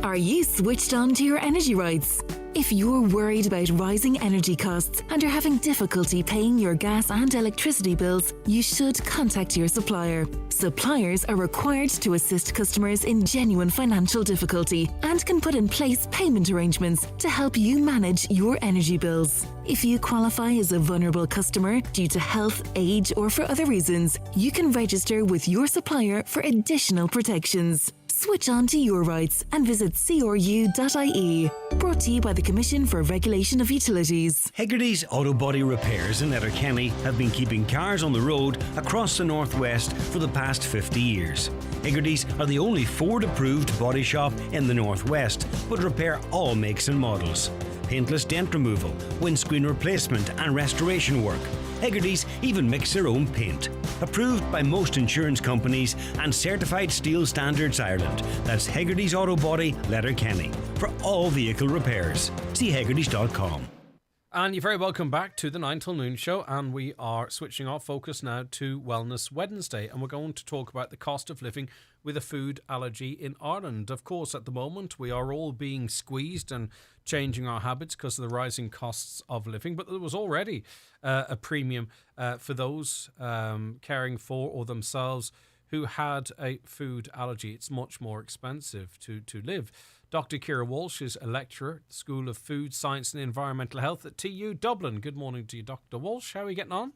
Are you switched on to your energy rights? If you're worried about rising energy costs and are having difficulty paying your gas and electricity bills, you should contact your supplier. Suppliers are required to assist customers in genuine financial difficulty and can put in place payment arrangements to help you manage your energy bills. If you qualify as a vulnerable customer due to health, age, or for other reasons, you can register with your supplier for additional protections. Switch on to your rights and visit cru.ie. Brought to you by the Commission for Regulation of Utilities. Hegarty's Auto Body Repairs in Letterkenny have been keeping cars on the road across the northwest for the past 50 years. Hegarty's are the only Ford-approved body shop in the northwest, but repair all makes and models. Paintless dent removal, windscreen replacement and restoration work. Hegarty's even mix their own paint. Approved by most insurance companies and certified Steel Standards Ireland. That's Hegarty's Auto Body, Letterkenny. For all vehicle repairs. See hegartys.com. And you're very welcome back to the 9 till noon show, and we are switching our focus now to Wellness Wednesday, and we're going to talk about the cost of living with a food allergy in Ireland. Of course, at the moment we are all being squeezed and changing our habits because of the rising costs of living, but there was already a premium for those caring for or themselves who had a food allergy. It's much more expensive to live. Dr. Ciara Walsh is a lecturer at the School of Food Science and Environmental Health at TU Dublin. Good morning to you, Dr. Walsh. How are you getting on?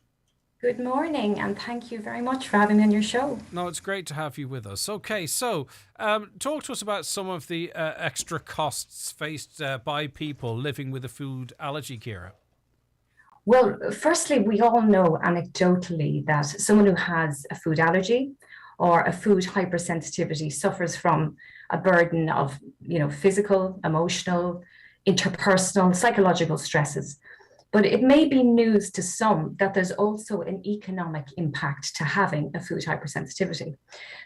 Good morning, and thank you very much for having me on your show. No, it's great to have you with us. Okay, so talk to us about some of the extra costs faced by people living with a food allergy, Ciara. Well, firstly, we all know anecdotally that someone who has a food allergy or a food hypersensitivity suffers from a burden of, physical, emotional, interpersonal, psychological stresses. But it may be news to some that there's also an economic impact to having a food hypersensitivity.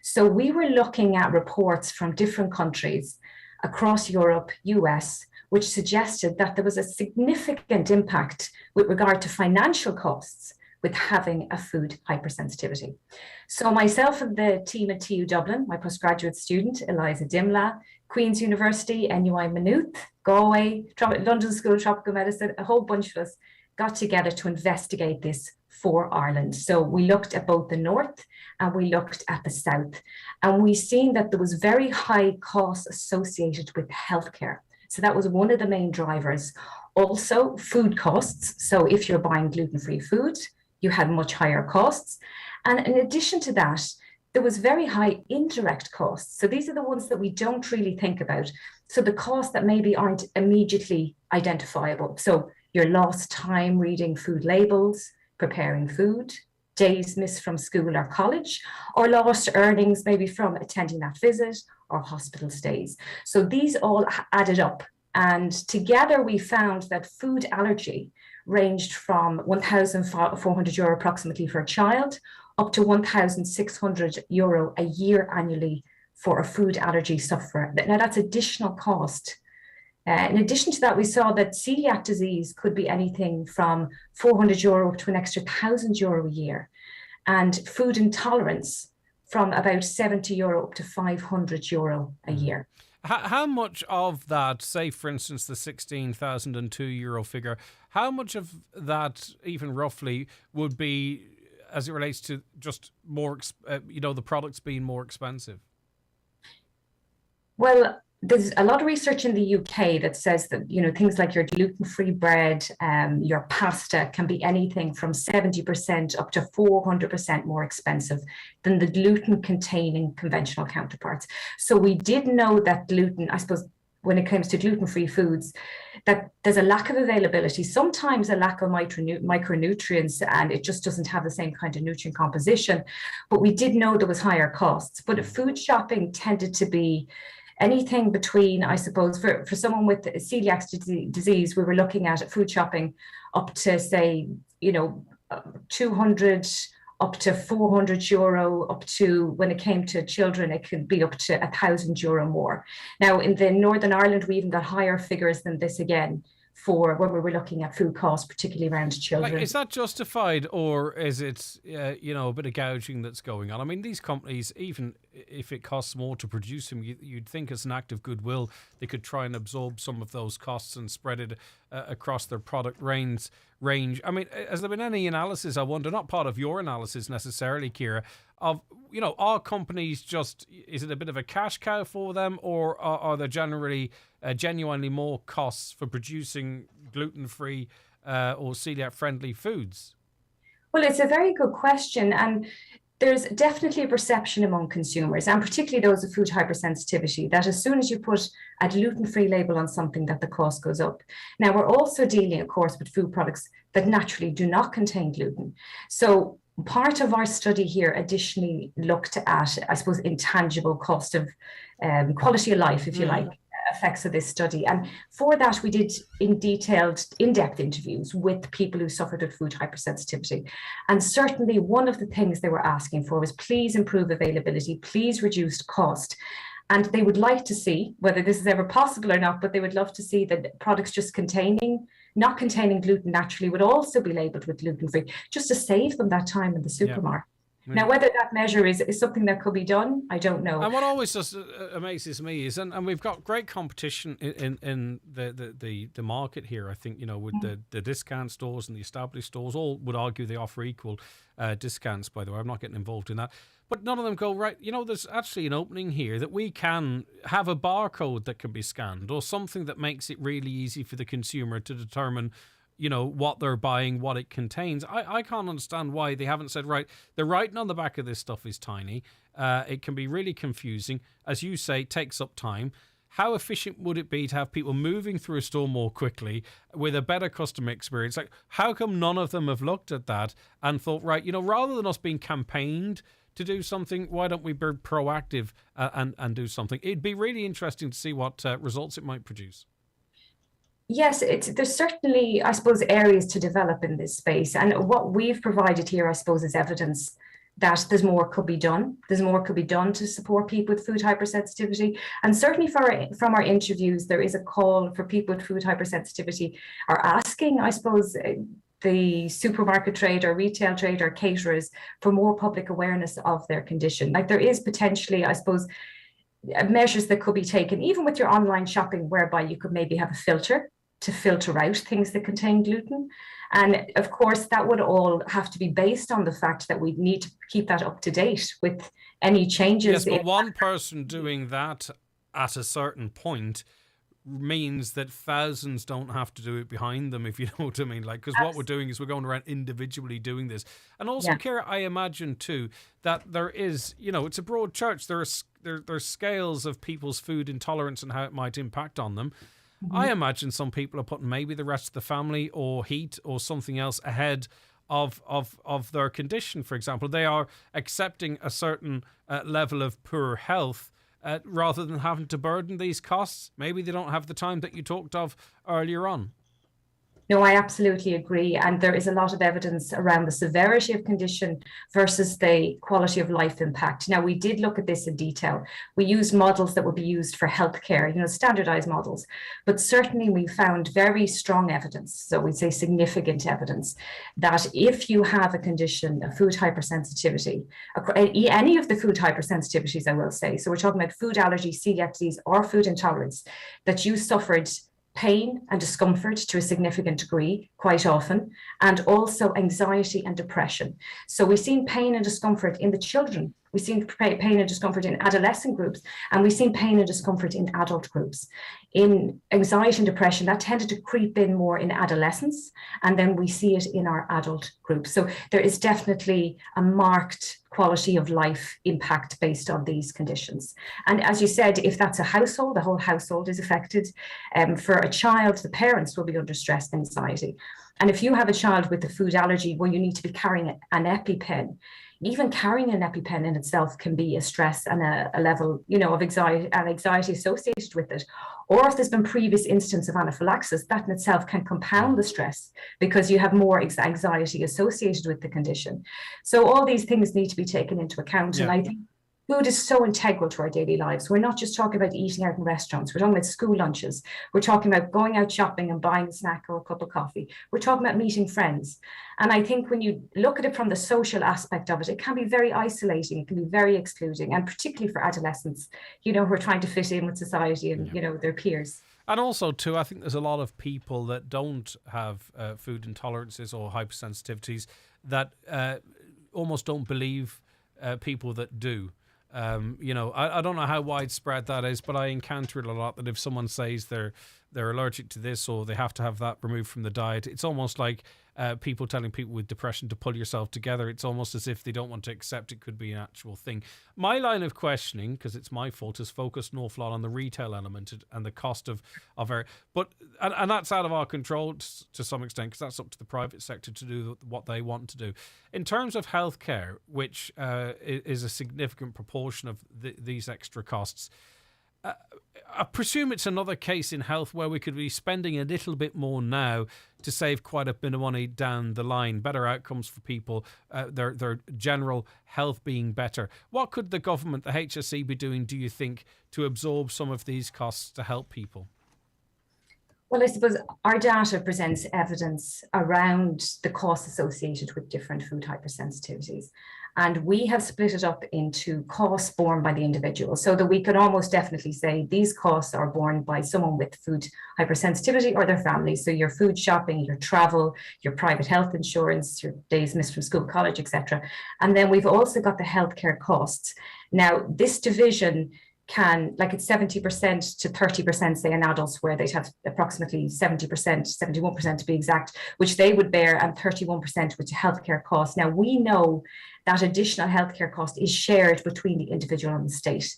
So we were looking at reports from different countries across Europe, US, which suggested that there was a significant impact with regard to financial costs with having a food hypersensitivity. So myself and the team at TU Dublin, my postgraduate student, Eliza Dimla, Queen's University, NUI Maynooth, Galway, London School of Tropical Medicine, a whole bunch of us got together to investigate this for Ireland. So we looked at both the north and we looked at the south, and we seen that there was very high costs associated with healthcare. So that was one of the main drivers. Also, food costs. So if you're buying gluten-free food, you had much higher costs. And in addition to that, there was very high indirect costs. So these are the ones that we don't really think about. So the costs that maybe aren't immediately identifiable. So your lost time reading food labels, preparing food, days missed from school or college, or lost earnings maybe from attending that visit or hospital stays. So these all added up. And together we found that food allergy ranged from €1,400 approximately for a child up to €1,600 a year annually for a food allergy sufferer. Now that's additional cost. In addition to that, we saw that celiac disease could be anything from €400 up to an extra €1,000 a year, and food intolerance from about €70 up to €500 a year. How much of that, say for instance the €16,002 figure, how much of that even roughly would be as it relates to just more, the products being more expensive? Well, there's a lot of research in the UK that says that, things like your gluten-free bread, your pasta can be anything from 70% up to 400% more expensive than the gluten-containing conventional counterparts. So we did know that gluten, I suppose, when it comes to gluten-free foods, that there's a lack of availability, sometimes a lack of micronutrients, and it just doesn't have the same kind of nutrient composition. But we did know there was higher costs. But food shopping tended to be anything between, I suppose, for someone with celiac disease, we were looking at food shopping up to, say, 200 up to 400 euro, up to, when it came to children, it could be up to 1,000 euro more. Now, in the Northern Ireland, we even got higher figures than this again for when we were looking at food costs, particularly around children. Like, is that justified, or is it, a bit of gouging that's going on? I mean, these companies, even if it costs more to produce them, you'd think as an act of goodwill, they could try and absorb some of those costs and spread it across their product range. I mean, has there been any analysis, I wonder, not part of your analysis necessarily, Ciara, of, are companies just, is it a bit of a cash cow for them, or are there generally genuinely more costs for producing gluten-free or celiac-friendly foods? Well, it's a very good question. And there's definitely a perception among consumers, and particularly those with food hypersensitivity, that as soon as you put a gluten-free label on something, that the cost goes up. Now, we're also dealing, of course, with food products that naturally do not contain gluten. So part of our study here additionally looked at, I suppose, intangible cost of quality of life, if you like, effects of this study. And for that, we did in-depth interviews with people who suffered with food hypersensitivity. And certainly one of the things they were asking for was, please improve availability, please reduce cost. And they would like to see, whether this is ever possible or not, but they would love to see that products just not containing gluten naturally would also be labeled with gluten-free, just to save them that time in the supermarket. Now, whether that measure is something that could be done, I don't know. And what always just amazes me is, and we've got great competition in the market here, I think, with the discount stores and the established stores, all would argue they offer equal discounts, by the way. I'm not getting involved in that. But none of them go, right, there's actually an opening here that we can have a barcode that can be scanned, or something that makes it really easy for the consumer to determine what they're buying, what it contains. I can't understand why they haven't said, right, the writing on the back of this stuff is tiny. It can be really confusing. As you say, it takes up time. How efficient would it be to have people moving through a store more quickly with a better customer experience? Like, how come none of them have looked at that and thought, right, rather than us being campaigned to do something, why don't we be proactive and do something? It'd be really interesting to see what results it might produce. Yes, there's certainly, I suppose, areas to develop in this space. And what we've provided here, I suppose, is evidence that there's more could be done. There's more could be done to support people with food hypersensitivity. And certainly from our interviews, there is a call for people with food hypersensitivity are asking, I suppose, the supermarket trade or retail trade or caterers for more public awareness of their condition. Like, there is potentially, I suppose, measures that could be taken, even with your online shopping, whereby you could maybe have a filter to filter out things that contain gluten. And of course, that would all have to be based on the fact that we need to keep that up to date with any changes. Yes, but one person doing that at a certain point means that thousands don't have to do it behind them, if you know what I mean. Like, because what we're doing is we're going around individually doing this. And also, Ciara, I imagine too that there is, it's a broad church. There's scales of people's food intolerance and how it might impact on them. Mm-hmm. I imagine some people are putting maybe the rest of the family or heat or something else ahead of their condition. For example, they are accepting a certain level of poor health rather than having to burden these costs. Maybe they don't have the time that you talked of earlier on. No, I absolutely agree. And there is a lot of evidence around the severity of condition versus the quality of life impact. Now, we did look at this in detail. We used models that would be used for healthcare, standardized models. But certainly we found very strong evidence, so we'd say significant evidence, that if you have a condition, a food hypersensitivity, any of the food hypersensitivities, I will say, so we're talking about food allergy, celiac disease, or food intolerance, that you suffered pain and discomfort to a significant degree, quite often, and also anxiety and depression. So we've seen pain and discomfort in the children We've seen pain and discomfort in adolescent groups, and we've seen pain and discomfort in adult groups. In anxiety and depression, that tended to creep in more in adolescence, and then we see it in our adult groups. So there is definitely a marked quality of life impact based on these conditions. And as you said, if that's a household, the whole household is affected. For a child, the parents will be under stress and anxiety. And if you have a child with a food allergy where you need to be carrying an EpiPen, even carrying an EpiPen in itself can be a stress and a level, of anxiety associated with it. Or if there's been previous instance of anaphylaxis, that in itself can compound the stress because you have more anxiety associated with the condition. So all these things need to be taken into account. And I think food is so integral to our daily lives. We're not just talking about eating out in restaurants. We're talking about school lunches. We're talking about going out shopping and buying a snack or a cup of coffee. We're talking about meeting friends. And I think when you look at it from the social aspect of it, it can be very isolating. It can be very excluding, and particularly for adolescents, who are trying to fit in with society and, their peers. And also, too, I think there's a lot of people that don't have food intolerances or hypersensitivities that almost don't believe people that do. I don't know how widespread that is, but I encounter it a lot, that if someone says they're allergic to this or they have to have that removed from the diet, it's almost like people telling people with depression to pull yourself together. It's almost as if they don't want to accept it could be an actual thing. My line of questioning, because it's my fault, is focused an awful lot on the retail element and the cost of our... And that's out of our control to some extent, because that's up to the private sector to do what they want to do. In terms of healthcare, which is a significant proportion of these extra costs, I presume it's another case in health where we could be spending a little bit more now to save quite a bit of money down the line, better outcomes for people, their general health being better. What could the government, the HSE, be doing, do you think, to absorb some of these costs to help people? Well, I suppose our data presents evidence around the costs associated with different food hypersensitivities. And we have split it up into costs borne by the individual, so that we can almost definitely say these costs are borne by someone with food hypersensitivity or their family. So your food shopping, your travel, your private health insurance, your days missed from school, college, etc. And then we've also got the healthcare costs. Now, this division it's 70% to 30%, say, in adults, where they'd have approximately 70%, 71% to be exact, which they would bear, and 31% which healthcare costs. Now, we know that additional healthcare cost is shared between the individual and the state.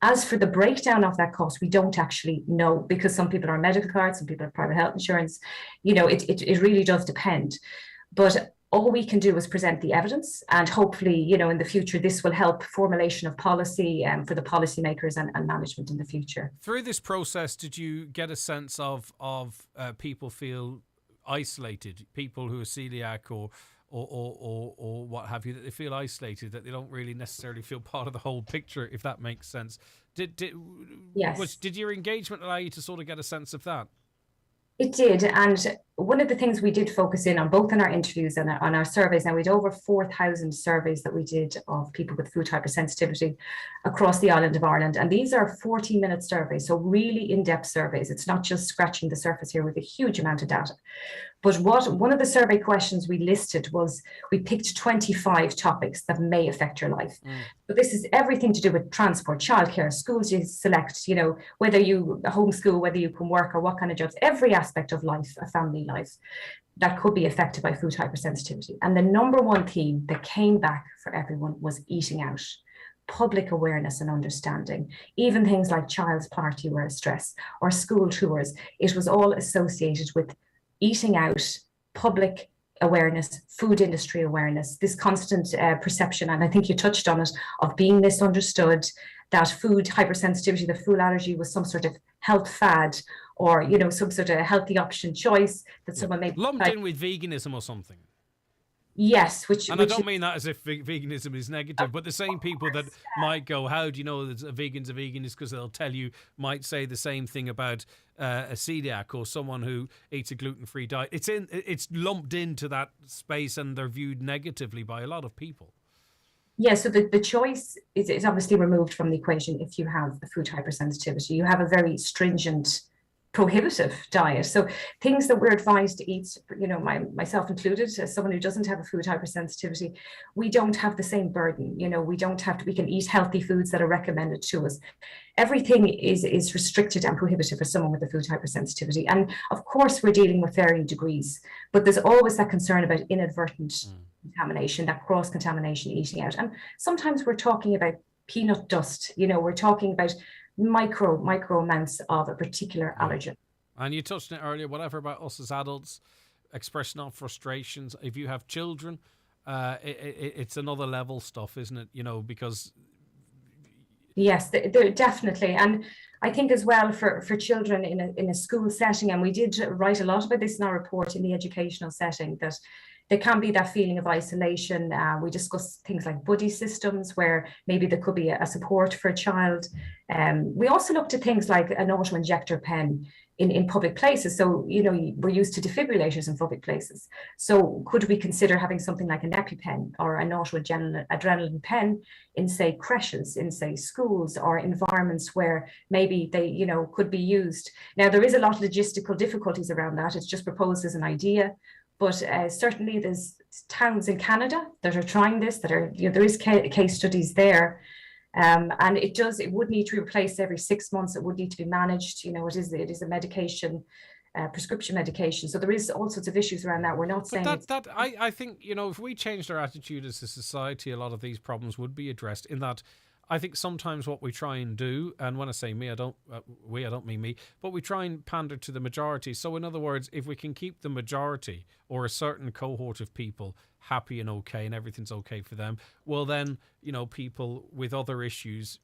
As for the breakdown of that cost, we don't actually know, because some people are medical cards, some people have private health insurance. It really does depend. But all we can do is present the evidence, and hopefully, in the future, this will help formulation of policy for the policymakers and management in the future. Through this process, did you get a sense of people feel isolated, people who are celiac or what have you, that they feel isolated, that they don't really necessarily feel part of the whole picture, if that makes sense? Yes. Did your engagement allow you to sort of get a sense of that? It did. And one of the things we did focus in on, both in our interviews and on our surveys, now we had over 4,000 surveys that we did of people with food hypersensitivity across the island of Ireland. And these are 40-minute surveys, so really in-depth surveys. It's not just scratching the surface here with a huge amount of data. But one of the survey questions we listed was, we picked 25 topics that may affect your life. But this is everything to do with transport, childcare, schools you select, whether you homeschool, whether you can work or what kind of jobs, every aspect of life, a family life, that could be affected by food hypersensitivity. And the number one theme that came back for everyone was eating out. Public awareness and understanding, even things like child's party wear stress or school tours, it was all associated with eating out, public awareness, food industry awareness, this constant perception, and I think you touched on it, of being misunderstood, that food hypersensitivity, the food allergy, was some sort of health fad, or some sort of healthy option choice that someone may lumped in with veganism or something. Yes, I don't mean that as if veganism is negative, but the same people that might go, how do you know that a vegan's a vegan, is because they'll tell you, might say the same thing about a celiac or someone who eats a gluten-free diet. It's lumped into that space, and they're viewed negatively by a lot of people. Yeah, so the choice is obviously removed from the equation if you have a food hypersensitivity. You have a very stringent prohibitive diet. So things that we're advised to eat, myself included, as someone who doesn't have a food hypersensitivity, we don't have the same burden. We don't have to, we can eat healthy foods that are recommended to us. Everything is restricted and prohibitive for someone with a food hypersensitivity. And of course, we're dealing with varying degrees, but there's always that concern about inadvertent contamination, that cross-contamination eating out. And sometimes we're talking about peanut dust, we're talking about micro amounts of a particular allergen. And you touched on it earlier, whatever about us as adults, expressing our frustrations. If you have children, it's another level stuff, isn't it? Because... Yes, they're definitely. And I think as well for children in a school setting, and we did write a lot about this in our report in the educational setting, that there can be that feeling of isolation. We discussed things like buddy systems where maybe there could be a support for a child. We also looked at things like an auto-injector pen in public places. So, we're used to defibrillators in public places. So could we consider having something like an EpiPen or an adrenaline pen in, say, creches, in, say, schools or environments where maybe they, could be used? Now, there is a lot of logistical difficulties around that. It's just proposed as an idea. But certainly there's towns in Canada that are trying this, that are, there is case studies there. And it would need to be replaced every 6 months. It would need to be managed. It is a medication, prescription medication. So there is all sorts of issues around that. We're not saying I think, if we changed our attitude as a society, a lot of these problems would be addressed. In that, I think sometimes what we try and do, and when I say me, I don't mean me, but we try and pander to the majority. So in other words, if we can keep the majority or a certain cohort of people happy and okay and everything's okay for them, well then, people with other issues,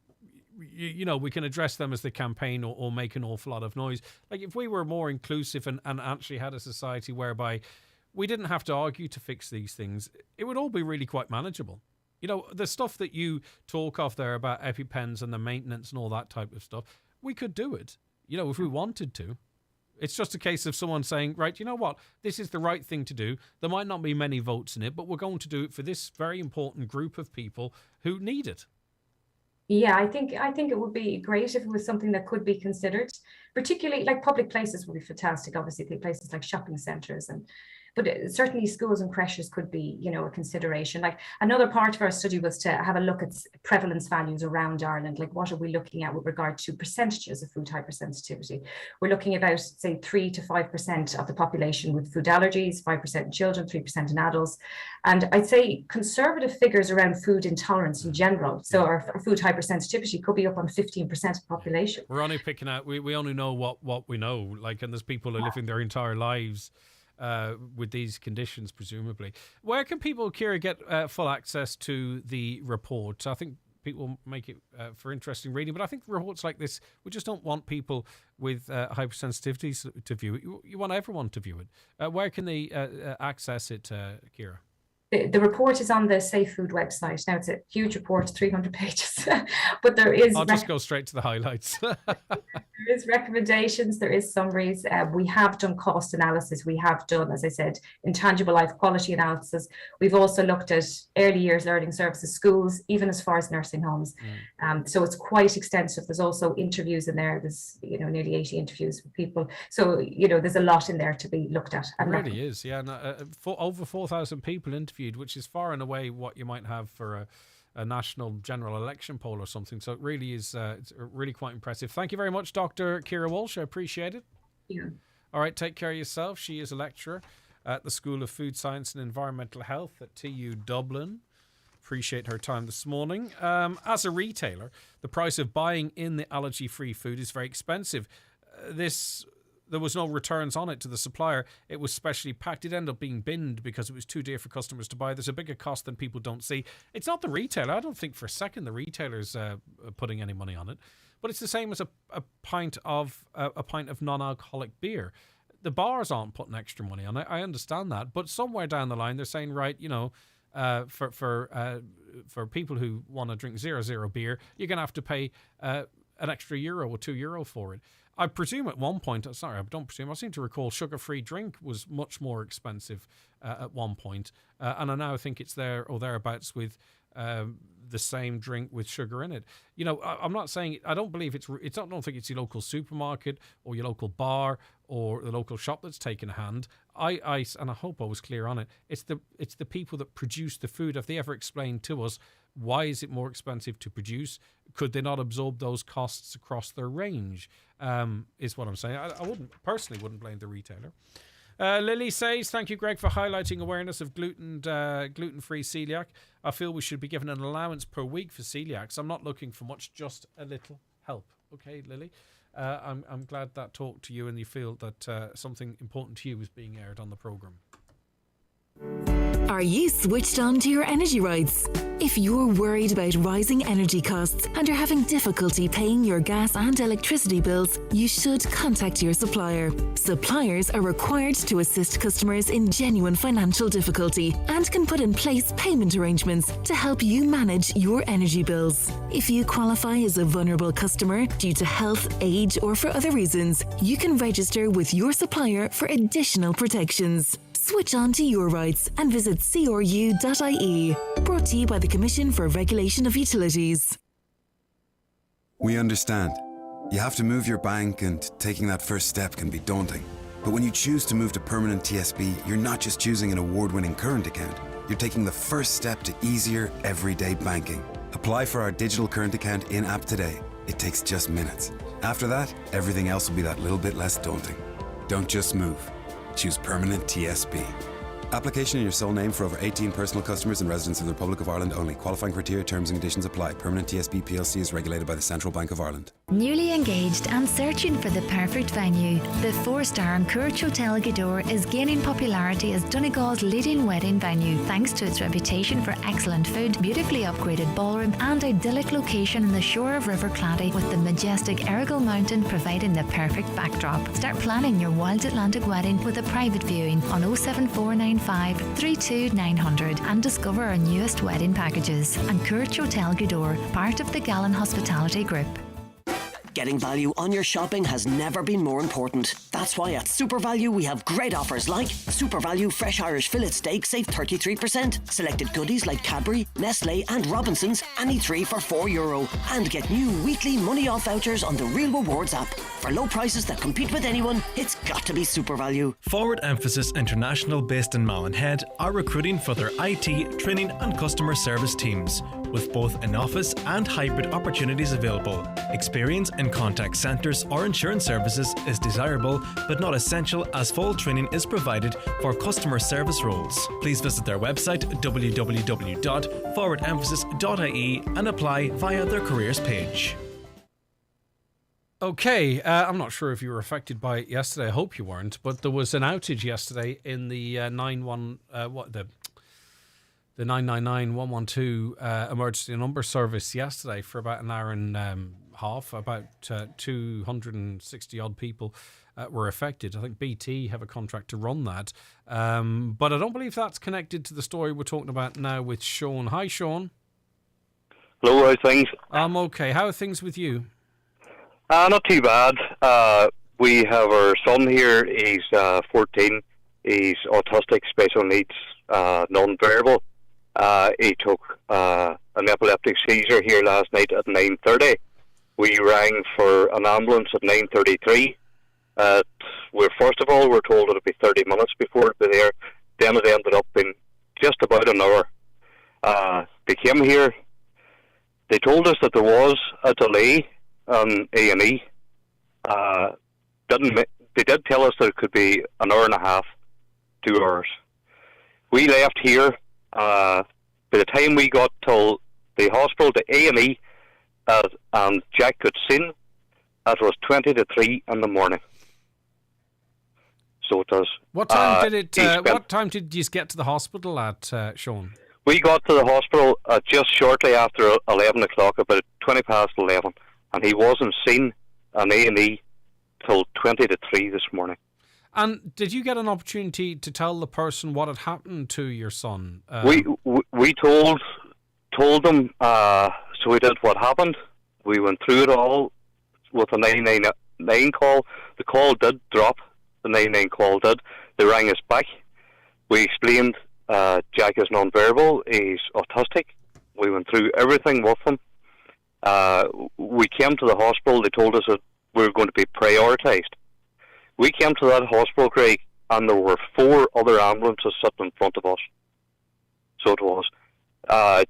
we can address them as the campaign or make an awful lot of noise. Like if we were more inclusive and actually had a society whereby we didn't have to argue to fix these things, it would all be really quite manageable. The stuff that you talk of there about EpiPens and the maintenance and all that type of stuff, we could do it, if we wanted to. It's just a case of someone saying, right, you know what, this is the right thing to do. There might not be many votes in it, but we're going to do it for this very important group of people who need it. Yeah, I think it would be great if it was something that could be considered, particularly like public places would be fantastic. Obviously, places like shopping centres but certainly schools and creches could be, a consideration. Like another part of our study was to have a look at prevalence values around Ireland. Like what are we looking at with regard to percentages of food hypersensitivity? We're looking about, say, 3 to 5% of the population with food allergies, 5% in children, 3% in adults. And I'd say conservative figures around food intolerance in general. So our food hypersensitivity could be up on 15% of the population. We're only picking out, we only know what we know. Like, and there's people who are living their entire lives with these conditions, presumably. Where can people, Ciara, get full access to the report? I think people make it for interesting reading, but I think reports like this, we just don't want people with hypersensitivities to view it. You want everyone to view it. Where can they access it, Ciara? The report is on the Safe Food website. Now, it's a huge report, 300 pages, but there is... I'll just go straight to the highlights. There is recommendations, there is summaries. We have done cost analysis. We have done, as I said, intangible life quality analysis. We've also looked at early years learning services, schools, even as far as nursing homes. So it's quite extensive. There's also interviews in there. There's, nearly 80 interviews with people. So, there's a lot in there to be looked at. It really is, yeah. Over 4,000 people interviewed, which is far and away what you might have for a national general election poll or something. So it really is it's really quite impressive. Thank you very much, Dr. Ciara Walsh. I appreciate it. Yeah. All right, take care of yourself. She is a lecturer at the School of Food Science and Environmental Health at TU Dublin. Appreciate her time this morning. As a retailer, the price of buying in the allergy-free food is very expensive. There was no returns on it to the supplier. It was specially packed. It ended up being binned because it was too dear for customers to buy. There's a bigger cost than people don't see. It's not the retailer. I don't think for a second the retailer's putting any money on it. But it's the same as a pint of non-alcoholic beer. The bars aren't putting extra money on it. I understand that. But somewhere down the line, they're saying, right, for people who want to drink 0.0 beer, you're going to have to pay an extra €1 or €2 for it. I presume at one point, I don't presume, I seem to recall sugar-free drink was much more expensive at one point. And I now think it's there or thereabouts with the same drink with sugar in it. You know, I'm not saying, I don't believe I don't think it's your local supermarket or your local bar or the local shop that's taken a hand. And I hope I was clear on it. It's the people that produce the food. Have they ever explained to us why is it more expensive to produce? Could they not absorb those costs across their range? Is what I'm saying. I wouldn't blame the retailer. Lily says, thank you, Greg, for highlighting awareness of gluten-free celiac. I feel we should be given an allowance per week for celiacs. I'm not looking for much, just a little help. Okay, Lily. I'm glad that talked to you and you feel that something important to you is being aired on the programme. Are you switched on to your energy rights? If you're worried about rising energy costs and are having difficulty paying your gas and electricity bills, you should contact your supplier. Suppliers are required to assist customers in genuine financial difficulty and can put in place payment arrangements to help you manage your energy bills. If you qualify as a vulnerable customer due to health, age, or for other reasons, you can register with your supplier for additional protections. Switch on to your rights and visit cru.ie. Brought to you by the Commission for Regulation of Utilities. We understand. You have to move your bank and taking that first step can be daunting. But when you choose to move to permanent TSB, you're not just choosing an award-winning current account. You're taking the first step to easier, everyday banking. Apply for our digital current account in-app today. It takes just minutes. After that, everything else will be that little bit less daunting. Don't just move. Choose Permanent TSB. Application in your sole name for over 18 personal customers and residents of the Republic of Ireland only. Qualifying criteria, terms and conditions apply. Permanent TSB PLC is regulated by the Central Bank of Ireland. Newly engaged and searching for the perfect venue, the 4-star and Courage Hotel Gweedore is gaining popularity as Donegal's leading wedding venue thanks to its reputation for excellent food, beautifully upgraded ballroom and idyllic location on the shore of River Clady with the majestic Errigal Mountain providing the perfect backdrop. Start planning your wild Atlantic wedding with a private viewing on 07495 32900 and discover our newest wedding packages. And Courage Hotel Gweedore, part of the Gallen Hospitality Group. Getting value on your shopping has never been more important. That's why at Super Value we have great offers like Super Value Fresh Irish Fillet Steak save 33%. Selected goodies like Cadbury, Nestle and Robinsons, any 3 for €4. And get new weekly money off vouchers on the Real Rewards app. For low prices that compete with anyone, it's got to be Super Value. Forward Emphasis International, based in Mallinhead, are recruiting for their IT, training and customer service teams, with both in-office and hybrid opportunities available. Experience in contact centres or insurance services is desirable but not essential, as full training is provided for customer service roles. Please visit their website www.forwardemphasis.ie and apply via their careers page. Okay, I'm not sure if you were affected by it yesterday. I hope you weren't, but there was an outage yesterday in the the 999-112 emergency number service yesterday for about an hour and half. About 260 odd people were affected. I think BT have a contract to run that, but I don't believe that's connected to the story we're talking about now with Sean. Hi, Sean. Hello, how's things? I'm okay. How are things with you? Not too bad. We have our son here. He's 14. He's autistic, special needs, non-verbal. He took an epileptic seizure here last night at 9:30. We rang for an ambulance at 9:33. First of all, we're told it'd be 30 minutes before it'd be there. Then it ended up being just about an hour. They came here. They told us that there was a delay on A&E. They did tell us that it could be an hour and a half, 2 hours. We left here. By the time we got to the hospital, to A&E, and Jack got seen, it was 20 to 3 in the morning. So it was. What time what time did you get to the hospital at, Sean? We got to the hospital just shortly after 11 o'clock, about 20 past 11, and he wasn't seen on A&E till 20 to 3 this morning. And did you get an opportunity to tell the person what had happened to your son? We told them, so we did what happened. We went through it all with a 999 call. The call did drop. The 999 call did. They rang us back. We explained Jack is non-verbal. He's autistic. We went through everything with him. We came to the hospital. They told us that we were going to be prioritised. We came to that hospital, Craig, and there were 4 other ambulances sitting in front of us. So it was.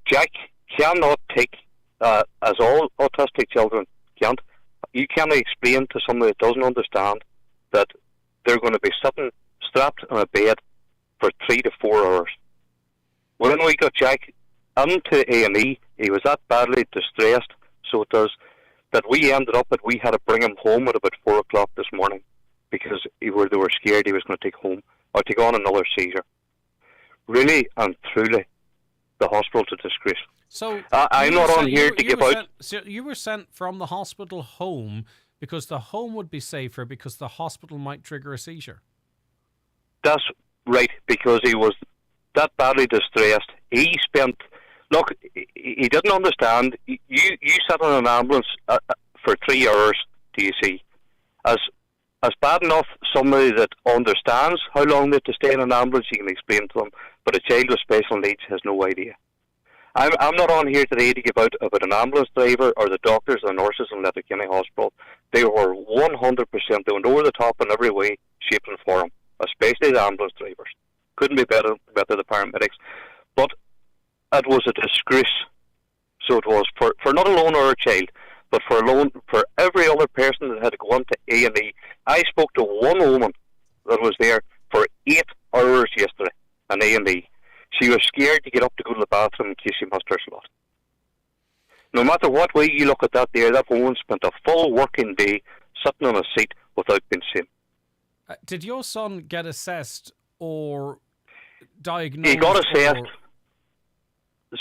Jack cannot take, as all autistic children can't, you can't explain to somebody that doesn't understand that they're going to be sitting strapped in a bed for 3 to 4 hours. When we got Jack into A&E, he was that badly distressed, so it does, that we ended up that we had to bring him home at about 4 o'clock this morning because they were scared he was going to take on another seizure. Really and truly, the hospital's a disgrace. So I'm not on here to give out. So you were sent from the hospital home because the home would be safer because the hospital might trigger a seizure. That's right, because he was that badly distressed. He spent. Look, he didn't understand. You sat in an ambulance for 3 hours. Do you see? As bad enough somebody that understands how long they have to stay in an ambulance, you can explain to them. But a child with special needs has no idea. I'm not on here today to give out about an ambulance driver or the doctors and nurses in Letterkenny Hospital. They were 100%. They went over the top in every way, shape and form, especially the ambulance drivers. Couldn't be better the paramedics. But it was a disgrace. So it was for not alone our child, but for every other person that had to go into A&E. I spoke to one woman that was there for 8 hours yesterday in A&E. She was scared to get up to go to the bathroom in case she missed her slot. No matter what way you look at that there, that woman spent a full working day sitting on a seat without being seen. Did your son get assessed or diagnosed? He got assessed.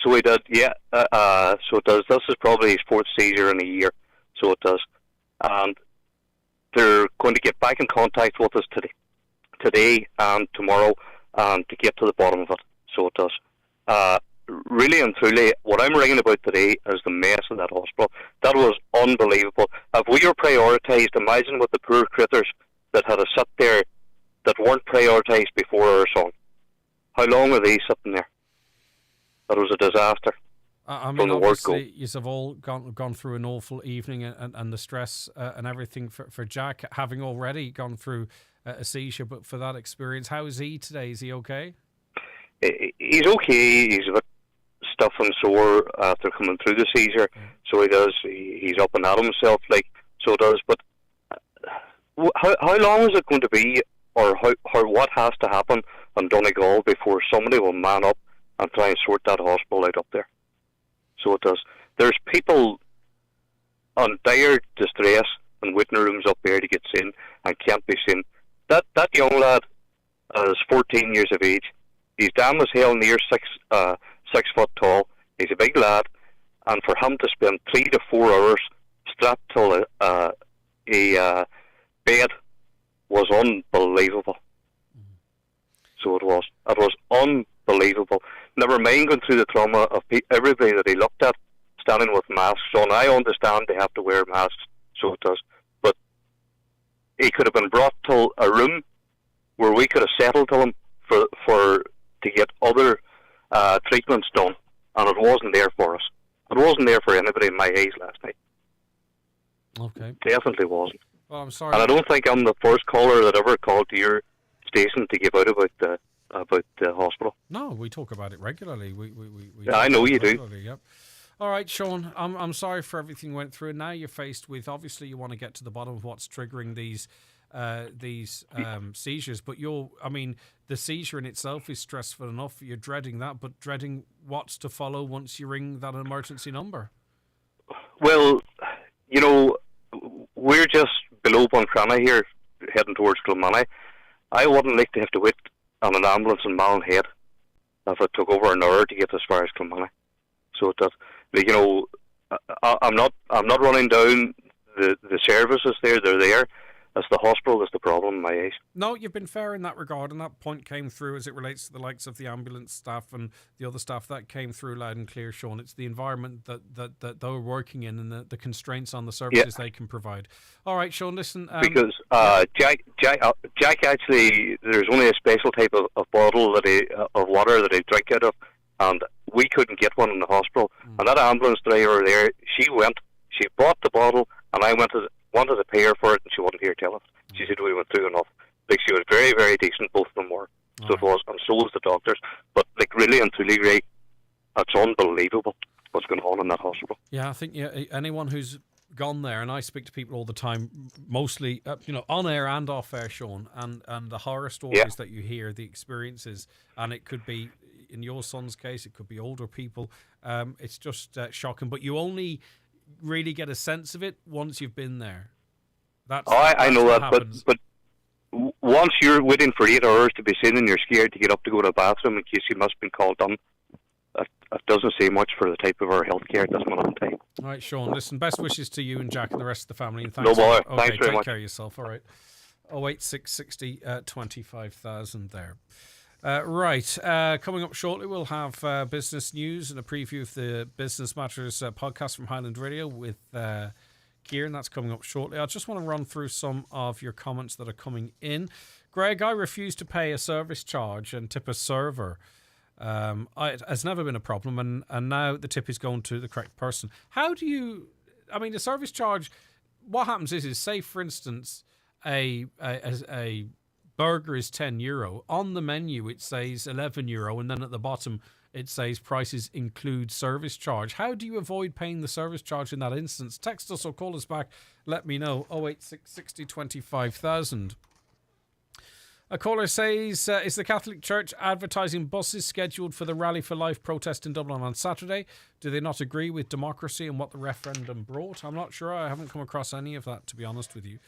So he did, yeah. So it does. This is probably his 4th seizure in a year. So it does. And they're going to get back in contact with us today and tomorrow to get to the bottom of it. So it does. Really and truly, what I'm ringing about today is the mess in that hospital. That was unbelievable. If we were prioritised, imagine what the poor critters that had to sit there that weren't prioritised before our son. How long are they sitting there? That was a disaster. I mean, obviously, you have all gone through an awful evening and the stress and everything for Jack, having already gone through a seizure. But for that experience, how is he today? Is he okay? He's okay. He's a bit stiff and sore after coming through the seizure. So he does. He's up and at himself, like so it does. But how long is it going to be, or what has to happen on Donegal before somebody will man up and try and sort that hospital out up there? So it does. There's people on dire distress in waiting rooms up there to get seen and can't be seen. That young lad is 14 years of age. He's damn as hell near 6 foot tall. He's a big lad, and for him to spend 3 to 4 hours strapped to a bed was unbelievable. So it was. It was unbelievable. Never mind going through the trauma of everybody that he looked at standing with masks on. I understand they have to wear masks, so it does. But he could have been brought to a room where we could have settled to him to get other treatments done, and it wasn't there for us. It wasn't there for anybody in my eyes last night. Okay. Definitely wasn't. Well, I'm sorry. And I don't think I'm the first caller that ever called to your station to give out about the hospital. No, we talk about it regularly. We yeah, I know you do. Yep. All right, Sean, I'm sorry for everything you went through. Now you're faced with, obviously, you want to get to the bottom of what's triggering these seizures. But the seizure in itself is stressful enough. You're dreading that, but dreading what's to follow once you ring that emergency number. Well, we're just below Buncrana here, heading towards Kilmoney. I wouldn't like to have to wait on an ambulance in Mallinhead if it took over an hour to get as far as Kilmoney. So that, I'm not running down the services there. They're there. It's the hospital that's the problem in my eyes. No, you've been fair in that regard, and that point came through as it relates to the likes of the ambulance staff and the other staff. That came through loud and clear, Sean. It's the environment that they're working in and the constraints on the services they can provide. All right, Sean, listen. Because Jack actually, there's only a special type of bottle of water that he drink out of. and we couldn't get one in the hospital. And that ambulance driver there, she bought the bottle, and I wanted to pay her for it, and she wouldn't hear tell us. She said we went through enough. Like, she was very, very decent, both of them were. So it was, and so was the doctors. But like, really and truly, Ray, it's unbelievable what's going on in that hospital. Yeah, I think anyone who's gone there, and I speak to people all the time, mostly on air and off air, Sean, and the horror stories that you hear, the experiences, and it could be, in your son's case, it could be older people. It's just shocking, but you only really get a sense of it once you've been there. I know that, but once you're waiting for 8 hours to be seen and you're scared to get up to go to the bathroom in case you must have been called on, it doesn't say much for the type of our healthcare at this moment in time. All right, Sean, listen, best wishes to you and Jack and the rest of the family. And No bother. Okay, Thanks very take much. care of yourself. All right. 08660 25,000 there. Right, coming up shortly, we'll have business news and a preview of the Business Matters podcast from Highland Radio with Kieran. That's coming up shortly. I just want to run through some of your comments that are coming in. Greg, I refuse to pay a service charge and tip a server. It has never been a problem, and now the tip is going to the correct person. How do you... I mean, the service charge, what happens is say, for instance, a burger is €10. On the menu, it says €11, and then at the bottom, it says prices include service charge. How do you avoid paying the service charge in that instance? Text us or call us back. Let me know. 08660 25,000. A caller says, is the Catholic Church advertising buses scheduled for the Rally for Life protest in Dublin on Saturday? Do they not agree with democracy and what the referendum brought? I'm not sure. I haven't come across any of that, to be honest with you.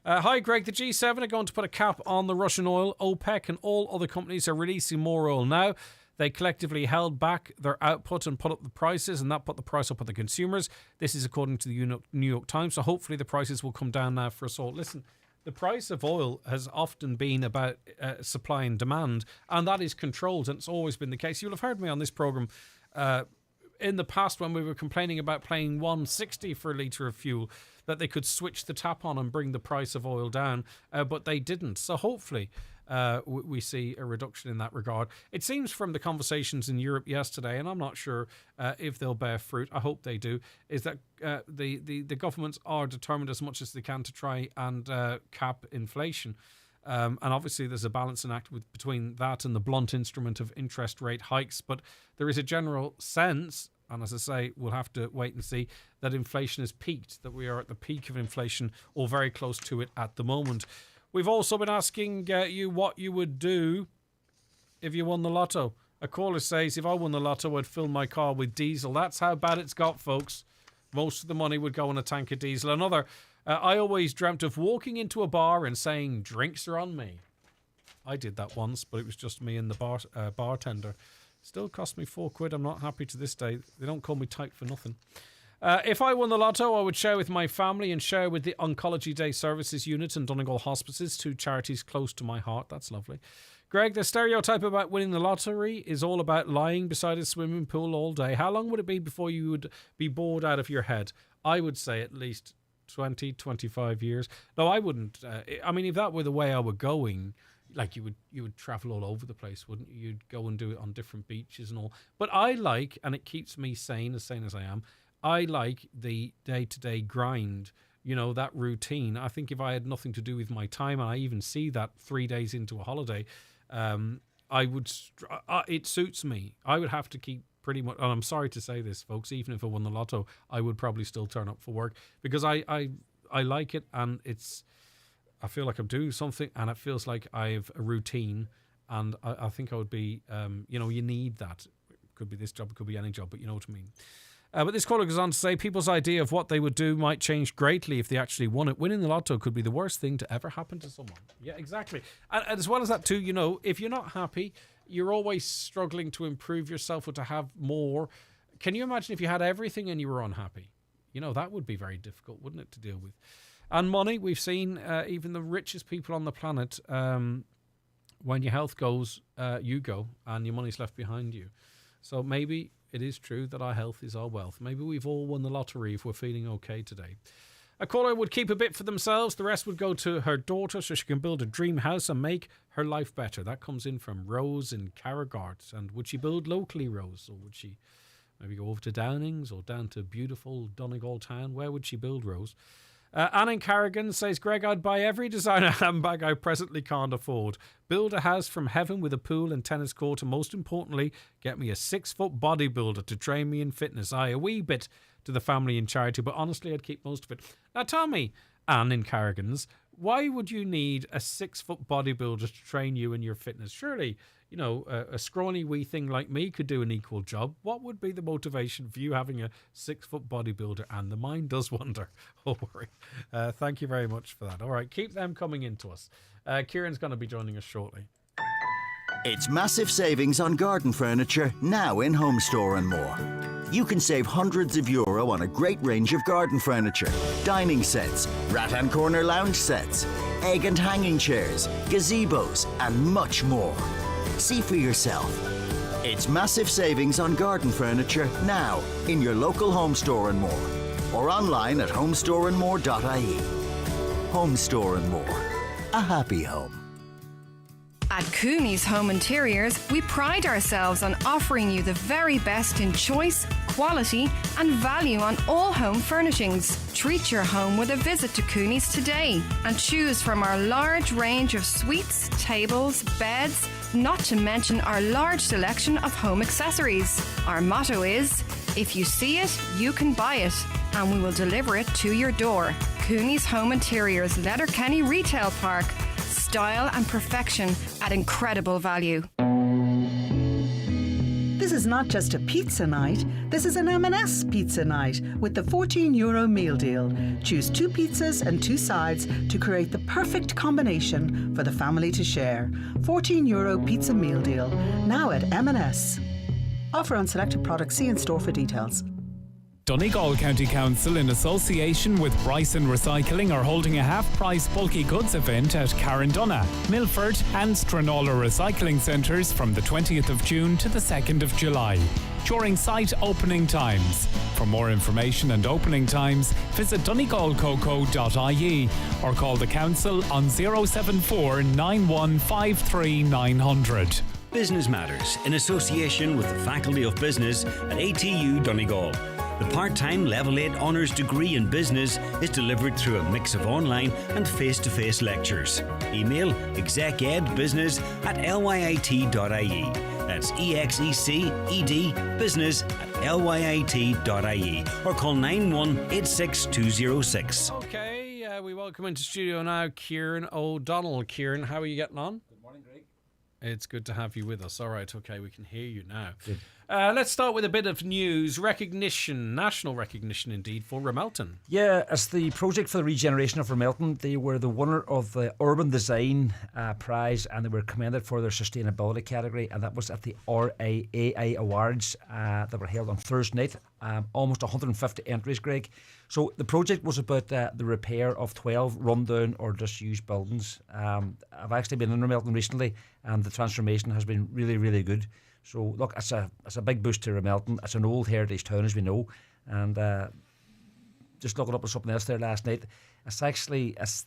Hi, Greg. The G7 are going to put a cap on the Russian oil. OPEC and all other companies are releasing more oil now. They collectively held back their output and put up the prices, and that put the price up on the consumers. This is according to the New York Times. So hopefully the prices will come down now for us all. Listen, the price of oil has often been about supply and demand, and that is controlled, and it's always been the case. You'll have heard me on this programme in the past when we were complaining about paying $1.60 for a litre of fuel, that they could switch the tap on and bring the price of oil down, but they didn't. So hopefully we see a reduction in that regard. It seems from the conversations in Europe yesterday, and I'm not sure if they'll bear fruit, I hope they do, is that the governments are determined as much as they can to try and cap inflation. And obviously there's a balancing act between that and the blunt instrument of interest rate hikes. But there is a general sense, and as I say, we'll have to wait and see, that inflation has peaked, that we are at the peak of inflation or very close to it at the moment. We've also been asking you what you would do if you won the lotto. A caller says, if I won the lotto, I'd fill my car with diesel. That's how bad it's got, folks. Most of the money would go on a tank of diesel. Another, I always dreamt of walking into a bar and saying, drinks are on me. I did that once, but it was just me and the bartender. Still cost me £4. I'm not happy to this day. They don't call me tight for nothing. If I won the lotto, I would share with my family and share with the Oncology Day Services Unit and Donegal Hospices, two charities close to my heart. That's lovely. Greg, the stereotype about winning the lottery is all about lying beside a swimming pool all day. How long would it be before you would be bored out of your head? I would say at least 20, 25 years. No, I wouldn't. I mean, if that were the way I were going, like you would travel all over the place, wouldn't you? You'd go and do it on different beaches and all. But I like, and it keeps me sane as I am, I like the day-to-day grind, you know, that routine. I think if I had nothing to do with my time, and I even see that 3 days into a holiday, I would. It suits me. I would have to keep pretty much, and I'm sorry to say this, folks, even if I won the lotto, I would probably still turn up for work because I like it, and I feel like I'm doing something, and it feels like I have a routine, and I think I would be, you need that. It could be this job, it could be any job, but you know what I mean. But this caller goes on to say people's idea of what they would do might change greatly if they actually won it. Winning the lotto could be the worst thing to ever happen to someone. Yeah, exactly. And as well as that too, if you're not happy, you're always struggling to improve yourself or to have more. Can you imagine if you had everything and you were unhappy? That would be very difficult, wouldn't it, to deal with? And money, we've seen even the richest people on the planet, when your health goes, you go, and your money's left behind you. So maybe it is true that our health is our wealth. Maybe we've all won the lottery if we're feeling okay today. A caller would keep a bit for themselves. The rest would go to her daughter so she can build a dream house and make her life better. That comes in from Rose in Carragart. And would she build locally, Rose? Or would she maybe go over to Downings or down to beautiful Donegal town? Where would she build, Rose? Anne in Carrigan says, Greg, I'd buy every designer handbag I presently can't afford. Build a house from heaven with a pool and tennis court, and most importantly, get me a 6-foot bodybuilder to train me in fitness. A wee bit to the family and charity, but honestly, I'd keep most of it. Now tell me, Anne in Carrigan's, why would you need a 6-foot bodybuilder to train you in your fitness? Surely, you know, a scrawny wee thing like me could do an equal job. What would be the motivation for you having a 6-foot bodybuilder? And the mind does wonder. Oh, worry. Thank you very much for that. All right, keep them coming into us. Kieran's going to be joining us shortly. It's massive savings on garden furniture now in Home Store and More. You can save hundreds of euro on a great range of garden furniture, dining sets, rattan corner lounge sets, egg and hanging chairs, gazebos, and much more. See for yourself. It's massive savings on garden furniture now in your local Home Store and More, or online at homestoreandmore.ie. Home Store and More. A happy home. At Cooney's Home Interiors, we pride ourselves on offering you the very best in choice, quality and value on all home furnishings. Treat your home with a visit to Cooney's today and choose from our large range of suites, tables, beds, not to mention our large selection of home accessories. Our motto is, if you see it, you can buy it, and we will deliver it to your door. Cooney's Home Interiors, Letterkenny Retail Park. Style and perfection at incredible value. This is not just a pizza night, this is an M&S pizza night with the €14 meal deal. Choose 2 pizzas and 2 sides to create the perfect combination for the family to share. €14 pizza meal deal, now at M&S. Offer on selected products, see in store for details. Donegal County Council, in association with Bryson Recycling, are holding a half-price bulky goods event at Carrandonna, Milford and Stranora Recycling Centres from the 20th of June to the 2nd of July, during site opening times. For more information and opening times, visit donegalcoco.ie or call the Council on 074 9153 900. Business Matters, in association with the Faculty of Business at ATU Donegal. The part-time Level 8 Honours degree in Business is delivered through a mix of online and face-to-face lectures. Email execedbusiness@lyit.ie. That's execedbusiness@lyit.ie or call 9186206. Okay, we welcome into studio now Kieran O'Donnell. Kieran, how are you getting on? Good morning, Greg. It's good to have you with us. All right, okay, we can hear you now. Let's start with a bit of news. Recognition, national recognition indeed, for Ramelton. Yeah, as the project for the regeneration of Ramelton, they were the winner of the Urban Design Prize, and they were commended for their sustainability category, and that was at the RAAI Awards that were held on Thursday night. Almost 150 entries, Greg. So the project was about the repair of 12 rundown or disused buildings. I've actually been in Ramelton recently, and the transformation has been really, really good. So look, it's a big boost to Ramelton. It's an old heritage town, as we know, and just looking up at something else there last night. It's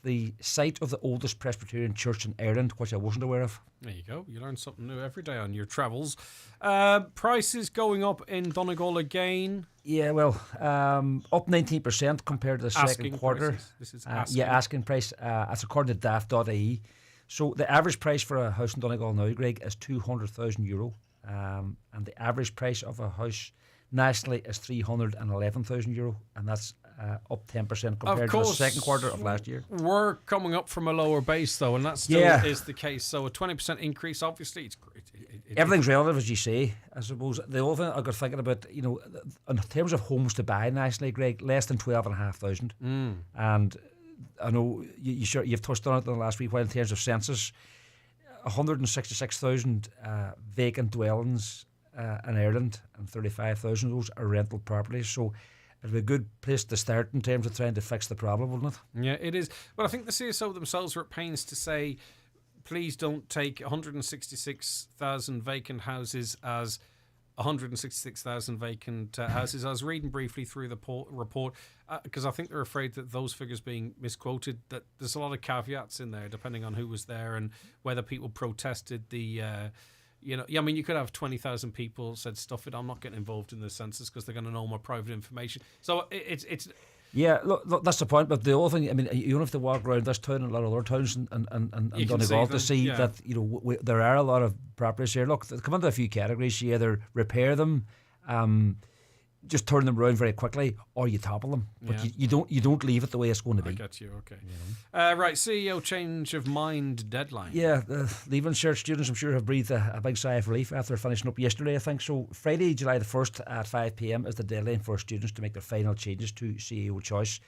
the site of the oldest Presbyterian church in Ireland, which I wasn't aware of. There you go. You learn something new every day on your travels. Prices going up in Donegal again. Yeah, well, up 19% compared to the second quarter. Prices. This is asking. Yeah, asking price. That's according to daft.ie. So the average price for a house in Donegal now, Greg, is €200,000. And the average price of a house nationally is €311,000, and that's up 10% compared to the second quarter of last year. We're coming up from a lower base, though, and that still is the case. So a 20% increase, obviously, it's great. Everything's relative, as you say. I suppose the other thing I got thinking about, in terms of homes to buy nationally, Greg, less than 12,500. And I know you've touched on it in the last week while in terms of census. 166,000 vacant dwellings in Ireland, and 35,000 of those are rental properties. So it'd be a good place to start in terms of trying to fix the problem, wouldn't it? Yeah, it is. But I think the CSO themselves are at pains to say, please don't take 166,000 vacant houses as 166,000 vacant houses. I was reading briefly through the report because I think they're afraid that those figures being misquoted, that there's a lot of caveats in there depending on who was there and whether people protested the you could have 20,000 people said stuff it, I'm not getting involved in the census because they're going to know my private information. So it's Yeah, look, that's the point. But the other thing, I mean, you don't have to walk around this town and a lot of other towns and Donegal to see that there are a lot of properties here. Look, they come into a few categories. You either repair them, just turn them around very quickly, or you topple them. But you don't leave it the way it's going to be. I get you. Okay. Right, CEO change of mind deadline. Yeah, the Leaving Cert students, I'm sure, have breathed a big sigh of relief after finishing up yesterday, I think. So Friday, July the 1st at 5 p.m. is the deadline for students to make their final changes to CEO choice.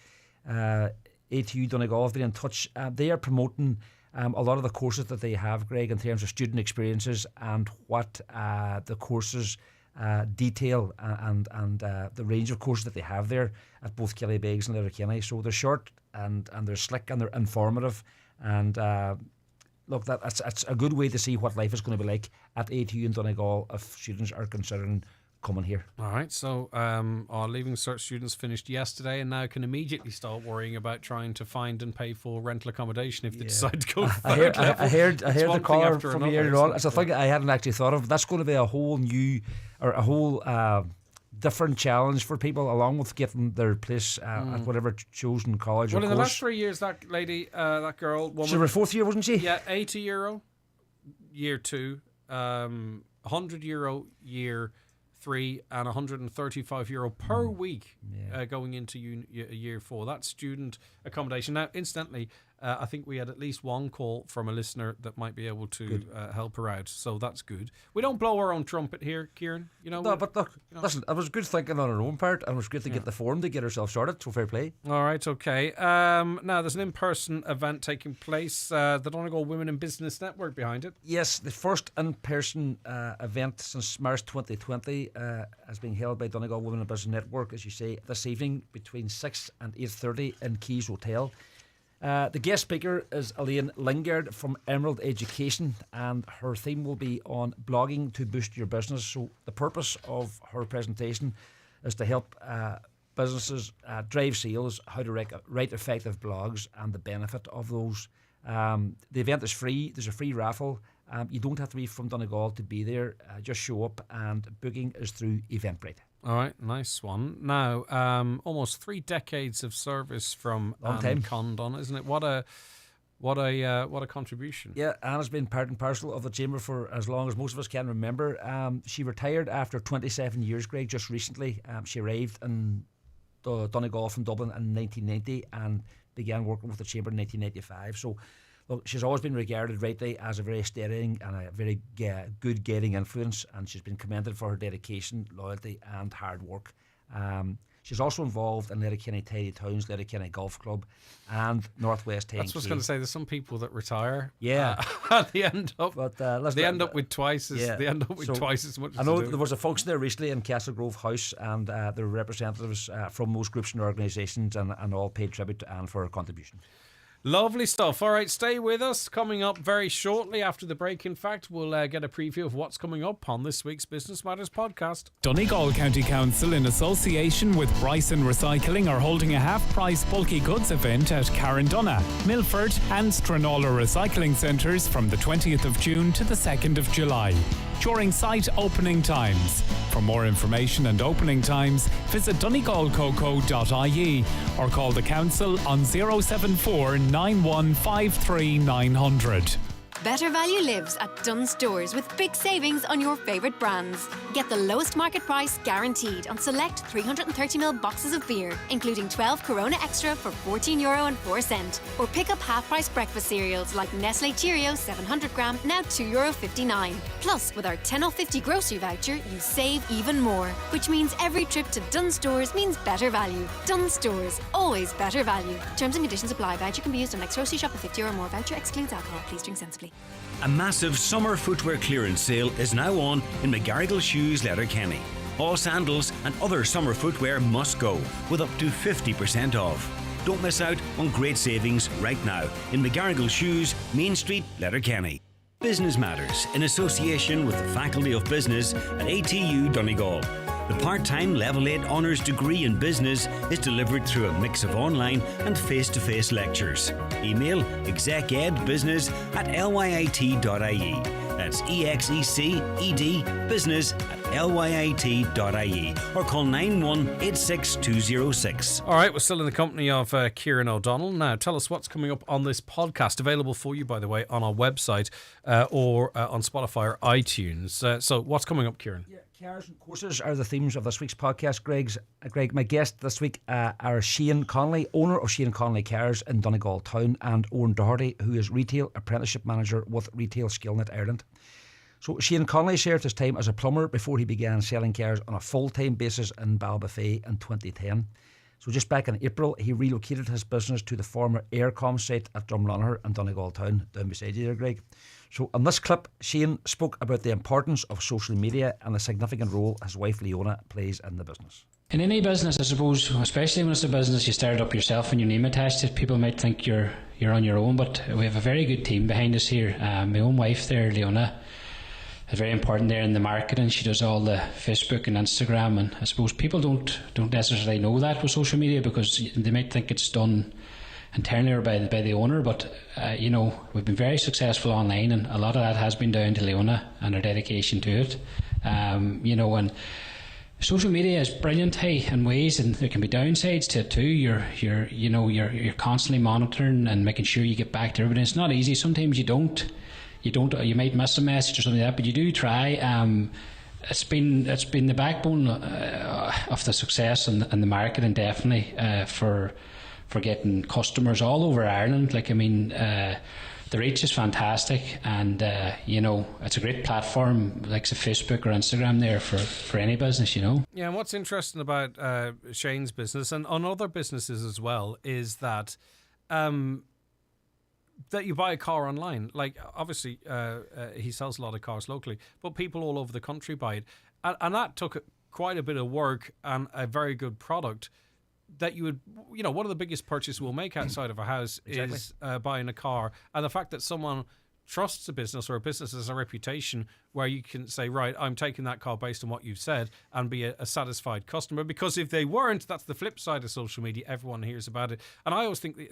ATU Donegal have been in touch. They are promoting a lot of the courses that they have, Greg, in terms of student experiences and what the courses detail and the range of courses that they have there at both Killybegs and Letterkenny. So they're short and they're slick and they're informative, and look, that's a good way to see what life is going to be like at ATU in Donegal if students are considering coming here. All right, so our Leaving Cert students finished yesterday and now can immediately start worrying about trying to find and pay for rental accommodation if they decide to go I heard the caller from earlier on. It's a thing I hadn't actually thought of. That's going to be a whole new or a whole different challenge for people, along with getting their place at whatever chosen college or Well, in course. the last 3 years, that lady, that girl, woman... She was fourth year, wasn't she? Yeah, €80, year 2, €100 year 3, and €135 per week going into year 4. That's student accommodation. Now, incidentally, I think we had at least one call from a listener that might be able to help her out, so that's good. We don't blow our own trumpet here, Kieran. No, but look, listen, it was good thinking on our own part, and it was good to get the form to get herself sorted, so fair play. All right, okay. Now, there's an in-person event taking place, the Donegal Women in Business Network behind it. Yes, the first in-person event since March 2020 has been held by Donegal Women in Business Network, as you say, this evening between 6 and 8:30 in Keys Hotel. The guest speaker is Elaine Lingard from Emerald Education, and her theme will be on blogging to boost your business. So the purpose of her presentation is to help businesses drive sales, how to write effective blogs, and the benefit of those. The event is free. There's a free raffle. You don't have to be from Donegal to be there. Just show up, and booking is through Eventbrite. All right, nice one. Now, almost 3 decades of service from Anne Condon, isn't it? What a contribution. Yeah, Anne's been part and parcel of the Chamber for as long as most of us can remember. She retired after 27 years, Greg, just recently. She arrived in Donegal from Dublin in 1990 and began working with the Chamber in 1995. So, look, she's always been regarded rightly as a very steadying and a very good guiding influence, and she's been commended for her dedication, loyalty and hard work. She's also involved in Letterkenny Tidy Towns, Letterkenny Golf Club and Northwest Tay. That's what I was going to say. There's some people that retire. Yeah. They end up with twice as much. I know there was a function there recently in Castle Grove House, and there were representatives from most groups and organisations, and all paid tribute to Anne for her contribution. Lovely stuff. All right, stay with us. Coming up very shortly after the break, in fact, we'll get a preview of what's coming up on this week's Business Matters podcast. Donegal County Council, in association with Bryson Recycling, are holding a half-price bulky goods event at Carindonna, Milford and Stranraer recycling centres from the 20th of June to the 2nd of July. During site opening times. For more information and opening times, visit donegalcoco.ie or call the council on 074 9153 900. Better value lives at Dunnes Stores with big savings on your favourite brands. Get the lowest market price guaranteed on select 330ml boxes of beer, including 12 Corona Extra for €14.04. Or pick up half-price breakfast cereals like Nestle Cheerios 700g, now €2.59. Plus, with our 10 off 50 grocery voucher, you save even more. Which means every trip to Dunnes Stores means better value. Dunnes Stores, always better value. Terms and conditions apply. Voucher can be used on next grocery shop with €50 or more. Voucher excludes alcohol. Please drink sensibly. A massive summer footwear clearance sale is now on in McGarrigle Shoes Letterkenny. All sandals and other summer footwear must go, with up to 50% off. Don't miss out on great savings right now in McGarrigle Shoes, Main Street, Letterkenny. Business Matters in association with the Faculty of Business at ATU Donegal. The part-time Level 8 Honours degree in Business is delivered through a mix of online and face-to-face lectures. Email execedbusiness@lyit.ie. That's EXECED business@lyit.ie or call 9186206. All right, we're still in the company of Kieran O'Donnell. Now, tell us what's coming up on this podcast, available for you, by the way, on our website or on Spotify or iTunes. So what's coming up, Kieran? Cars and courses are the themes of this week's podcast. Greg, my guest this week are Shane Connolly, owner of Shane Connolly Cars in Donegal Town, and Owen Doherty, who is Retail Apprenticeship Manager with Retail Skillnet Ireland. So Shane Connolly shared his time as a plumber before he began selling cars on a full-time basis in Ballybofey in 2010. So just back in April, he relocated his business to the former Aircom site at Drumlonagher in Donegal Town, down beside you there, Greg. So in this clip, Shane spoke about the importance of social media and the significant role his wife Leona plays in the business. In any business, I suppose, especially when it's a business you started up yourself and your name attached to it, people might think you're on your own, but we have a very good team behind us here. My own wife there, Leona, is very important there in the marketing. She does all the Facebook and Instagram, and I suppose people don't necessarily know that with social media because they might think it's done internally or by the owner, but we've been very successful online, and a lot of that has been down to Leona and her dedication to it. And social media is brilliant, in ways, and there can be downsides to it too. You're constantly monitoring and making sure you get back to everybody. It's not easy. Sometimes you might miss a message or something like that, but you do try. It's been the backbone of the success and the marketing, definitely, for getting customers all over Ireland. The reach is fantastic, and it's a great platform, like Facebook or Instagram there for any business. Yeah, and what's interesting about Shane's business and on other businesses as well is that that you buy a car online. Like, obviously, he sells a lot of cars locally, but people all over the country buy it, and that took quite a bit of work and a very good product. That you would, one of the biggest purchases we'll make outside of a house is buying a car. And the fact that someone trusts a business or a business has a reputation where you can say, right, I'm taking that car based on what you've said and be a satisfied customer. Because if they weren't, that's the flip side of social media. Everyone hears about it. And I always think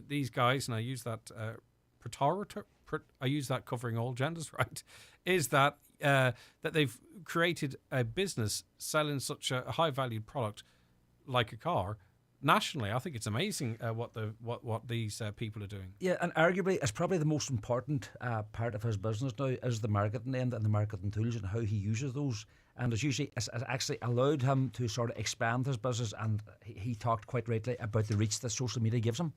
these guys, and I use that I use that covering all genders, right, is that they've created a business selling such a high-valued product like a car nationally. I think it's amazing what these people are doing. Yeah, and arguably it's probably the most important part of his business now is the marketing end and the marketing tools and how he uses those. And as usually, it's actually allowed him to sort of expand his business, and he talked quite rightly about the reach that social media gives him.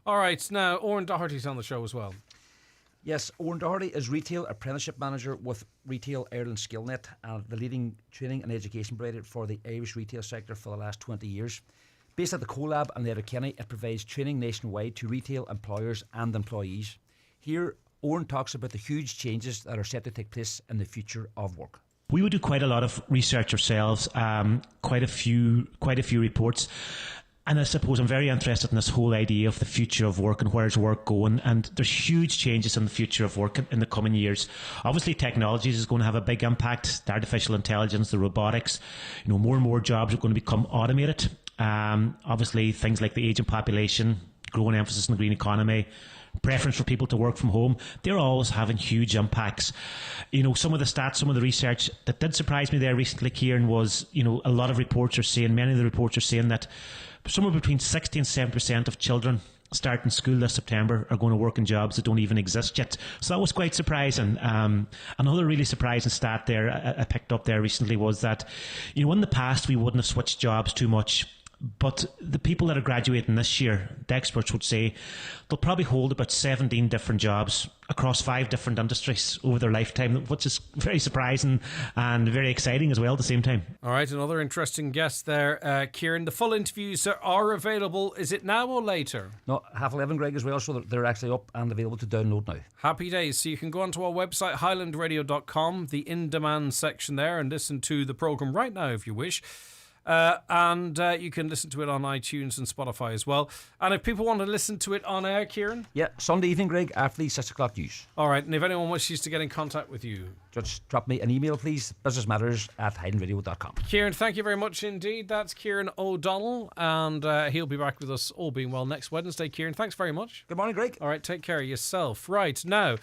All right, now Owen Doherty's on the show as well. Yes, Owen Doherty is Retail Apprenticeship Manager with Retail Ireland Skillnet, the leading training and education provider for the Irish retail sector for the last 20 years. Based at the CoLab in Letterkenny, it provides training nationwide to retail employers and employees. Here, Owen talks about the huge changes that are set to take place in the future of work. We would do quite a lot of research ourselves, quite a few reports. And I suppose I'm very interested in this whole idea of the future of work and where's work going. And there's huge changes in the future of work in the coming years. Obviously, technology is going to have a big impact. The artificial intelligence, the robotics, more and more jobs are going to become automated. Obviously, things like the aging population, growing emphasis on the green economy, preference for people to work from home, they're always having huge impacts. Some of the stats, some of the research that did surprise me there recently, Kieran, was, a lot of reports are saying, many of the reports are saying that somewhere between 60 and 7% of children starting school this September are going to work in jobs that don't even exist yet. So that was quite surprising. Another really surprising stat there I picked up there recently was that, in the past we wouldn't have switched jobs too much. But the people that are graduating this year, the experts would say, they'll probably hold about 17 different jobs across 5 different industries over their lifetime, which is very surprising and very exciting as well at the same time. All right, another interesting guest there, Kieran. The full interviews are available. Is it now or later? No, 11:30, Greg, as well, so they're actually up and available to download now. Happy days. So you can go onto our website, highlandradio.com, the in-demand section there, and listen to the programme right now if you wish. and you can listen to it on iTunes and Spotify as well. And if people want to listen to it on air, Kieran? Yeah, Sunday evening, Greg, after the 6 o'clock news. All right, and if anyone wishes to get in contact with you, just drop me an email, please. businessmatters@highlandradio.com. Kieran, thank you very much indeed. That's Kieran O'Donnell, and he'll be back with us, all being well, next Wednesday. Kieran, thanks very much. Good morning, Greg. All right, take care of yourself. Right, now,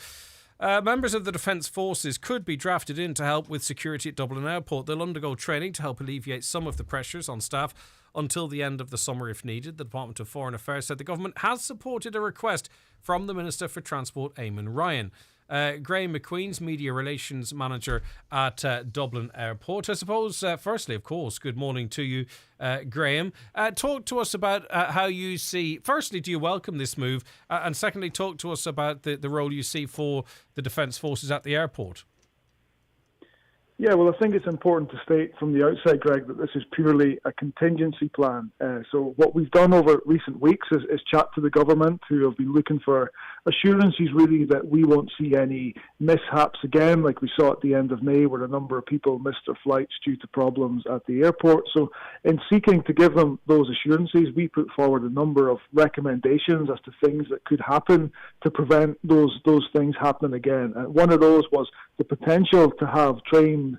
members of the Defence Forces could be drafted in to help with security at Dublin Airport. They'll undergo training to help alleviate some of the pressures on staff until the end of the summer if needed. The Department of Foreign Affairs said the government has supported a request from the Minister for Transport, Eamon Ryan. Graham McQueen's Media Relations Manager at Dublin Airport. I suppose, firstly, of course, good morning to you, Graham. Talk to us about how you see, firstly, do you welcome this move? And secondly, talk to us about the role you see for the Defence Forces at the airport. Yeah, well, I think it's important to state from the outset, Greg, that this is purely a contingency plan. So what we've done over recent weeks is chat to the government, who have been looking for assurances, really, that we won't see any mishaps again, like we saw at the end of May, where a number of people missed their flights due to problems at the airport. So in seeking to give them those assurances, we put forward a number of recommendations as to things that could happen to prevent those things happening again. One of those was the potential to have trained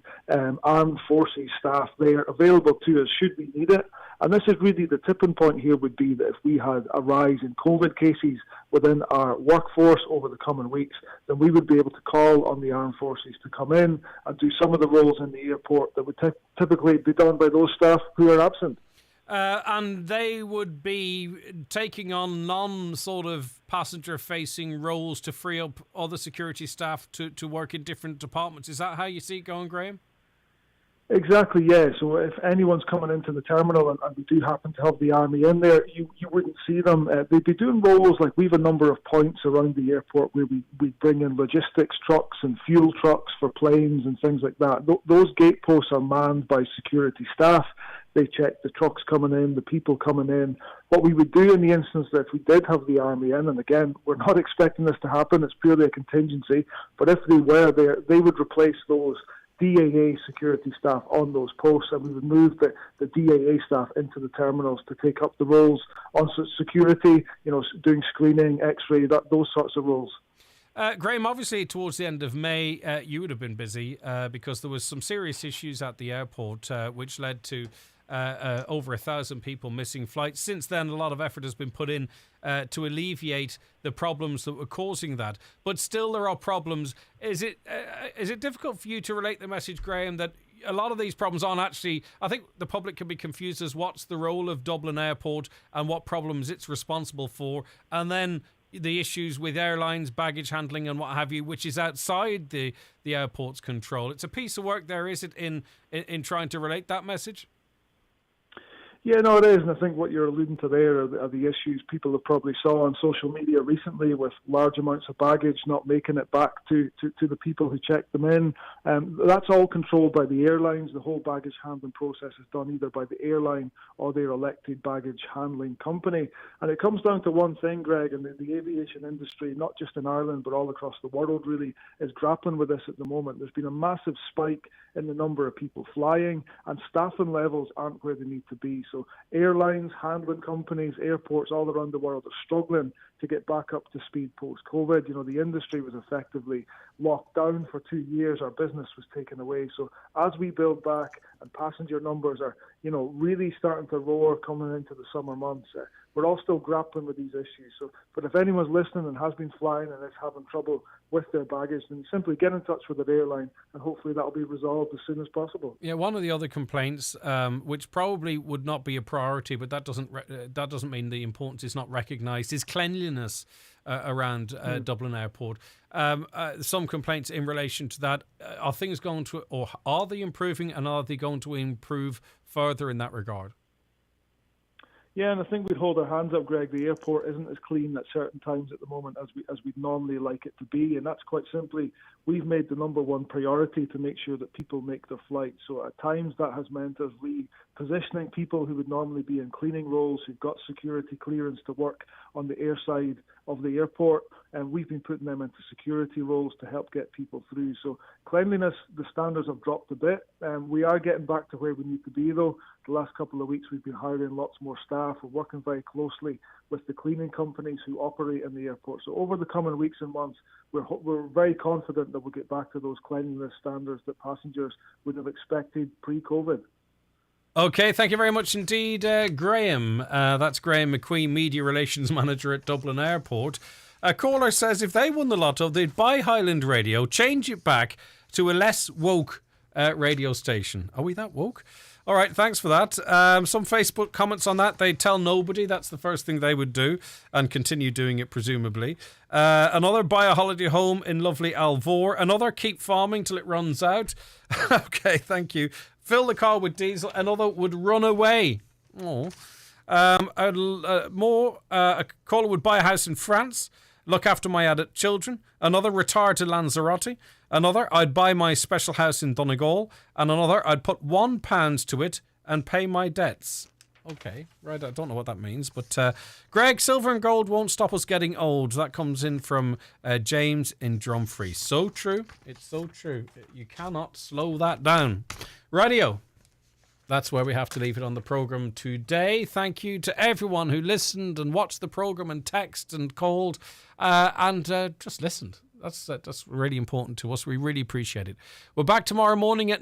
armed forces staff there available to us should we need it. And this is really the tipping point here, would be that if we had a rise in COVID cases within our workforce over the coming weeks, then we would be able to call on the armed forces to come in and do some of the roles in the airport that would typically be done by those staff who are absent. And they would be taking on non-sort of passenger-facing roles to free up other security staff to work in different departments. Is that how you see it going, Graham? Exactly, yeah. So if anyone's coming into the terminal, and we do happen to have the army in there, you wouldn't see them. They'd be doing roles like, we have a number of points around the airport where we bring in logistics trucks and fuel trucks for planes and things like that. Those gate posts are manned by security staff. They check the trucks coming in, the people coming in. What we would do in the instance that if we did have the army in, and again, we're not expecting this to happen, it's purely a contingency, but if they were there, they would replace those DAA security staff on those posts, and we would move the DAA staff into the terminals to take up the roles on security, doing screening, X-ray, those sorts of roles. Graham, obviously towards the end of May, you would have been busy because there was some serious issues at the airport which led to over 1,000 people missing flights. Since then, a lot of effort has been put in to alleviate the problems that were causing that. But still, there are problems. Is it difficult for you to relate the message, Graham, that a lot of these problems aren't actually... I think the public can be confused as what's the role of Dublin Airport and what problems it's responsible for, and then the issues with airlines, baggage handling and what have you, which is outside the airport's control. It's a piece of work there, is it, in trying to relate that message? Yeah, no, it is, and I think what you're alluding to there are the issues people have probably saw on social media recently, with large amounts of baggage not making it back to the people who checked them in. That's all controlled by the airlines. The whole baggage handling process is done either by the airline or their elected baggage handling company. And it comes down to one thing, Greg, and the aviation industry, not just in Ireland but all across the world, really is grappling with this at the moment. There's been a massive spike in the number of people flying, and staffing levels aren't where they need to be. So airlines, handling companies, airports all around the world are struggling to get back up to speed post-COVID. The industry was effectively locked down for 2 years. Our business was taken away. So as we build back and passenger numbers are, really starting to roar coming into the summer months, we're all still grappling with these issues. But if anyone's listening and has been flying and is having trouble with their baggage, then simply get in touch with the airline, and hopefully that'll be resolved as soon as possible. Yeah, one of the other complaints, which probably would not be a priority, but that doesn't mean the importance is not recognised, is cleanliness around Dublin Airport. Some complaints in relation to that. Are things going to, or are they improving, and are they going to improve further in that regard? Yeah, and I think we'd hold our hands up, Greg. The airport isn't as clean at certain times at the moment as we'd normally like it to be, and that's quite simply, we've made the number one priority to make sure that people make their flights. So at times that has meant us positioning people who would normally be in cleaning roles, who've got security clearance to work on the air side of the airport, and we've been putting them into security roles to help get people through. So cleanliness, the standards have dropped a bit. We are getting back to where we need to be, though. The last couple of weeks we've been hiring lots more staff. We're working very closely with the cleaning companies who operate in the airport. So over the coming weeks and months, we're very confident that we'll get back to those cleanliness standards that passengers would have expected pre-COVID. Okay, thank you very much indeed, Graham. That's Graham McQueen, Media Relations Manager at Dublin Airport. A caller says if they won the lotto, they'd buy Highland Radio, change it back to a less woke radio station. Are we that woke? All right, thanks for that. Some Facebook comments on that. They'd tell nobody. That's the first thing they would do and continue doing it, presumably. Another, buy a holiday home in lovely Alvor. Another, keep farming till it runs out. Okay, thank you. Fill the car with diesel. Another would run away. Oh. A caller would buy a house in France, look after my adult children. Another, retire to Lanzarote. Another, I'd buy my special house in Donegal. And another, I'd put £1 to it and pay my debts. Okay, right, I don't know what that means. But Greg, silver and gold won't stop us getting old. That comes in from James in Dumfries. So true. It's so true. You cannot slow that down. Radio. That's where we have to leave it on the programme today. Thank you to everyone who listened and watched the programme and texted and called and just listened. That's really important to us. We really appreciate it. We're back tomorrow morning at